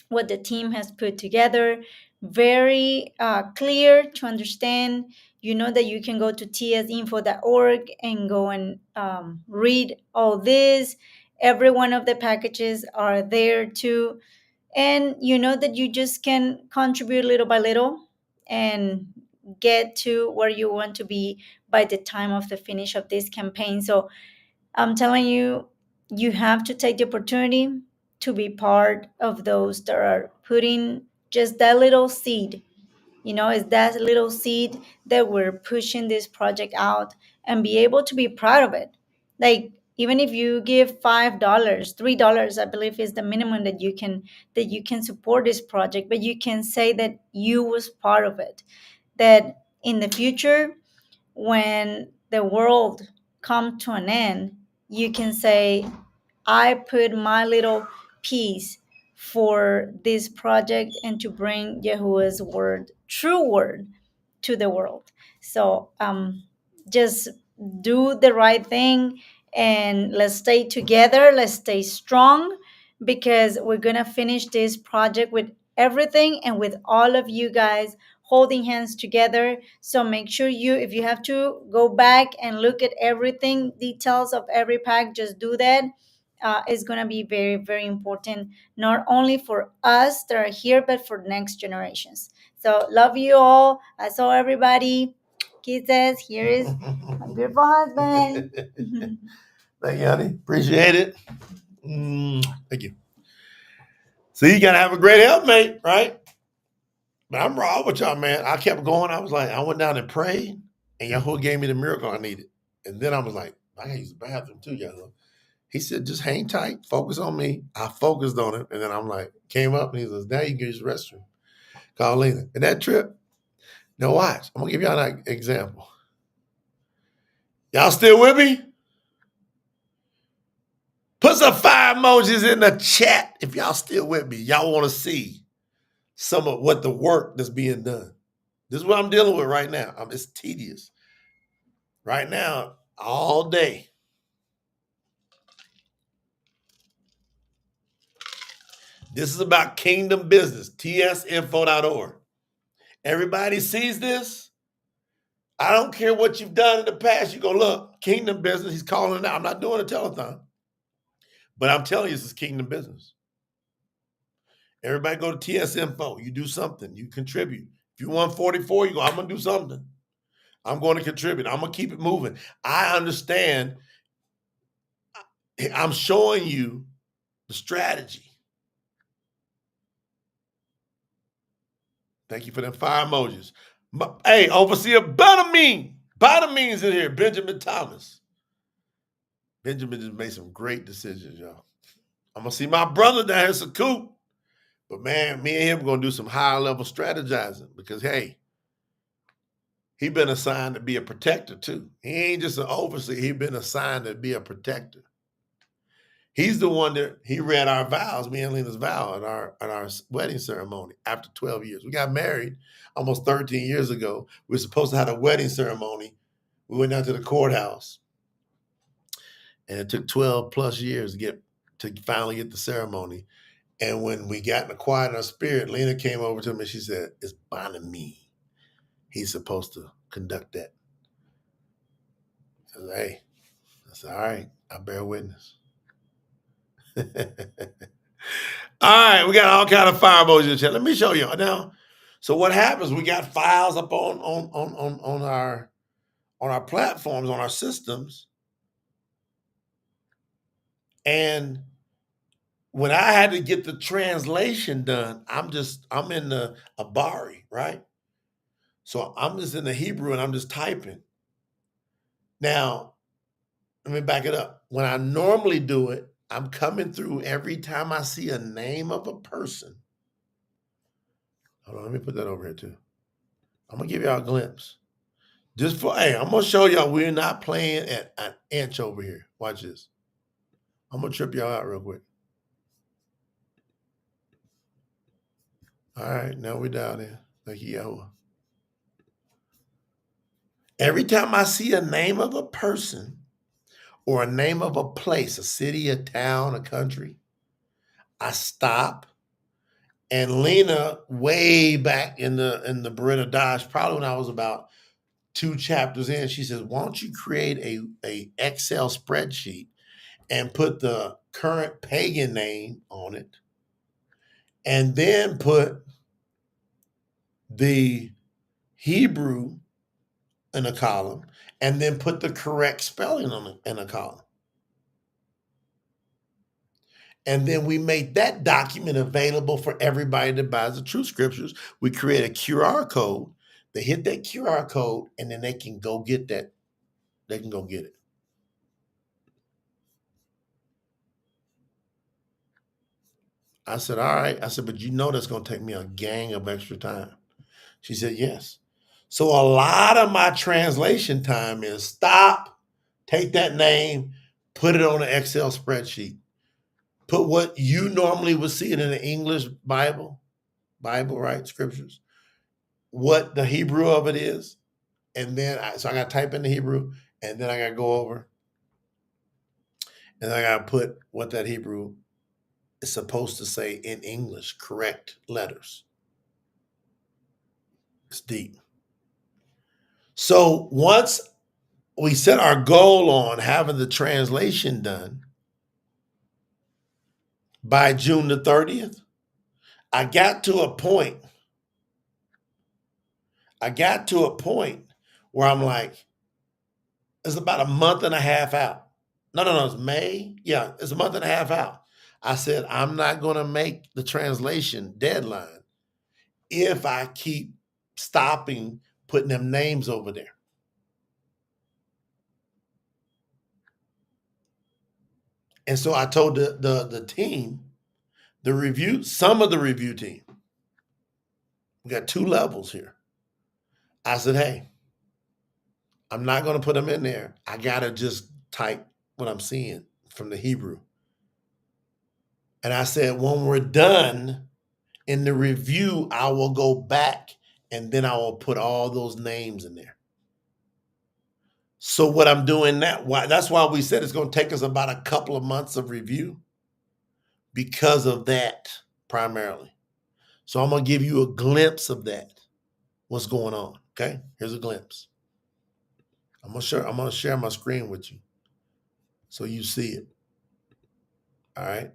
what the team has put together. Very clear to understand. You know that you can go to tsinfo.org and go and read all this. Every one of the packages are there too, and you know that you just can contribute little by little and get to where you want to be by the time of the finish of this campaign. So I'm telling you, you have to take the opportunity to be part of those that are putting just that little seed. You know, it's that little seed that we're pushing this project out, and be able to be proud of it. Like, even if you give $5, $3, I believe is the minimum that you can support this project, but you can say that you was part of it. That in the future, when the world come to an end, you can say, I put my little piece for this project and to bring Yahuwah's word, true word, to the world. So just do the right thing, and let's stay together. Let's stay strong. because we're going to finish this project with everything and with all of you guys holding hands together. So make sure if you have to go back and look at everything, details of every pack, just do that. It's going to be very, very important, not only for us that are here, but for next generations. So love you all. I saw everybody. Kisses. Here is my beautiful husband. Thank you, honey. Appreciate it. Thank you. So you gotta have a great helpmate, right? But I'm raw with y'all, man. I kept going. I was like, I went down and prayed, and Yahuwah gave me the miracle I needed. And then I was like, I gotta use the bathroom too, Yahuwah. He said, just hang tight, focus on me. I focused on it, and then I'm like, came up, and he says, now you can use the restroom. Call Lena. And that trip, now watch. I'm gonna give y'all an example. Y'all still with me? Put some fire emojis in the chat if y'all still with me. Y'all want to see some of what the work that's being done. This is what I'm dealing with right now. It's tedious. Right now, all day. This is about kingdom business, tsinfo.org. Everybody sees this. I don't care what you've done in the past. You go, look, kingdom business. He's calling it out. I'm not doing a telethon. But I'm telling you, this is kingdom business. Everybody go to TSInfo. You do something. You contribute. If you want 44, you go, I'm going to do something. I'm going to contribute. I'm going to keep it moving. I understand. I'm showing you the strategy. Thank you for them fire emojis. Hey, Overseer Bonamines in here. Benjamin Thomas. Benjamin just made some great decisions, y'all. I'm going to see my brother down here, Sakoop. But man, me and him are going to do some higher level strategizing because, hey, he been assigned to be a protector too. He ain't just an overseer. He been assigned to be a protector. He's the one that he read our vows, me and Lena's vow at our wedding ceremony after 12 years. We got married almost 13 years ago. We were supposed to have a wedding ceremony. We went down to the courthouse. And it took 12 plus years to finally get the ceremony. And when we got in the quiet in our spirit, Lena came over to me and she said, it's Bonami. He's supposed to conduct that. I said, hey. I said, all right, I bear witness. All right, we got all kind of fire emojis in the chat. Let me show you now. So what happens? We got files up on our platforms, on our systems, and when I had to get the translation done, I'm in the Abari, right? So I'm just in the Hebrew and I'm just typing. Now, let me back it up. When I normally do it, I'm coming through every time I see a name of a person. Hold on, let me put that over here too. I'm gonna give y'all a glimpse. I'm gonna show y'all we're not playing at an inch over here. Watch this. I'm gonna trip y'all out real quick. All right, now we're down there. Thank you, Yahuwah. Every time I see a name of a person or a name of a place, a city, a town, a country, I stop. And Lena, way back in the Bariyt Hadash, probably when I was about 2 chapters in, she says, why don't you create a Excel spreadsheet and put the current pagan name on it, and then put the Hebrew in a column, and then put the correct spelling in a column. And then we make that document available for everybody that buys the Truth Scriptures. We create a QR code. They hit that QR code, and then they can go get that. They can go get it. I said, all right. I said, but you know that's going to take me a gang of extra time. She said, yes. So a lot of my translation time is stop, take that name, put it on an Excel spreadsheet. Put what you normally would see it in the English Bible, right? Scriptures. What the Hebrew of it is. And then, so I got to type in the Hebrew, and then I got to go over, and I got to put what that Hebrew is supposed to say in English, correct letters. It's deep. So once we set our goal on having the translation done by June the 30th, I got to a point where I'm like, it's about a month and a half out. No, it's May. Yeah, it's a month and a half out. I said, I'm not going to make the translation deadline if I keep stopping putting them names over there. And so I told the team, some of the review team, we got 2 levels here. I said, hey, I'm not going to put them in there. I got to just type what I'm seeing from the Hebrew. And I said, when we're done in the review, I will go back and then I will put all those names in there. So what I'm doing now, that's why we said it's going to take us about a couple of months of review because of that primarily. So I'm going to give you a glimpse of that, what's going on. Okay, here's a glimpse. I'm going to share my screen with you so you see it. All right.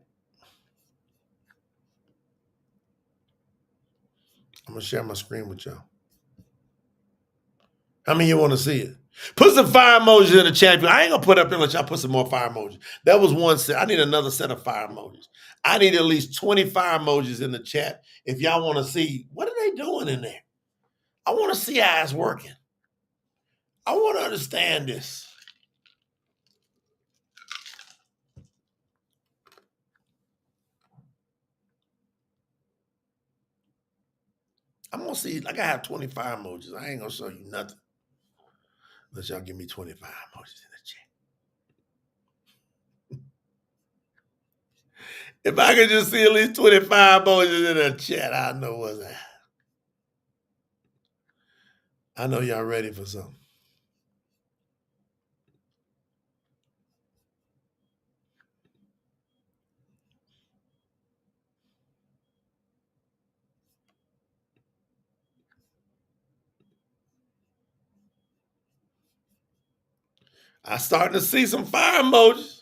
I'm going to share my screen with y'all. How many of you want to see it? Put some fire emojis in the chat. I ain't going to put up there, let y'all put some more fire emojis. That was one set. I need another set of fire emojis. I need at least 20 fire emojis in the chat if y'all want to see, what are they doing in there? I want to see how it's working. I want to understand this. I'm going to see, like I have 20 fire emojis. I ain't going to show you nothing unless y'all give me 25 emojis in the chat. If I could just see at least 25 emojis in the chat, I know what's that. I know y'all ready for something. I'm starting to see some fire emojis.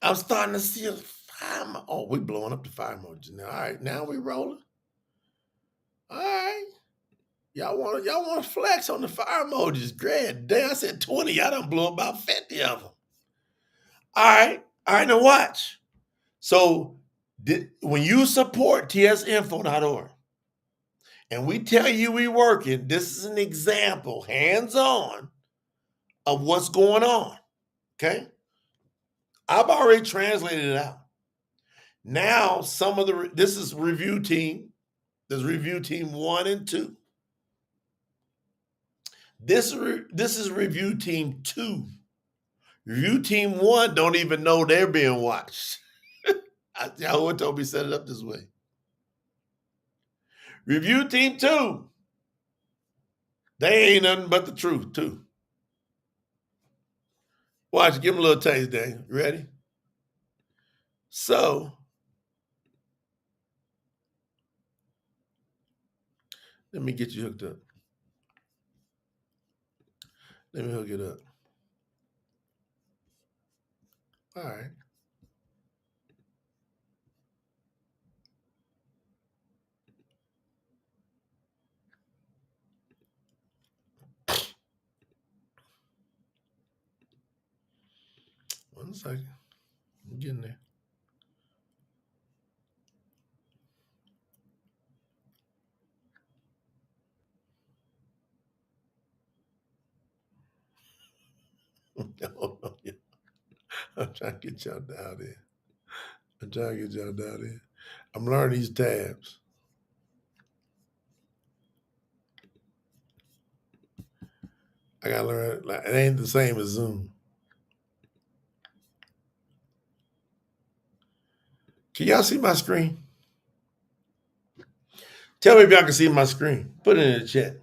I'm starting to see a fire emoji. Oh, we blowing up the fire emojis now. All right, now we rolling. All right. Y'all want to flex on the fire emojis. Great. Damn, I said 20. Y'all done blew about 50 of them. All right, now watch. So when you support tsinfo.org and we tell you we working, this is an example, hands-on, of what's going on, okay? I've already translated it out. Now, this is review team. There's review team 1 and 2. This is review team 2. Review team 1 don't even know they're being watched. YAHUAH told me set it up this way. Review team 2, they ain't nothing but the truth too. Watch, give them a little taste, Daniel. You ready? So, let me get you hooked up. Let me hook it up. All right. One second. I'm getting there. I'm trying to get y'all down there. I'm learning these tabs. I gotta learn. Like, it ain't the same as Zoom. Can y'all see my screen? Tell me if y'all can see my screen. Put it in the chat.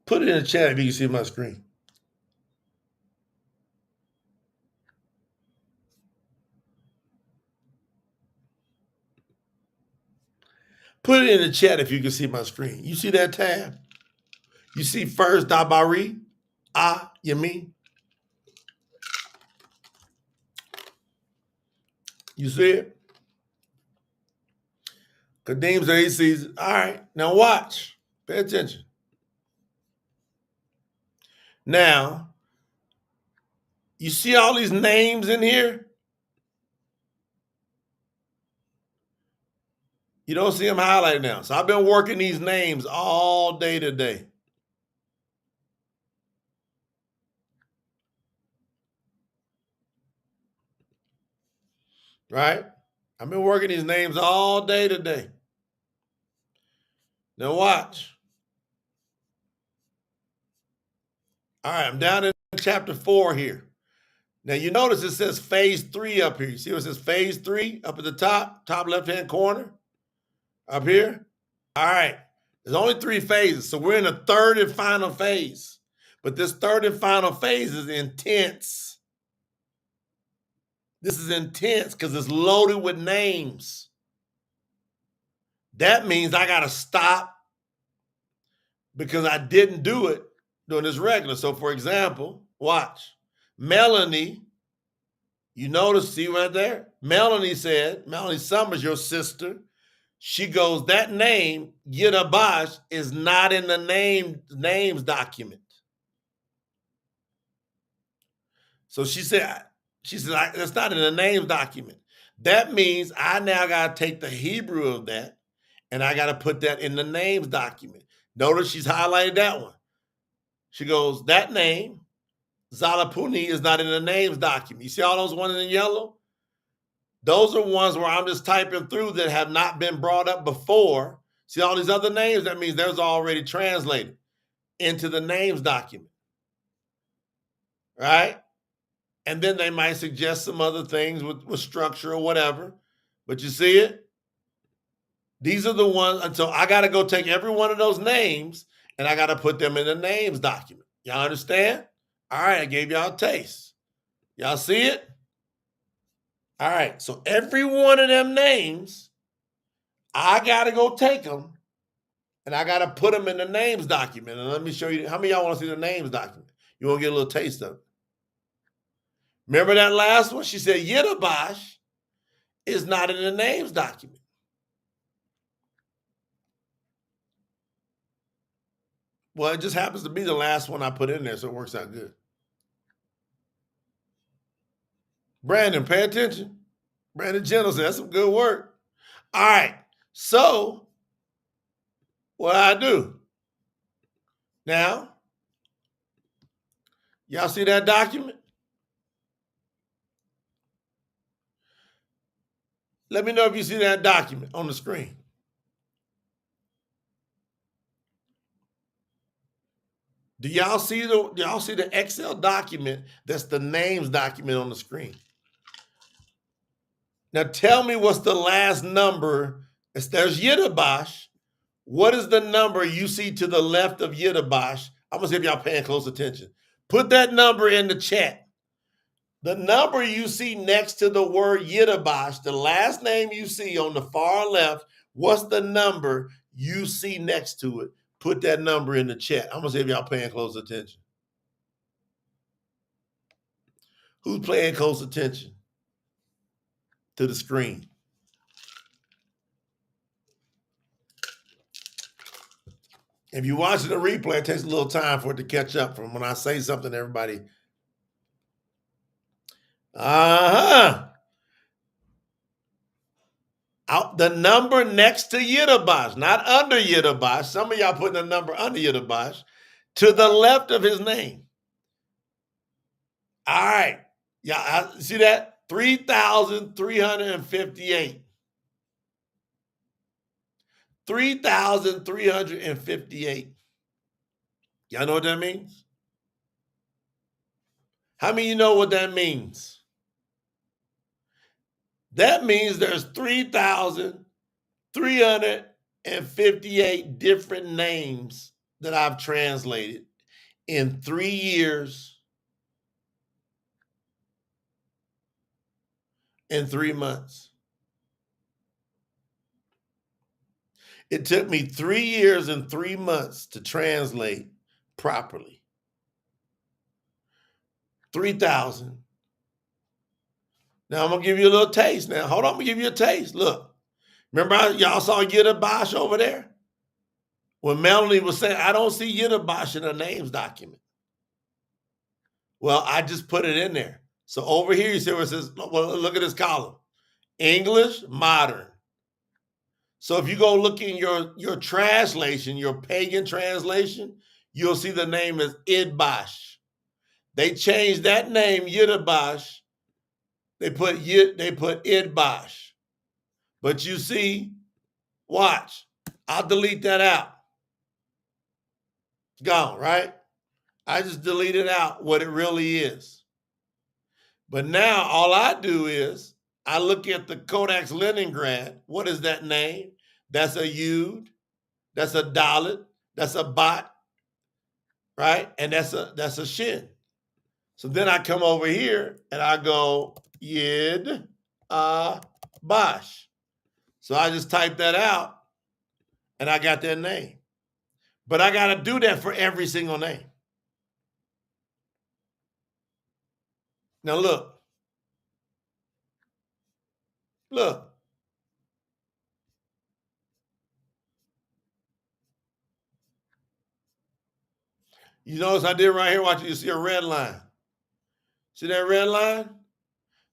Put it in the chat if you can see my screen. Put it in the chat if you can see my screen. You see that tab? You see first Dabari? You mean? You see it? Kadeem says he sees it. All right, now watch. Pay attention. Now, you see all these names in here? You don't see them highlighted now. So I've been working these names all day today. Right? I've been working these names all day today. Now watch. All right, I'm down in chapter 4 here. Now you notice it says phase 3 up here. You see what it says phase 3 up at the top left-hand corner? Up here? All right. There's only 3 phases. So we're in the third and final phase. But this third and final phase is intense. This is intense because it's loaded with names. That means I got to stop because I didn't do it during this regular. So for example, watch. Melanie, you notice, see right there? Melanie said, Melanie Summers, your sister, she goes, that name, YAHUAH, is not in the names document. So she said, that's not in the names document. That means I now got to take the Hebrew of that and I got to put that in the names document. Notice she's highlighted that one. She goes, that name, Zalapuni, is not in the names document. You see all those ones in yellow? Those are ones where I'm just typing through that have not been brought up before. See all these other names? That means there's already translated into the names document. Right? And then they might suggest some other things with structure or whatever. But you see it? These are the ones, and so I got to go take every one of those names and I got to put them in the names document. Y'all understand? All right, I gave y'all a taste. Y'all see it? All right, so every one of them names, I got to go take them and I got to put them in the names document. And let me show you, how many of y'all want to see the names document? You want to get a little taste of it? Remember that last one? She said YAHUAH is not in the names document. Well, it just happens to be the last one I put in there, so it works out good. Brandon, pay attention. Brandon Gentle said, that's some good work. All right, so what I do? Now, y'all see that document? Let me know if you see that document on the screen. Do y'all see the Excel document that's the names document on the screen? Now tell me what's the last number. If there's YAHUAH, what is the number you see to the left of YAHUAH? I'm gonna see if y'all paying close attention. Put that number in the chat. The number you see next to the word YAHUAH, the last name you see on the far left, what's the number you see next to it? Put that number in the chat. I'm gonna see if y'all paying close attention. Who's paying close attention to the screen? If you're watching the replay, it takes a little time for it to catch up from when I say something, everybody. The number next to YAHUAH, not under YAHUAH. Some of y'all putting a number under YAHUAH, to the left of his name. All right. Yeah, see that? 3,358. 3,358. Y'all know what that means? How many of you know what that means? That means there's 3,358 different names that I've translated in 3 years and 3 months. It took me 3 years and 3 months to translate properly. 3,000. Now I'm gonna give you a little taste. Now hold on, I'm gonna give you a taste. Look, remember y'all saw YAHUAH over there? When Melanie was saying, I don't see YAHUAH in her names document. Well, I just put it in there. So over here, you see where it says, well, look at this column. English, modern. So if you go look in your translation, your pagan translation, you'll see the name is Idbash. They changed that name, YAHUAH. They put Idbash. But you see, watch. I'll delete that out. It's gone, right? I just deleted out what it really is. But now all I do is I look at the Codex Leningrad. What is that name? That's a Yud. That's a Dalet. That's a Bat. Right? And that's a Shin. So then I come over here and I go Yid Bash. So I just type that out and I got that name. But I got to do that for every single name. Now look. Look. You notice I did right here? Watch, you see a red line. See that red line?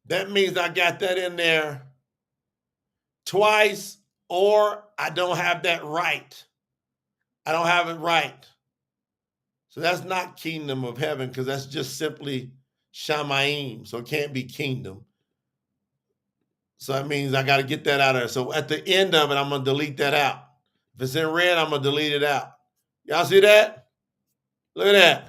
That means I got that in there twice, or I don't have that right. I don't have it right. So that's not kingdom of heaven, because that's just simply Shamayim. So it can't be kingdom. So that means I got to get that out of there. So at the end of it, I'm going to delete that out. If it's in red, I'm going to delete it out. Y'all see that? Look at that.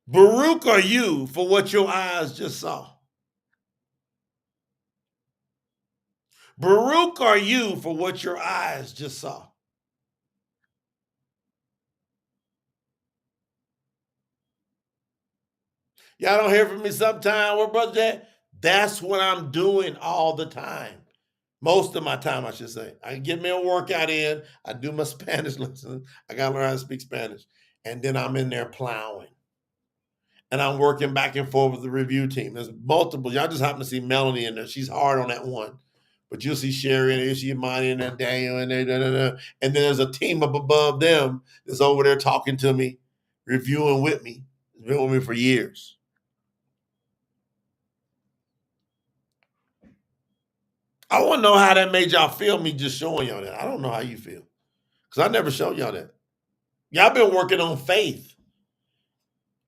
Baruch are you for what your eyes just saw. Baruch are you for what your eyes just saw. Y'all don't hear from me sometime. Where Brother Jay? That's what I'm doing all the time. Most of my time, I should say. I get me a workout in. I do my Spanish lessons. I got to learn how to speak Spanish. And then I'm in there plowing. And I'm working back and forth with the review team. There's multiple. Y'all just happen to see Melanie in there. She's hard on that one. But you'll see Sherry in there, you'll see Imani in there, Daniel in there, and then there's a team up above them that's over there talking to me, reviewing with me. It's been with me for years. I want to know how that made y'all feel, me just showing y'all that. I don't know how you feel, because I never showed y'all that. Y'all been working on faith.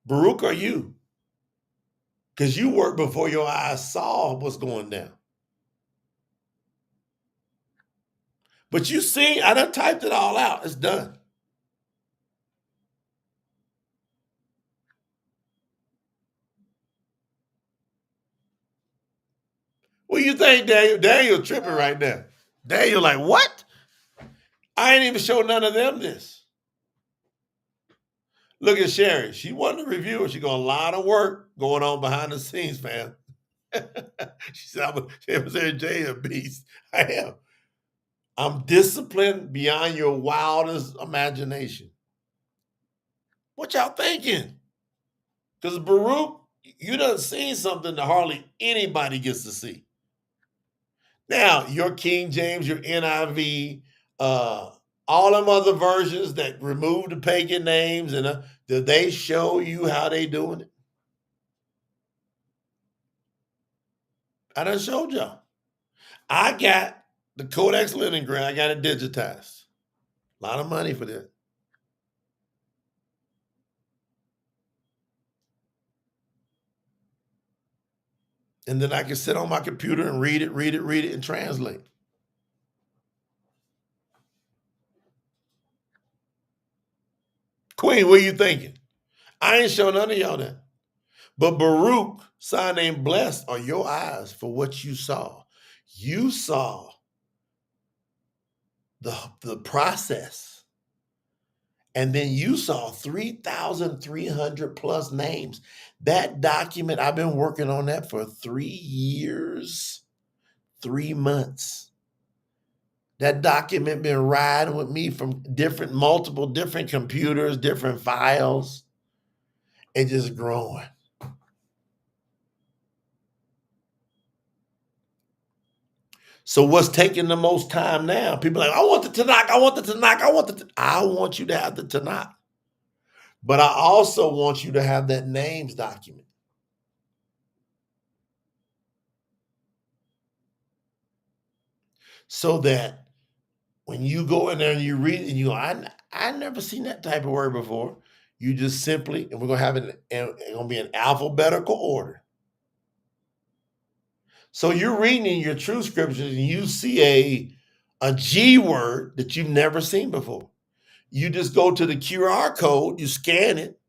Baruch are you, because you worked before your eyes saw what's going down. But you see, I done typed it all out. It's done. What do you think, Daniel? Daniel tripping right now. Daniel like, what? I ain't even show none of them this. Look at Sherry. She wasn't a reviewer. She got a lot of work going on behind the scenes, fam. She said, I'm saying Jay a beast. I am. I'm disciplined beyond your wildest imagination. What y'all thinking? Because Baruch, you done seen something that hardly anybody gets to see. Now, your King James, your NIV, all them other versions that remove the pagan names, and did they show you how they doing it? I done showed y'all. I got the Codex Leningrad. I got it digitized. A lot of money for that. And then I can sit on my computer and read it, and translate. Queen, what are you thinking? I ain't show none of y'all that. But Baruch, sign named blessed are your eyes for what you saw. You saw the process, and then you saw 3,300 plus names. That document, I've been working on that for 3 years, 3 months. That document been riding with me from multiple different computers, different files, and just growing. So what's taking the most time now? People are like, I want the Tanakh, I want the Tanakh, I want you to have the Tanakh. But I also want you to have that names document. So that when you go in there and you read it and you go, I never seen that type of word before. You just simply, and we're gonna have it, it's gonna be in alphabetical order. So you're reading in your Truth Scriptures and you see a G word that you've never seen before. You just go to the QR code, you scan it,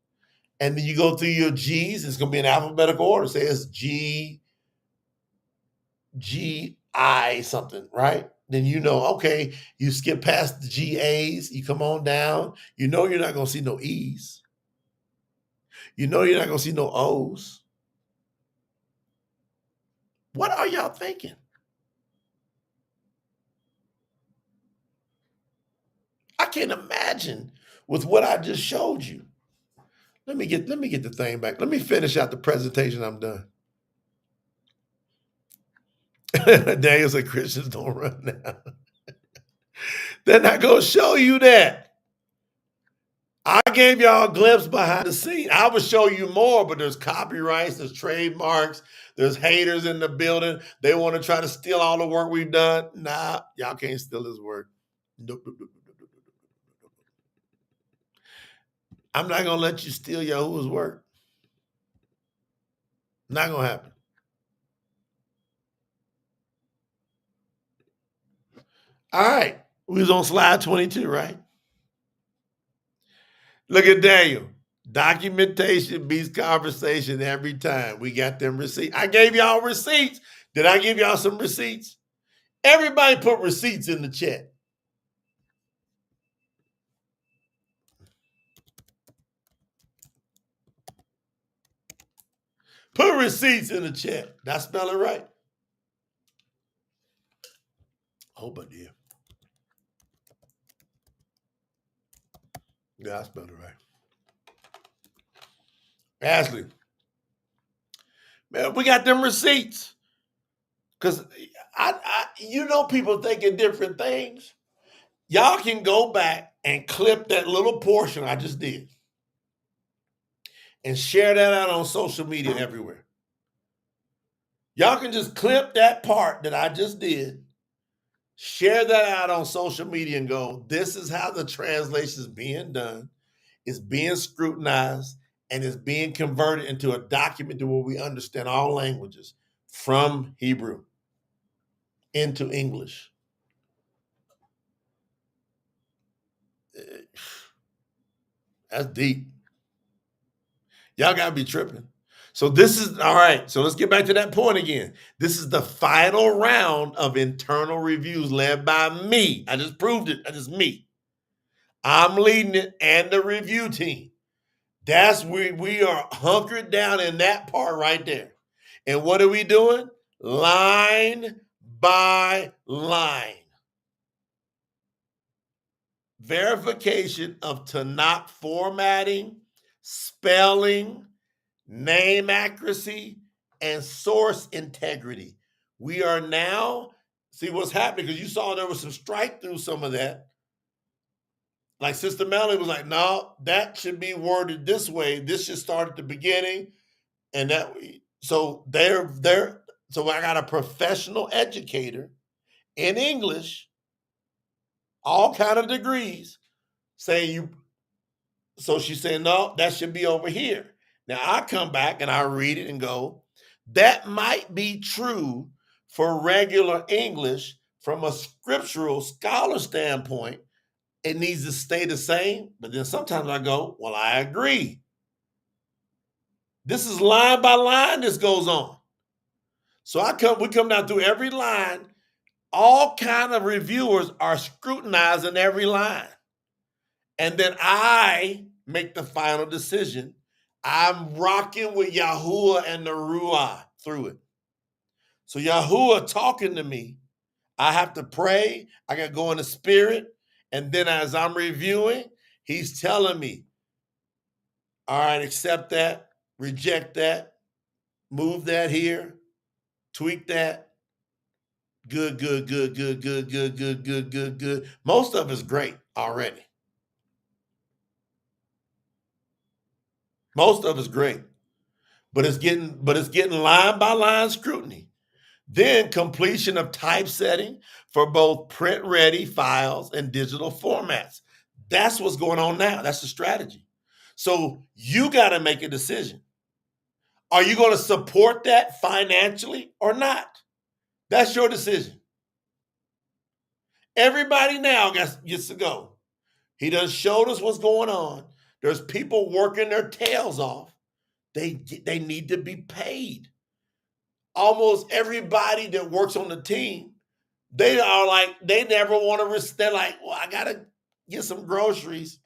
and then you go through your G's. It's going to be in alphabetical order. Say it's G-I something, right? Then you know, okay, you skip past the G-A's, you come on down. You know you're not going to see no E's. You know you're not going to see no O's. What are y'all thinking? I can't imagine with what I just showed you. Let me get the thing back. Let me finish out the presentation. I'm done. Daniel said Christians don't run now. They're not going to show you that. I gave y'all a glimpse behind the scene. I would show you more, but there's copyrights, there's trademarks, there's haters in the building. They want to try to steal all the work we've done. Nah, y'all can't steal this work. Nope. I'm not going to let you steal YAHUAH's work. Not going to happen. All right. We was on slide 22, right? Look at Daniel. Documentation beats conversation every time. We got them receipts. I gave y'all receipts. Did I give y'all some receipts? Everybody put receipts in the chat. Put receipts in the chat. Did I spell it right? Hope I did. Yeah, I spelled it right. Ashley, man, we got them receipts. Because you know people thinking different things. Y'all can go back and clip that little portion I just did and share that out on social media everywhere. Y'all can just clip that part that I just did, share that out on social media and go, this is how the translation is being done. It's being scrutinized and it's being converted into a document to where we understand all languages from Hebrew into English. That's deep. Y'all got to be tripping. So this is, all right, so let's get back to that point again. This is the final round of internal reviews led by me. I just proved it. That's just me. I'm leading it and the review team. That's where we are hunkered down in that part right there. And what are we doing? Line by line. Verification of Tanakh formatting, spelling, name accuracy, and source integrity. We are now, see what's happening, because you saw there was some strike through some of that. Like Sister Melanie was like, no, that should be worded this way. This should start at the beginning. And that, so so I got a professional educator in English, all kind of degrees, saying so she's saying, no, that should be over here. Now I come back and I read it and go, that might be true for regular English from a scriptural scholar standpoint. It needs to stay the same. But then sometimes I go, well, I agree. This is line by line this goes on. So we come down through every line all kind of reviewers are scrutinizing every line. And then I make the final decision. I'm rocking with YAHUAH and the Ruah through it. So YAHUAH talking to me, I have to pray. I got to go in the spirit. And then as I'm reviewing, he's telling me, all right, accept that, reject that, move that here, tweak that. Good. Most of it's great already. Most of it's great. But it's getting line by line scrutiny. Then completion of typesetting for both print-ready files and digital formats. That's what's going on now. That's the strategy. So you got to make a decision. Are you going to support that financially or not? That's your decision. Everybody now gets to go. He done showed us what's going on. There's people working their tails off. They need to be paid. Almost everybody that works on the team, they are like, they never want to risk. They're like, well, I got to get some groceries.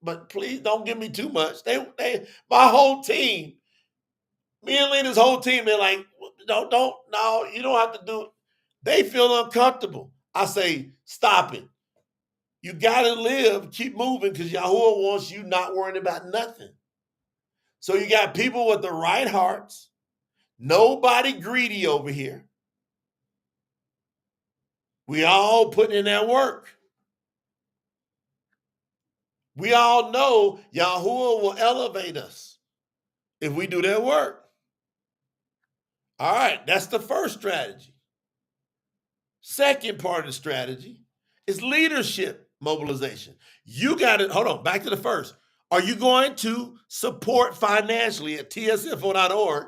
But please don't give me too much. My whole team, me and Lena's whole team, they're like, no, you don't have to do it. They feel uncomfortable. I say, stop it. You got to live, keep moving, because YAHUAH wants you not worrying about nothing. So you got people with the right hearts, nobody greedy over here. We all putting in that work. We all know YAHUAH will elevate us if we do that work. All right, that's the first strategy. Second part of the strategy is leadership mobilization. You got to, hold on, back to the first. Are you going to support financially at tsfo.org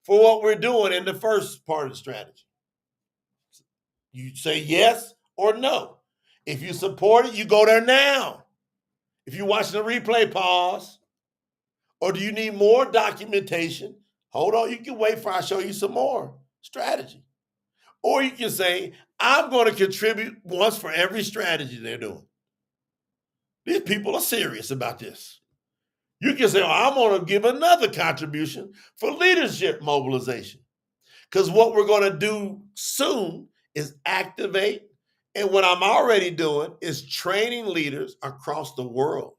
for what we're doing in the first part of the strategy? You say yes or no. If you support it, you go there now. If you're watching the replay, pause. Or do you need more documentation? Hold on, you can wait for I show you some more strategy. Or you can say, I'm going to contribute once for every strategy they're doing. These people are serious about this. You can say, I'm going to give another contribution for leadership mobilization. Because what we're going to do soon is activate. And what I'm already doing is training leaders across the world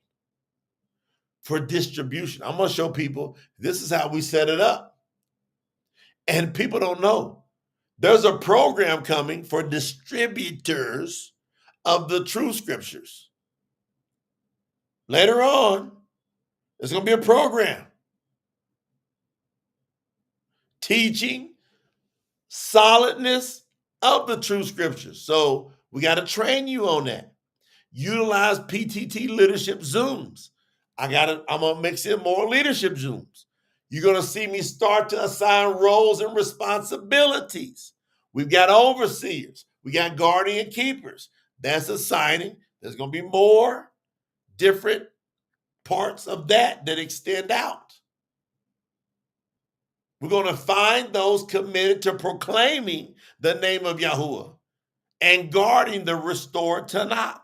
for distribution. I'm going to show people this is how we set it up. And people don't know. There's a program coming for distributors of the Truth Scriptures. Later on, there's going to be a program teaching solidness of the Truth Scriptures. So we got to train you on that. Utilize PTT leadership Zooms. I'm going to mix in more leadership Zooms. You're going to see me start to assign roles and responsibilities. We've got overseers. We got guardian keepers. That's assigning. There's going to be more different parts of that extend out. We're going to find those committed to proclaiming the name of YAHUAH and guarding the restored Tanakh.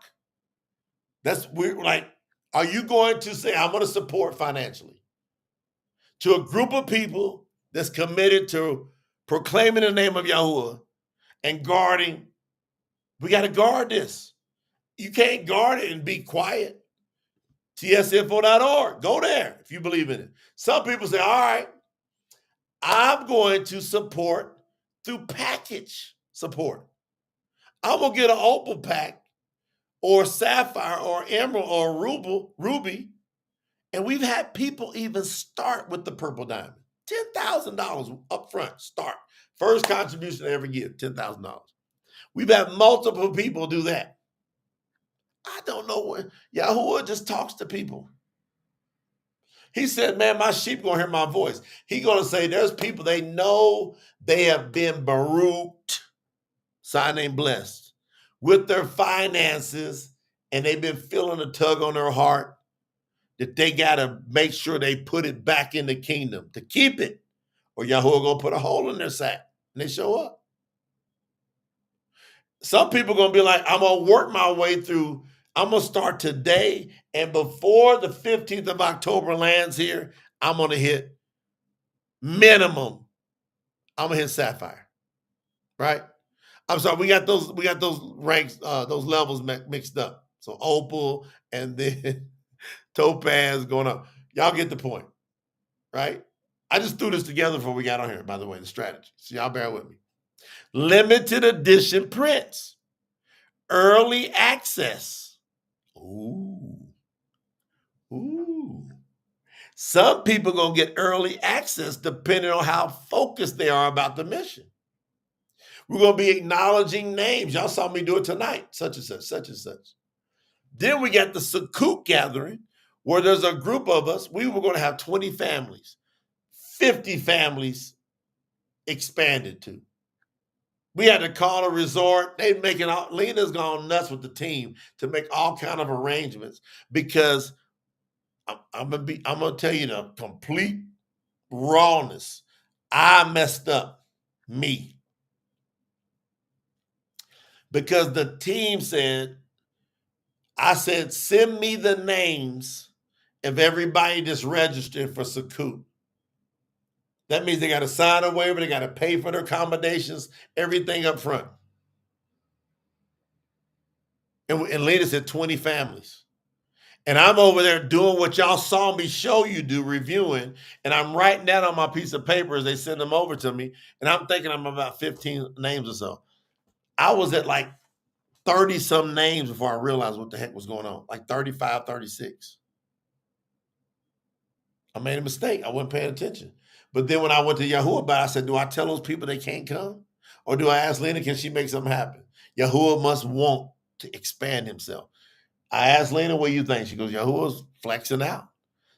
We're like, are you going to say, I'm going to support financially to a group of people that's committed to proclaiming the name of YAHUAH and guarding? We got to guard this. You can't guard it and be quiet. tsfo.org. Go there if you believe in it. Some people say, all right, I'm going to support through package support. I'm going to get an opal pack or sapphire or emerald or ruby. And we've had people even start with the purple diamond. $10,000 up front, start. First contribution they ever give, $10,000. We've had multiple people do that. I don't know when YAHUAH just talks to people. He said, man, my sheep going to hear my voice. He's going to say there's people they know they have been baruched, sign name blessed, with their finances, and they've been feeling a tug on their heart that they got to make sure they put it back in the kingdom to keep it, or YAHUAH going to put a hole in their sack, and they show up. Some people going to be like, I'm going to work my way through. I'm going to start today. And before the 15th of October lands here, I'm going to hit minimum. I'm going to hit Sapphire. Right? I'm sorry. We got those ranks, those levels mixed up. So Opal and then Topaz going up. Y'all get the point. Right? I just threw this together before we got on here, by the way, the strategy. So y'all bear with me. Limited edition prints. Early access. Ooh. Some people going to get early access depending on how focused they are about the mission. We're going to be acknowledging names. Y'all saw me do it tonight, such and such, such and such. Then we got the Sukkot gathering, where there's a group of us. We were going to have 20 families, 50 families expanded to. We had to call a resort. They making all, Lena's gone nuts with the team to make all kind of arrangements because I'm gonna tell you the complete rawness. I messed up, me, because the team said, I said, send me the names of everybody that's registered for Sukkot. That means they got to sign a waiver, they got to pay for their accommodations, everything up front. And Lena said 20 families. And I'm over there doing what y'all saw me show you do, reviewing, and I'm writing that on my piece of paper as they send them over to me, and I'm thinking I'm about 15 names or so. I was at like 30-some names before I realized what the heck was going on, like 35, 36. I made a mistake. I wasn't paying attention. But then when I went to YAHUAH about it, I said, do I tell those people they can't come? Or do I ask Lena, can she make something happen? YAHUAH must want to expand himself. I asked Lena, what do you think? She goes, YAHUAH's flexing out.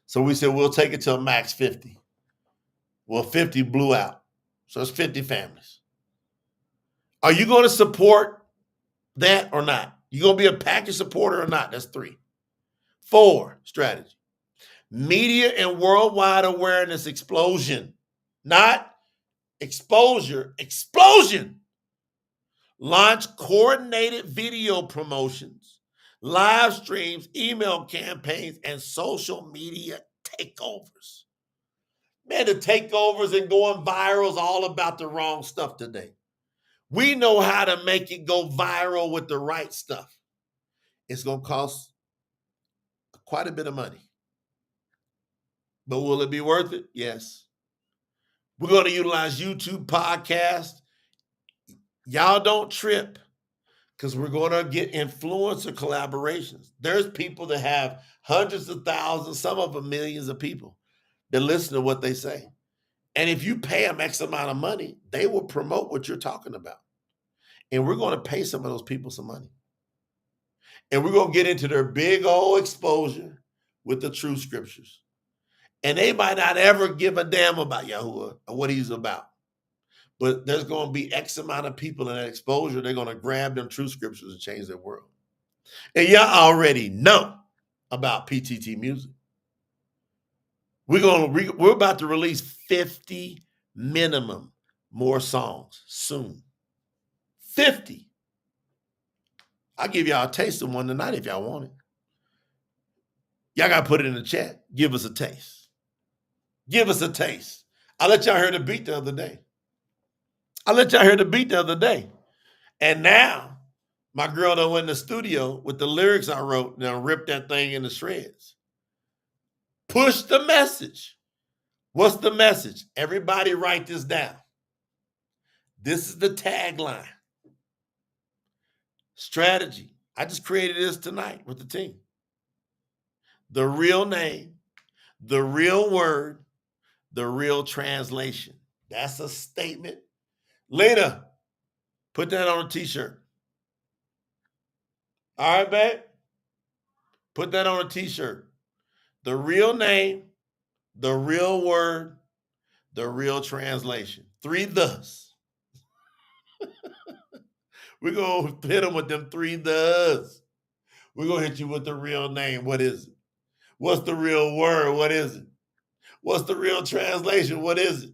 So we said, we'll take it to a max 50. Well, 50 blew out. So it's 50 families. Are you going to support that or not? You going to be a package supporter or not? That's 3. 4, strategy. Media and worldwide awareness explosion. Not exposure, explosion. Launch coordinated video promotions, live streams, email campaigns, and social media takeovers. Man, the takeovers and going viral is all about the wrong stuff today. We know how to make it go viral with the right stuff. It's going to cost quite a bit of money. But will it be worth it? Yes. We're going to utilize YouTube podcast. Y'all don't trip because we're going to get influencer collaborations. There's people that have hundreds of thousands, some of them millions of people that listen to what they say. And if you pay them X amount of money, they will promote what you're talking about. And we're going to pay some of those people some money. And we're going to get into their big old exposure with the Truth Scriptures. And they might not ever give a damn about YAHUAH or what he's about. But there's going to be X amount of people in that exposure. They're going to grab them Truth Scriptures and change their world. And y'all already know about PTT Music. We're about to release 50 minimum more songs soon. 50. I'll give y'all a taste of one tonight if y'all want it. Y'all got to put it in the chat. Give us a taste. Give us a taste. I let y'all hear the beat the other day. And now, my girl done went in the studio with the lyrics I wrote and ripped that thing into shreds. Push the message. What's the message? Everybody write this down. This is the tagline. Strategy. I just created this tonight with the team. The real name, the real word, the real translation. That's a statement. Lena, put that on a t-shirt. All right, babe? Put that on a t-shirt. The real name, the real word, the real translation. 3 thus. We're going to hit them with them 3 thus. We're going to hit you with the real name. What is it? What's the real word? What is it? What's the real translation? What is it?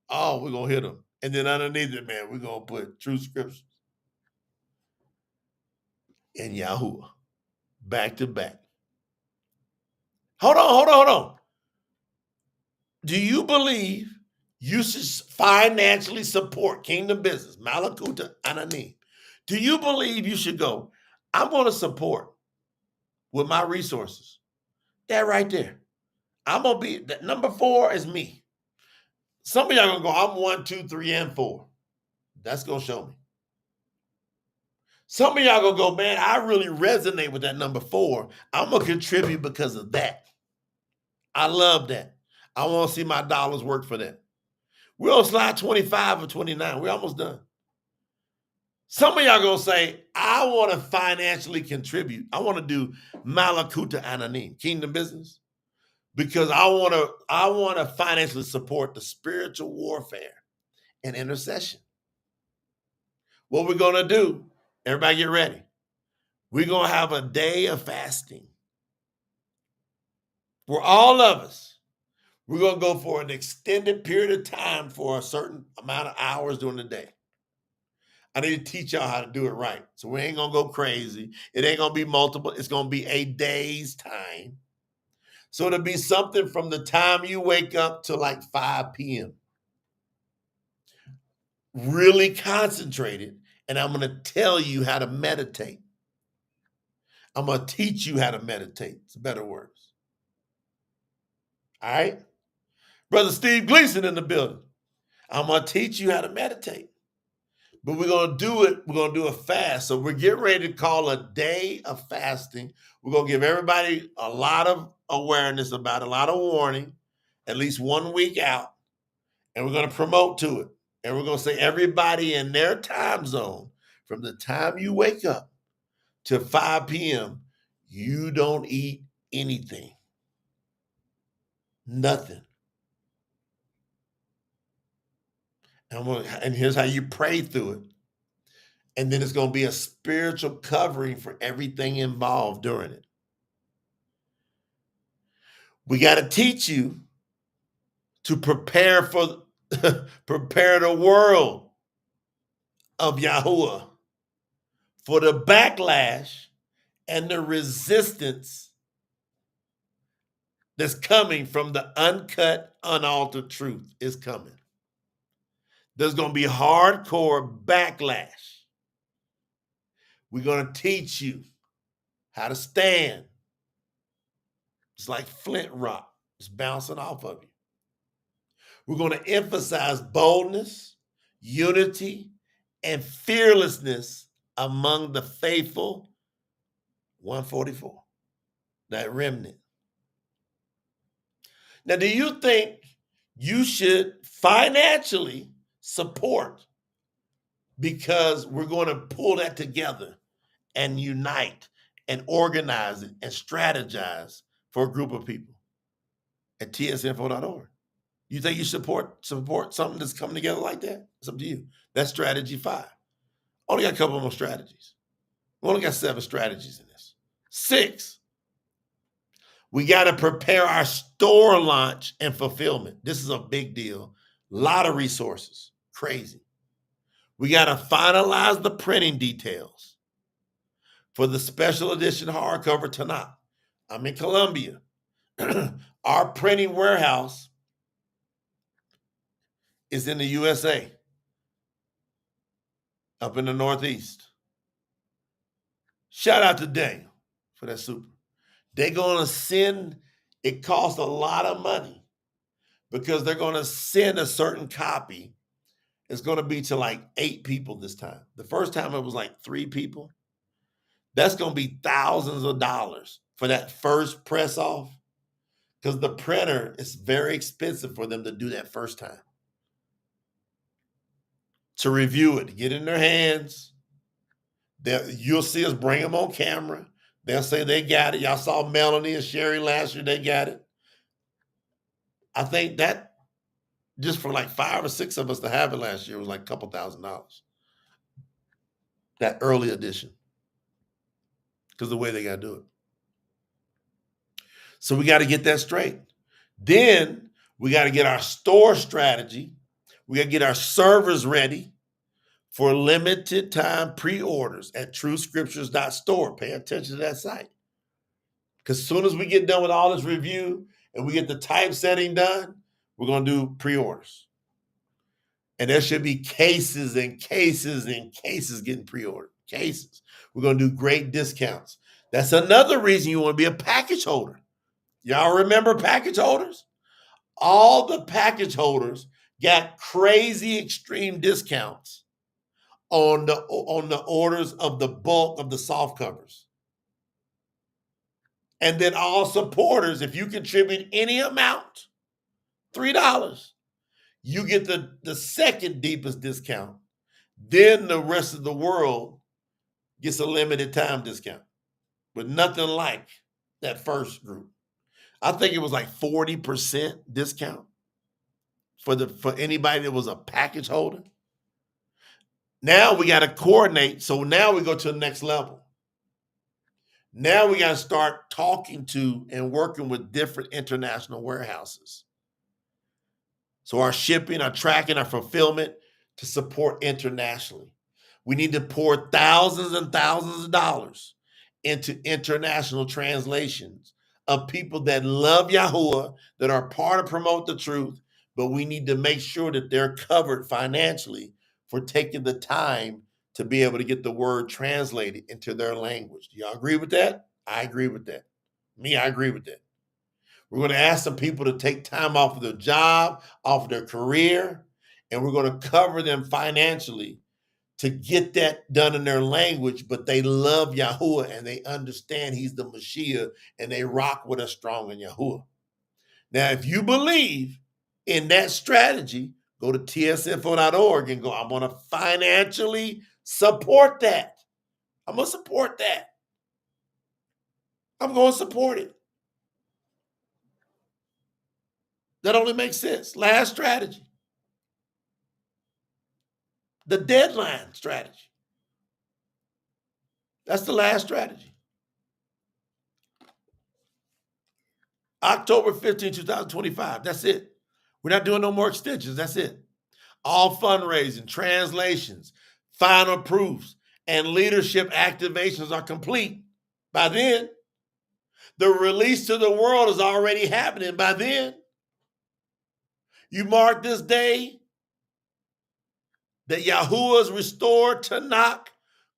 Oh, we're going to hit them. And then underneath it, man, we're going to put Truth Scriptures. and YAHUAH back to back. Hold on. Do you believe you should financially support kingdom business, Malakuta Ananim? Do you believe you should go, I'm going to support with my resources? That right there. I'm going to be, that number 4 is me. Some of y'all going to go, I'm 1, 2, 3, and 4. That's going to show me. Some of y'all going to go, man, I really resonate with that number 4. I'm going to contribute because of that. I love that. I want to see my dollars work for that. We're on slide 25 or 29. We're almost done. Some of y'all going to say, I want to financially contribute. I want to do Malakuta Ananim, kingdom business, because I want to financially support the spiritual warfare and intercession. What we're going to do, everybody get ready. We're going to have a day of fasting for all of us. We're going to go for an extended period of time for a certain amount of hours during the day. I need to teach y'all how to do it right. So we ain't going to go crazy. It ain't going to be multiple. It's going to be a day's time. So it'll be something from the time you wake up to like 5 p.m. Really concentrated. And I'm going to tell you how to meditate. I'm going to teach you how to meditate. It's better words. All right? Brother Steve Gleason in the building. I'm going to teach you how to meditate. But we're going to do it. We're going to do a fast. So we're getting ready to call a day of fasting. We're going to give everybody a lot of awareness about it, a lot of warning, at least 1 week out. And we're going to promote to it. And we're going to say everybody in their time zone, from the time you wake up to 5 p.m., you don't eat anything. Nothing. And here's how you pray through it. And then it's going to be a spiritual covering for everything involved during it. We got to teach you to prepare prepare the world of YAHUAH for the backlash and the resistance that's coming from the uncut, unaltered truth is coming. There's going to be hardcore backlash. We're going to teach you how to stand. It's like flint rock. It's bouncing off of you. We're going to emphasize boldness, unity, and fearlessness among the faithful 144, that remnant. Now, do you think you should financially support because we're going to pull that together and unite and organize it and strategize for a group of people at tsinfo.org? You think you support something that's coming together like that? It's up to you. That's strategy 5. Only got a couple more strategies. We only got 7 strategies in this. 6, we got to prepare our store launch and fulfillment. This is a big deal. A lot of resources. Crazy. We got to finalize the printing details for the special edition hardcover Tanakh. I'm in Columbia. Our printing warehouse is in the USA, up in the Northeast. Shout out to Daniel for that super. They're going to send, it costs a lot of money because they're going to send a certain copy. It's going to be to like 8 people this time. The first time it was like 3 people. That's going to be thousands of dollars for that first press off because the printer is very expensive for them to do that first time. To review it, to get it in their hands. You'll see us bring them on camera. They'll say they got it. Y'all saw Melanie and Sherry last year. They got it. I think that just for like 5 or 6 of us to have it last year was like a couple $1,000. That early edition. Because the way they got to do it. So we got to get that straight. Then we got to get our store strategy. We got to get our servers ready for limited time pre-orders at truthscriptures.store. Pay attention to that site. Because as soon as we get done with all this review and we get the typesetting done, we're going to do pre-orders. And there should be cases and cases and cases getting pre-ordered. Cases. We're going to do great discounts. That's another reason you want to be a package holder. Y'all remember package holders? All the package holders got crazy extreme discounts on the orders of the bulk of the soft covers. And then all supporters, if you contribute any amount, $3, you get the second deepest discount. Then the rest of the world gets a limited time discount, but nothing like that first group. I think it was like 40% discount for anybody that was a package holder. Now we got to coordinate. So now we go to the next level. Now we got to start talking to and working with different international warehouses. So our shipping, our tracking, our fulfillment to support internationally. We need to pour thousands and thousands of dollars into international translations of people that love Yahuwah, that are part of Promote the Truth, but we need to make sure that they're covered financially for taking the time to be able to get the word translated into their language. Do y'all agree with that? I agree with that. I agree with that. We're going to ask some people to take time off of their job, off of their career, and we're going to cover them financially to get that done in their language, but they love Yahuwah and they understand he's the Mashiach and they rock with us strong in Yahuwah. Now, if you believe in that strategy, go to tsinfo.org and go, I'm going to financially support that. I'm going to support that. I'm going to support it. That only makes sense. Last strategy. The deadline strategy. That's the last strategy. October 15, 2025. That's it. We're not doing no more extensions. That's it. All fundraising, translations, final proofs, and leadership activations are complete. By then, the release to the world is already happening. By then, you mark this day that Yahuwah's restored Tanakh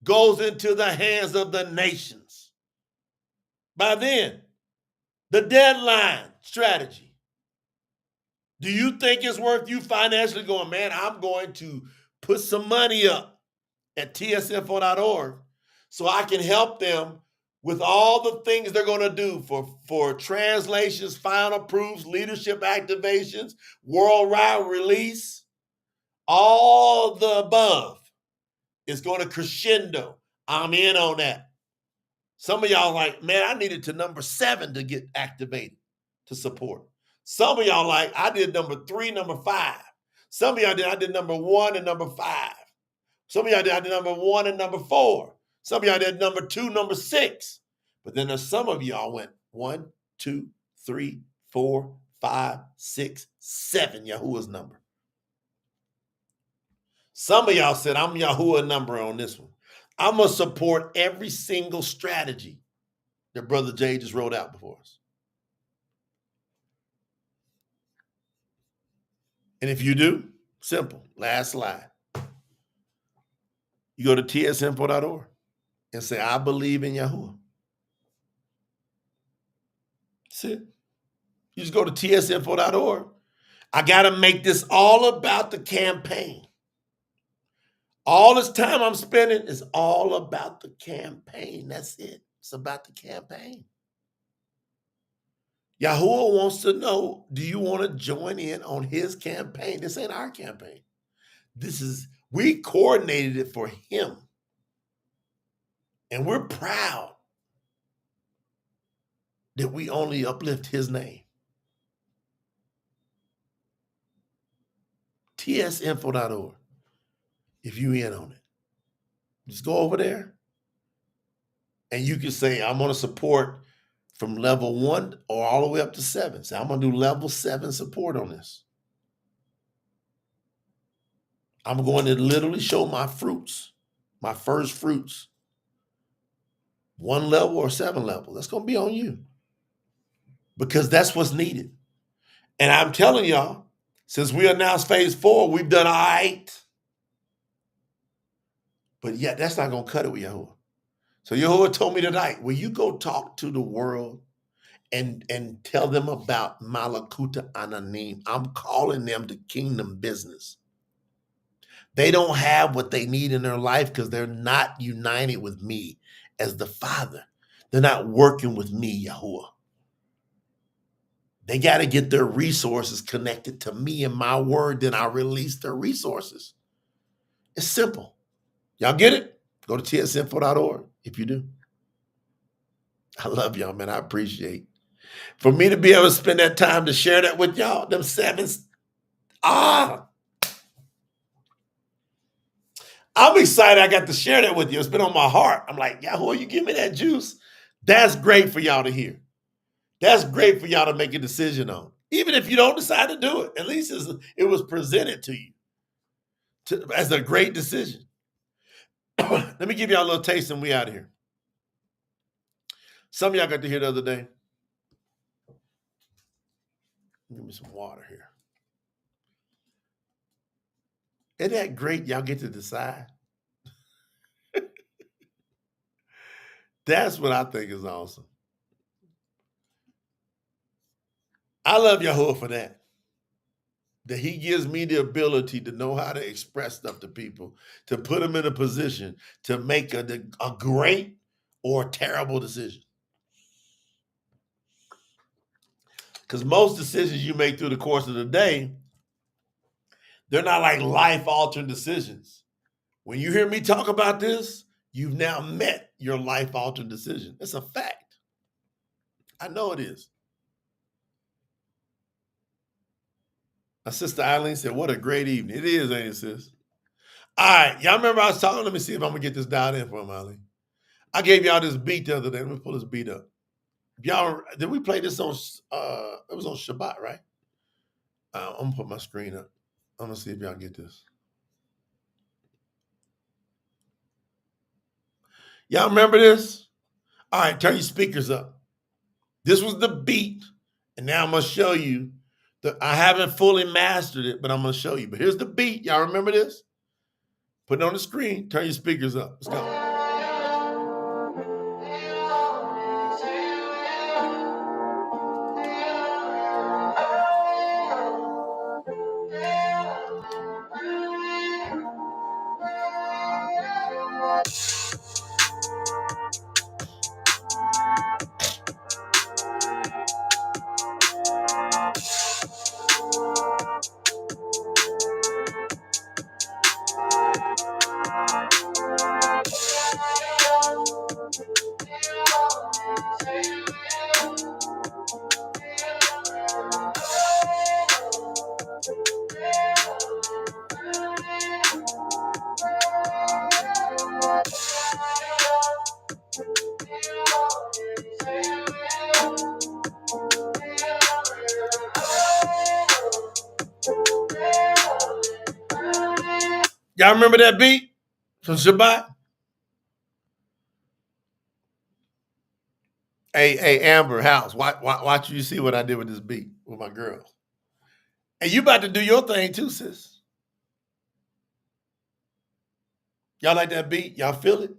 goes into the hands of the nations. By then, the deadline strategy. Do you think it's worth you financially going, man, I'm going to put some money up at tsinfo.org so I can help them with all the things they're going to do for translations, final proofs, leadership activations, worldwide release, all the above is going to crescendo. I'm in on that. Some of y'all like, man, I needed to number 7 to get activated to support. Some of y'all like, I did number 3, number 5. Some of y'all I did number 1 and number 5. Some of y'all I did number 1 and number 4. Some of y'all did number 2, number 6. But then there's some of y'all went 1, 2, 3, 4, 5, 6, 7, Yahuwah's number. Some of y'all said, I'm Yahuwah number on this one. I'm going to support every single strategy that Brother Jay just wrote out before us. And if you do, simple, last slide. You go to tsinfo.org and say, I believe in Yahuwah. That's it. You just go to tsinfo.org. I got to make this all about the campaign. All this time I'm spending is all about the campaign. That's it. It's about the campaign. Yahuwah wants to know, do you want to join in on his campaign? This ain't our campaign. We coordinated it for him. And we're proud that we only uplift his name. tsinfo.org. If you in on it, just go over there and you can say, I'm going to support from level 1 or all the way up to 7. Say, I'm going to do level 7 support on this. I'm going to literally show my fruits, my first fruits, 1 level or 7 levels. That's going to be on you because that's what's needed. And I'm telling y'all, since we announced phase 4, we've done all right. But yet, that's not going to cut it with YAHUAH. So YAHUAH told me tonight, will you go talk to the world and tell them about Malakuta Ananim? I'm calling them to kingdom business. They don't have what they need in their life because they're not united with me as the Father. They're not working with me, YAHUAH. They got to get their resources connected to me and my word, then I release their resources. It's simple. Y'all get it? Go to tsnfo.org if you do. I love y'all, man. I appreciate. For me to be able to spend that time to share that with y'all, them 7s, I'm excited I got to share that with you. It's been on my heart. I'm like, YAHUAH, you give me that juice? That's great for y'all to hear. That's great for y'all to make a decision on. Even if you don't decide to do it, at least it was presented to you as a great decision. Let me give y'all a little taste and we out of here. Some of y'all got to hear the other day. Give me some water here. Isn't that great? Y'all get to decide. That's what I think is awesome. I love YAHUAH for that. That he gives me the ability to know how to express stuff to people, to put them in a position to make a great or terrible decision. Because most decisions you make through the course of the day, they're not like life-altering decisions. When you hear me talk about this, you've now met your life-altering decision. It's a fact. I know it is. My sister Eileen said, what a great evening. It is, ain't it, sis? All right. Y'all remember I was talking? Let me see if I'm going to get this dialed in for him, Eileen. I gave y'all this beat the other day. Let me pull this beat up. Y'all, did we play this on, it was on Shabbat, right? I'm going to put my screen up. I'm going to see if y'all get this. Y'all remember this? All right, turn your speakers up. This was the beat. And now I'm going to show you that I haven't fully mastered it, but I'm going to show you. But here's the beat. Y'all remember this? Put it on the screen. Turn your speakers up. Let's go. Y'all remember that beat from Shabbat? Hey, Amber House, watch you see what I did with this beat with my girls. And you about to do your thing too, sis. Y'all like that beat? Y'all feel it?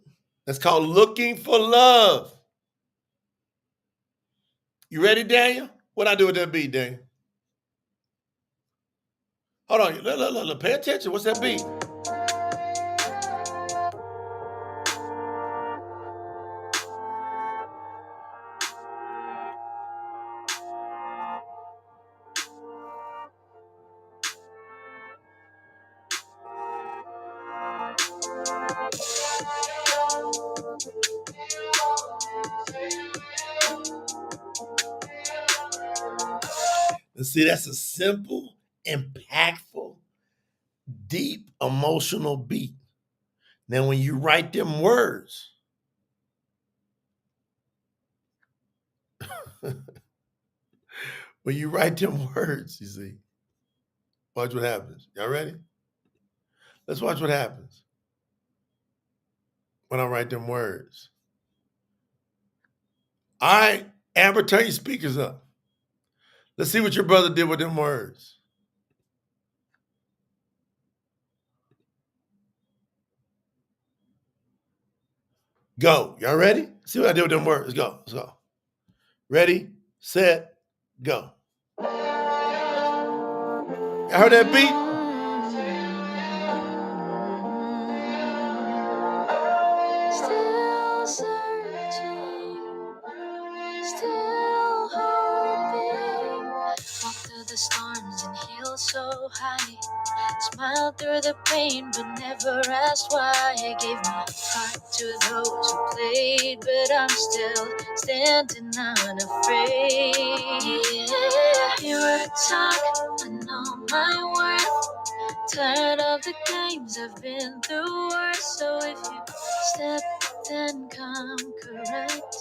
That's called Looking for Love. You ready, Daniel? What I do with that beat, Daniel? Hold on, look, pay attention. What's that beat? And see, that's a simple, impactful, deep, emotional beat. Now, when you write them words, when you write them words, you see, watch what happens. Y'all ready? Let's watch what happens when I write them words. All right, Amber, turn your speakers up. Let's see what your brother did with them words. Go. Y'all ready? See what I did with them words. Let's go. Let's go. Ready, set, go. Y'all heard that beat? Still searching, still hoping. Walk through the storms and heal so high. Smile through the pain, but never asked why. I gave my heart to those who played, but I'm still standing unafraid. Yeah, you were talk, I know my worth. Tired of the games I've been through worse. So if you step, then come correct.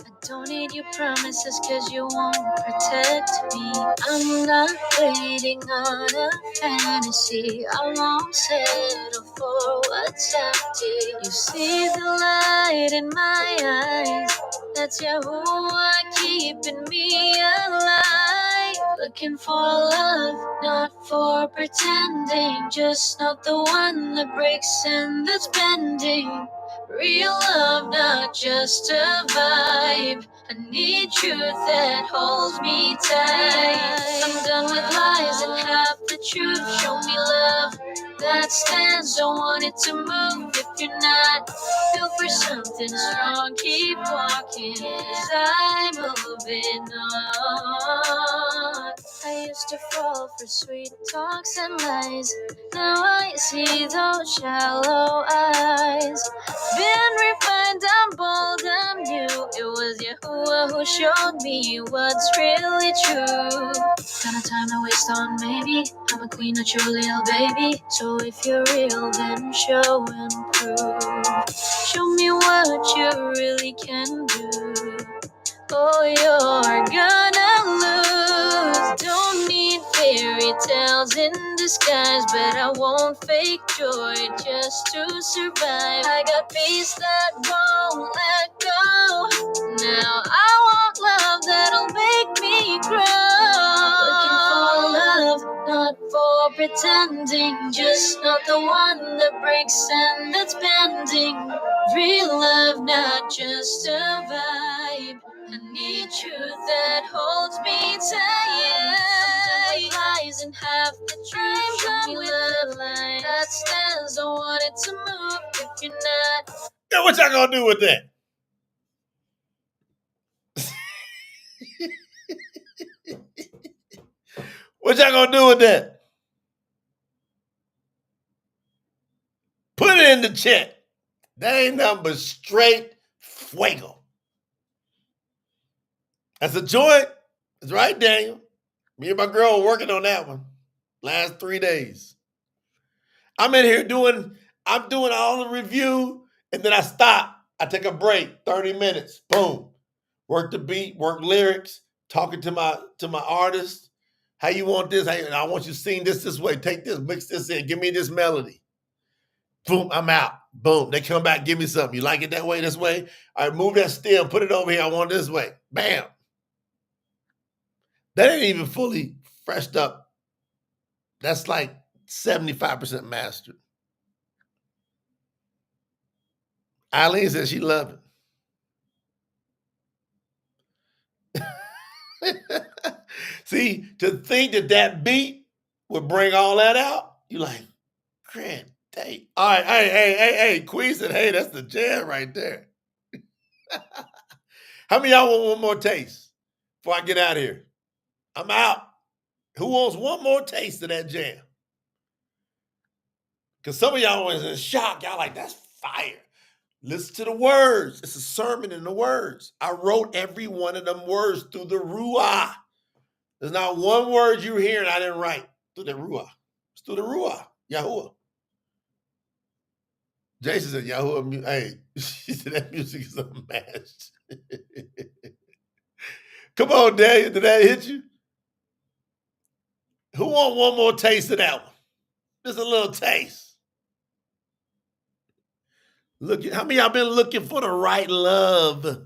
I don't need your promises, cause you won't protect me. I'm not waiting on a fantasy. I won't settle for what's empty. You see the light in my eyes. That's YAHUAH keeping me alive. Looking for love, not for pretending. Just not the one that breaks and that's bending. Real love, not just a vibe. I need truth that holds me tight. I'm done with lies and half the truth. Show me love that stands. Don't want it to move if you're not. Feel for something strong, keep walking, 'cause I'm moving on. I used to fall for sweet talks and lies. Now I see those shallow eyes. Been refined, I'm bold, I'm new. It was YAHUAH who showed me what's really true. Got no time to waste on maybe. I'm a queen, not your little baby. So if you're real, then show and prove. Show me what you really can do. Oh, you're gonna lose. Don't need fairy tales in disguise, but I won't fake joy just to survive. I got peace that won't let go. Now I want love that'll make me grow. Looking for love, not for pretending. Just not the one that breaks and that's bending. Real love, not just a vibe. I need truth that holds me tight. I'm done with lies and half the truth. Show me love line that stands. Don't want it to move if you're not. Now, what y'all gonna do with that? What y'all gonna do with that? Put it in the chat. That ain't nothing but straight fuego. That's a joint. That's right, Daniel. Me and my girl were working on that one last 3 days. I'm in here I'm doing all the review, and then I stop. I take a break, 30 minutes, boom. Work the beat, work lyrics, talking to my artist. How you want this? I want you to sing this way. Take this, mix this in. Give me this melody. Boom, I'm out. Boom. They come back, give me something. You like it that way, this way? All right, move that still, put it over here. I want this way. Bam. That ain't even fully freshed up. That's like 75% mastered. Eileen said she loved it. See, to think that beat would bring all that out, you like, grand day. All right, hey, Queen said, hey, that's the jam right there. How many of y'all want one more taste before I get out of here? I'm out. Who wants one more taste of that jam? Because some of y'all was in shock. Y'all like, that's fire. Listen to the words. It's a sermon in the words. I wrote every one of them words through the Ruah. There's not one word you hear and I didn't write through the Ruah. It's through the Ruah, YAHUAH. Jason said, YAHUAH, hey, she said that music is unmatched. Come on, Daniel, did that hit you? Who want one more taste of that one? Just a little taste. Look, how many of y'all been looking for the right love?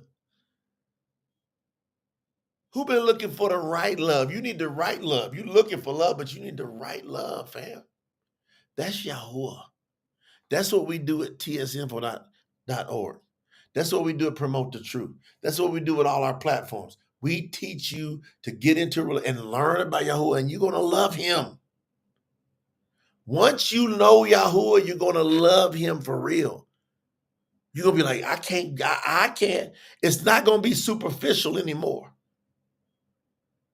Who been looking for the right love? You need the right love. You looking for love, but you need the right love, fam. That's YAHUAH. That's what we do at tsinfo.org. That's what we do at Promote the Truth. That's what we do with all our platforms. We teach you to get into and learn about YAHUAH, and you're going to love him. Once you know YAHUAH, you're going to love him for real. You're going to be like, I can't. It's not going to be superficial anymore.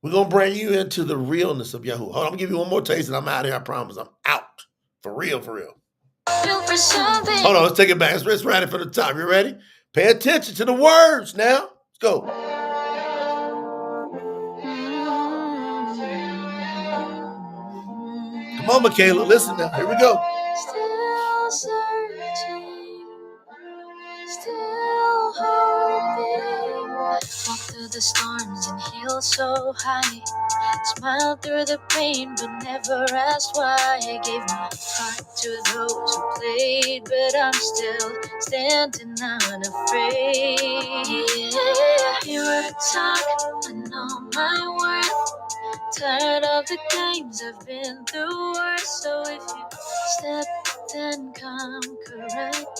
We're going to bring you into the realness of YAHUAH. Hold on, I'm going to give you one more taste and I'm out of here, I promise. I'm out. For real, for real. Hold on, let's take it back. Let's write it from the top. You ready? Pay attention to the words now. Let's go. Come on, Michaela, listen now. Here we go. Still searching, still hoping. Walk through the storms and heal so high. Smiled through the pain, but never asked why. I gave my heart to those who played, but I'm still standing unafraid. Yeah, hear a talk, I know my worth. Tired of the games I've been through worse. So if you step, then come correct.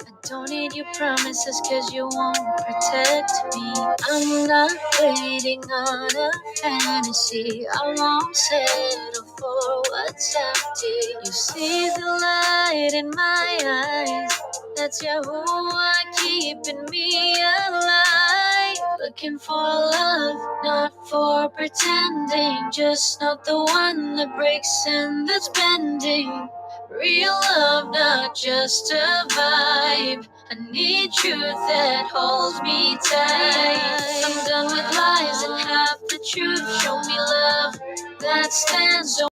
I don't need your promises, cause you won't protect me. I'm not waiting on a fantasy. I won't settle for what's empty. You see the light in my eyes. That's YAHUAH keeping me alive. Looking for love, not for pretending. Just not the one that breaks and that's bending. Real love, not just a vibe. I need truth that holds me tight. I'm done with lies and half the truth. Show me love that stands on.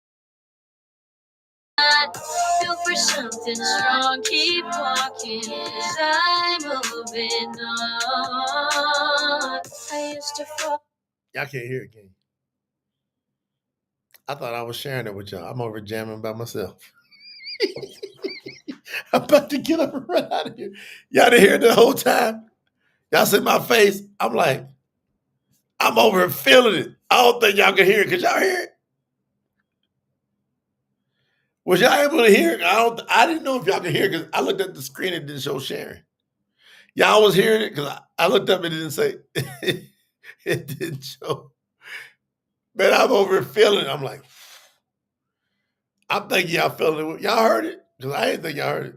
Feel for something strong, keep walking, 'cause I'm moving on. I used to fall. Y'all can't hear it, can you? I thought I was sharing it with y'all. I'm over jamming by myself. I'm about to get up and run out of here. Y'all didn't hear it the whole time? Y'all see my face? I'm like, I'm over here feeling it. I don't think y'all can hear it. Could y'all hear it? Was y'all able to hear it? I didn't know if y'all could hear it because I looked at the screen and it didn't show sharing. Y'all was hearing it because I looked up and it didn't say, it didn't show. Man, I'm over here feeling it. I'm like, I'm thinking y'all feeling it. Y'all heard it? Because I didn't think y'all heard it.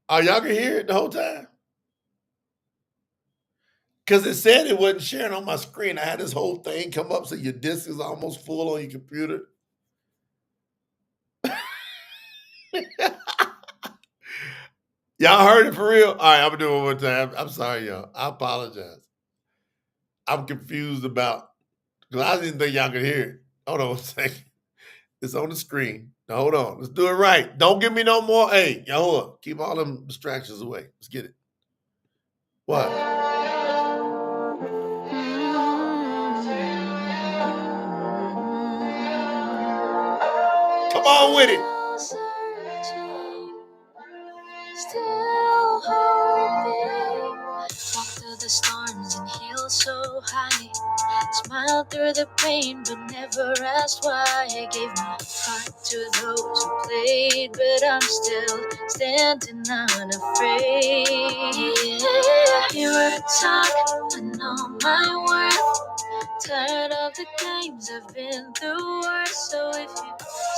Oh, y'all can hear it the whole time? Because it said it wasn't sharing on my screen. I had this whole thing come up so your disk is almost full on your computer. Y'all heard it for real? All right, I'm going to do it one more time. I'm sorry, y'all. I apologize. I'm confused about, because I didn't think y'all could hear it. Hold on a second. It's on the screen. Now, hold on. Let's do it right. Don't give me no more. Hey, YAHUAH, keep all them distractions away. Let's get it. What? Come on with it. Still hoping. Walk through the storms and heal so high. Smile through the pain, but never asked why. I gave my heart to those who played, but I'm still standing unafraid. Yeah, hear a talk, I know my worth. Tired of the games I've been through worse. So if you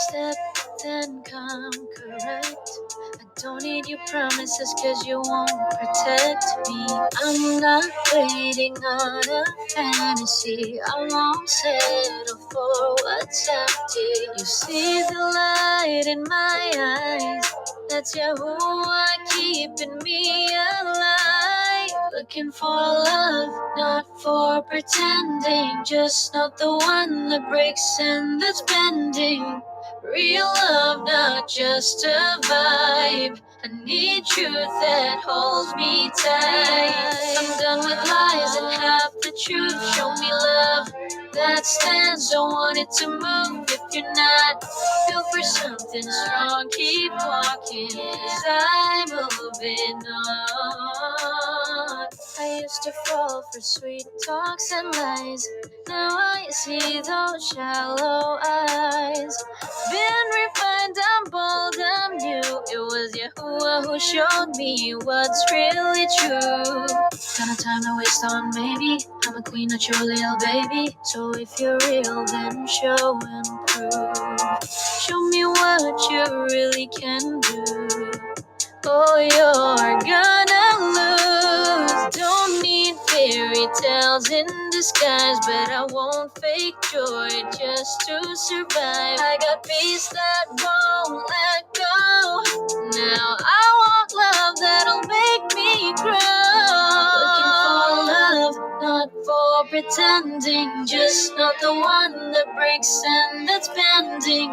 step, then come correct. I don't need your promises, cause you won't protect me. I'm not waiting on a fantasy. I won't settle for what's empty. You see the light in my eyes. That's YAHUAH keeping me alive. Looking for love, not for pretending. Just not the one that breaks and that's bending. Real love, not just a vibe. I need truth that holds me tight. I'm done with lies and half the truth. Show me love that stands. Don't want it to move if you're not built for something strong. Keep walking, 'cause I'm moving on. I used to fall for sweet talks and lies. Now I see those shallow eyes. Been refined, I'm bold, I'm new. It was Yahuwah who showed me what's really true. Got no time to waste on maybe. I'm a queen, not your little baby. So if you're real, then show and prove. Show me what you really can do. Oh, you're gonna lose. Don't need fairy tales in disguise, but I won't fake joy just to survive. I got peace that won't let go. Now I want love that'll make me grow. Looking for love, not for pretending. Just not the one that breaks and that's bending.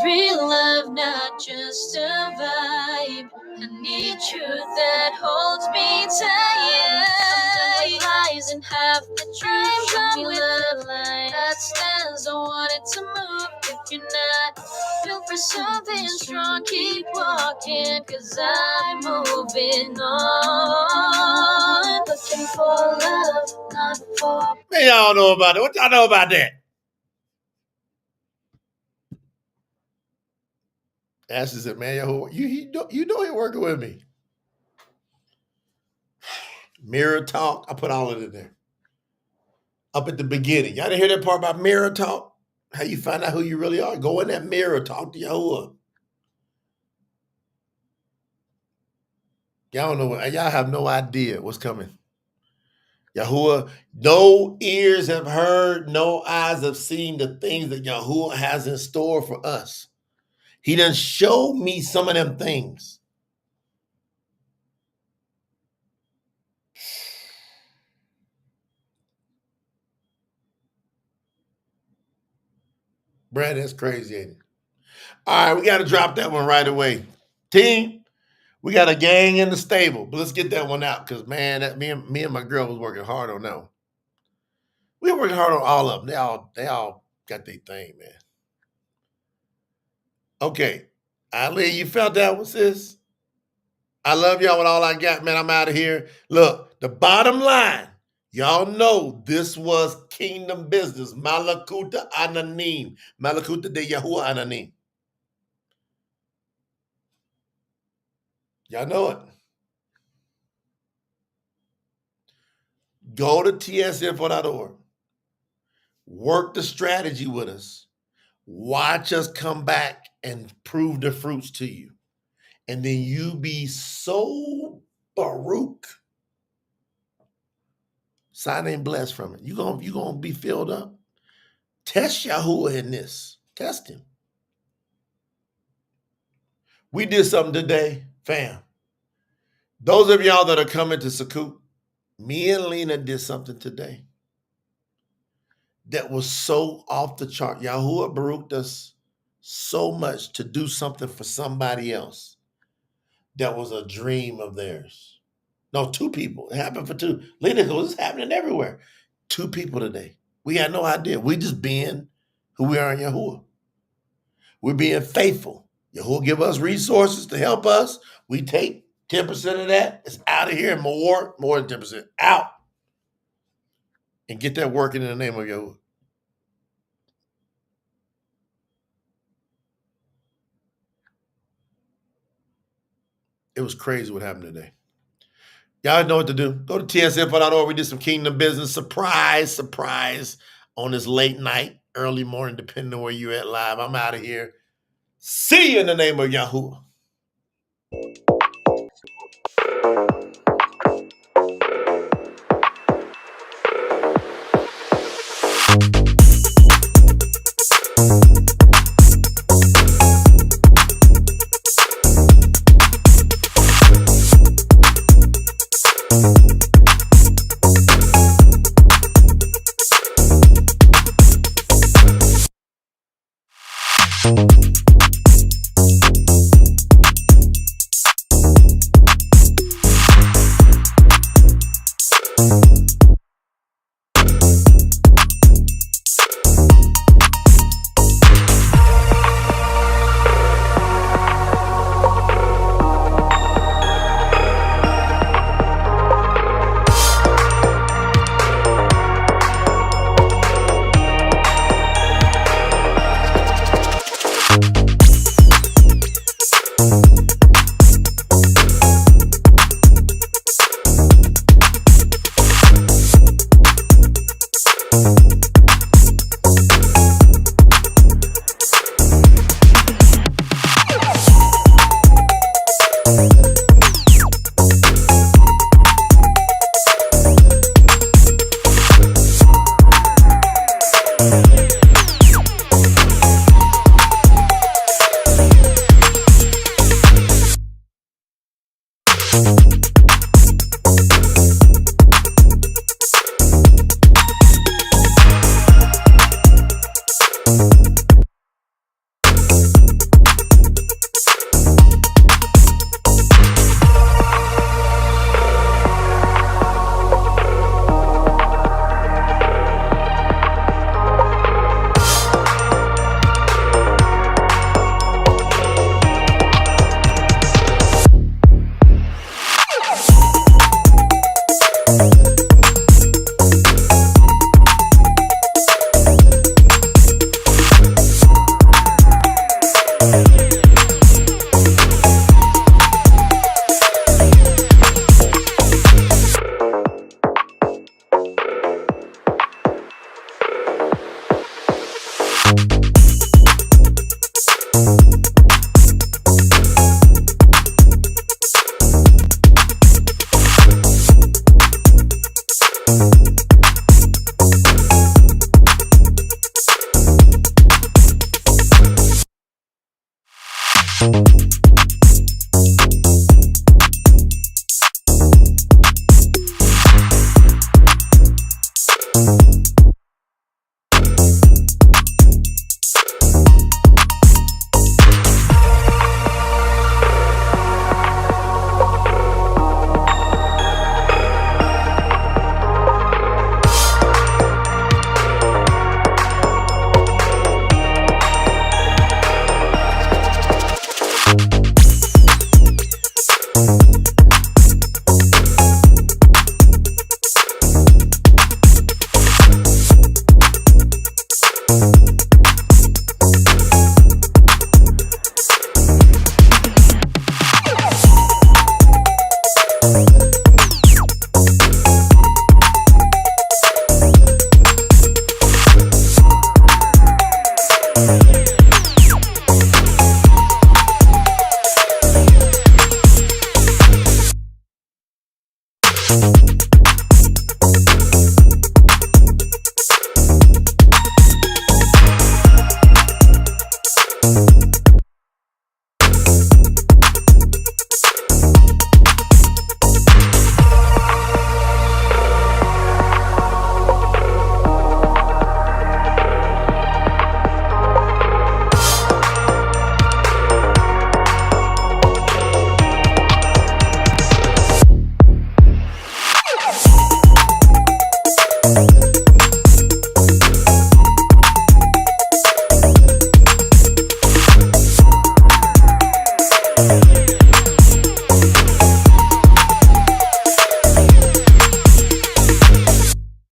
Real love, not just a vibe. I need truth that holds me tight. I'm done with lies and half the truth. Show me love that stands. Don't want it to move if you're not built for something strong. Keep walking, 'cause I'm moving on. Looking for love, not for. Man, y'all know about it. What y'all know about that? Ashley said, man, you know you're working with me. Mirror talk. I put all of it in there. Up at the beginning. Y'all didn't hear that part about mirror talk? How you find out who you really are? Go in that mirror, talk to Yahuwah. Y'all don't know y'all have no idea what's coming. Yahuwah, no ears have heard, no eyes have seen the things that Yahuwah has in store for us. He done showed me some of them things. Brad, that's crazy, ain't it? All right, we got to drop that one right away. Team, we got a gang in the stable, but let's get that one out because, man, me and my girl was working hard on that one. We were working hard on all of them. They all got their thing, man. Okay, Ali, you felt that one, sis? I love y'all with all I got, man. I'm out of here. Look, the bottom line, y'all know this was kingdom business. Malakuta Ananim. Malakuta de Yahuwah Ananim. Y'all know it. Go to tsinfo.org. Work the strategy with us. Watch us come back and prove the fruits to you. And then you be so Baruch. Sign and blessed from it. You're gonna be filled up. Test Yahuwah in this. Test him. We did something today, fam. Those of y'all that are coming to Sukkot, me and Lena did something today that was so off the chart. Yahuwah Baruched us so much to do something for somebody else that was a dream of theirs. No, 2 people. It happened for 2. Lena goes, it's happening everywhere. 2 people today. We had no idea. We just being who we are in Yahuwah. We're being faithful. Yahuwah give us resources to help us. We take 10% of that. It's out of here. More than 10%. Out. And get that working in the name of Yahuwah. It was crazy what happened today. Y'all know what to do. Go to tsinfo.org. We did some kingdom business. Surprise on this late night, early morning, depending on where you're at live. I'm out of here. See you in the name of Yahuwah. You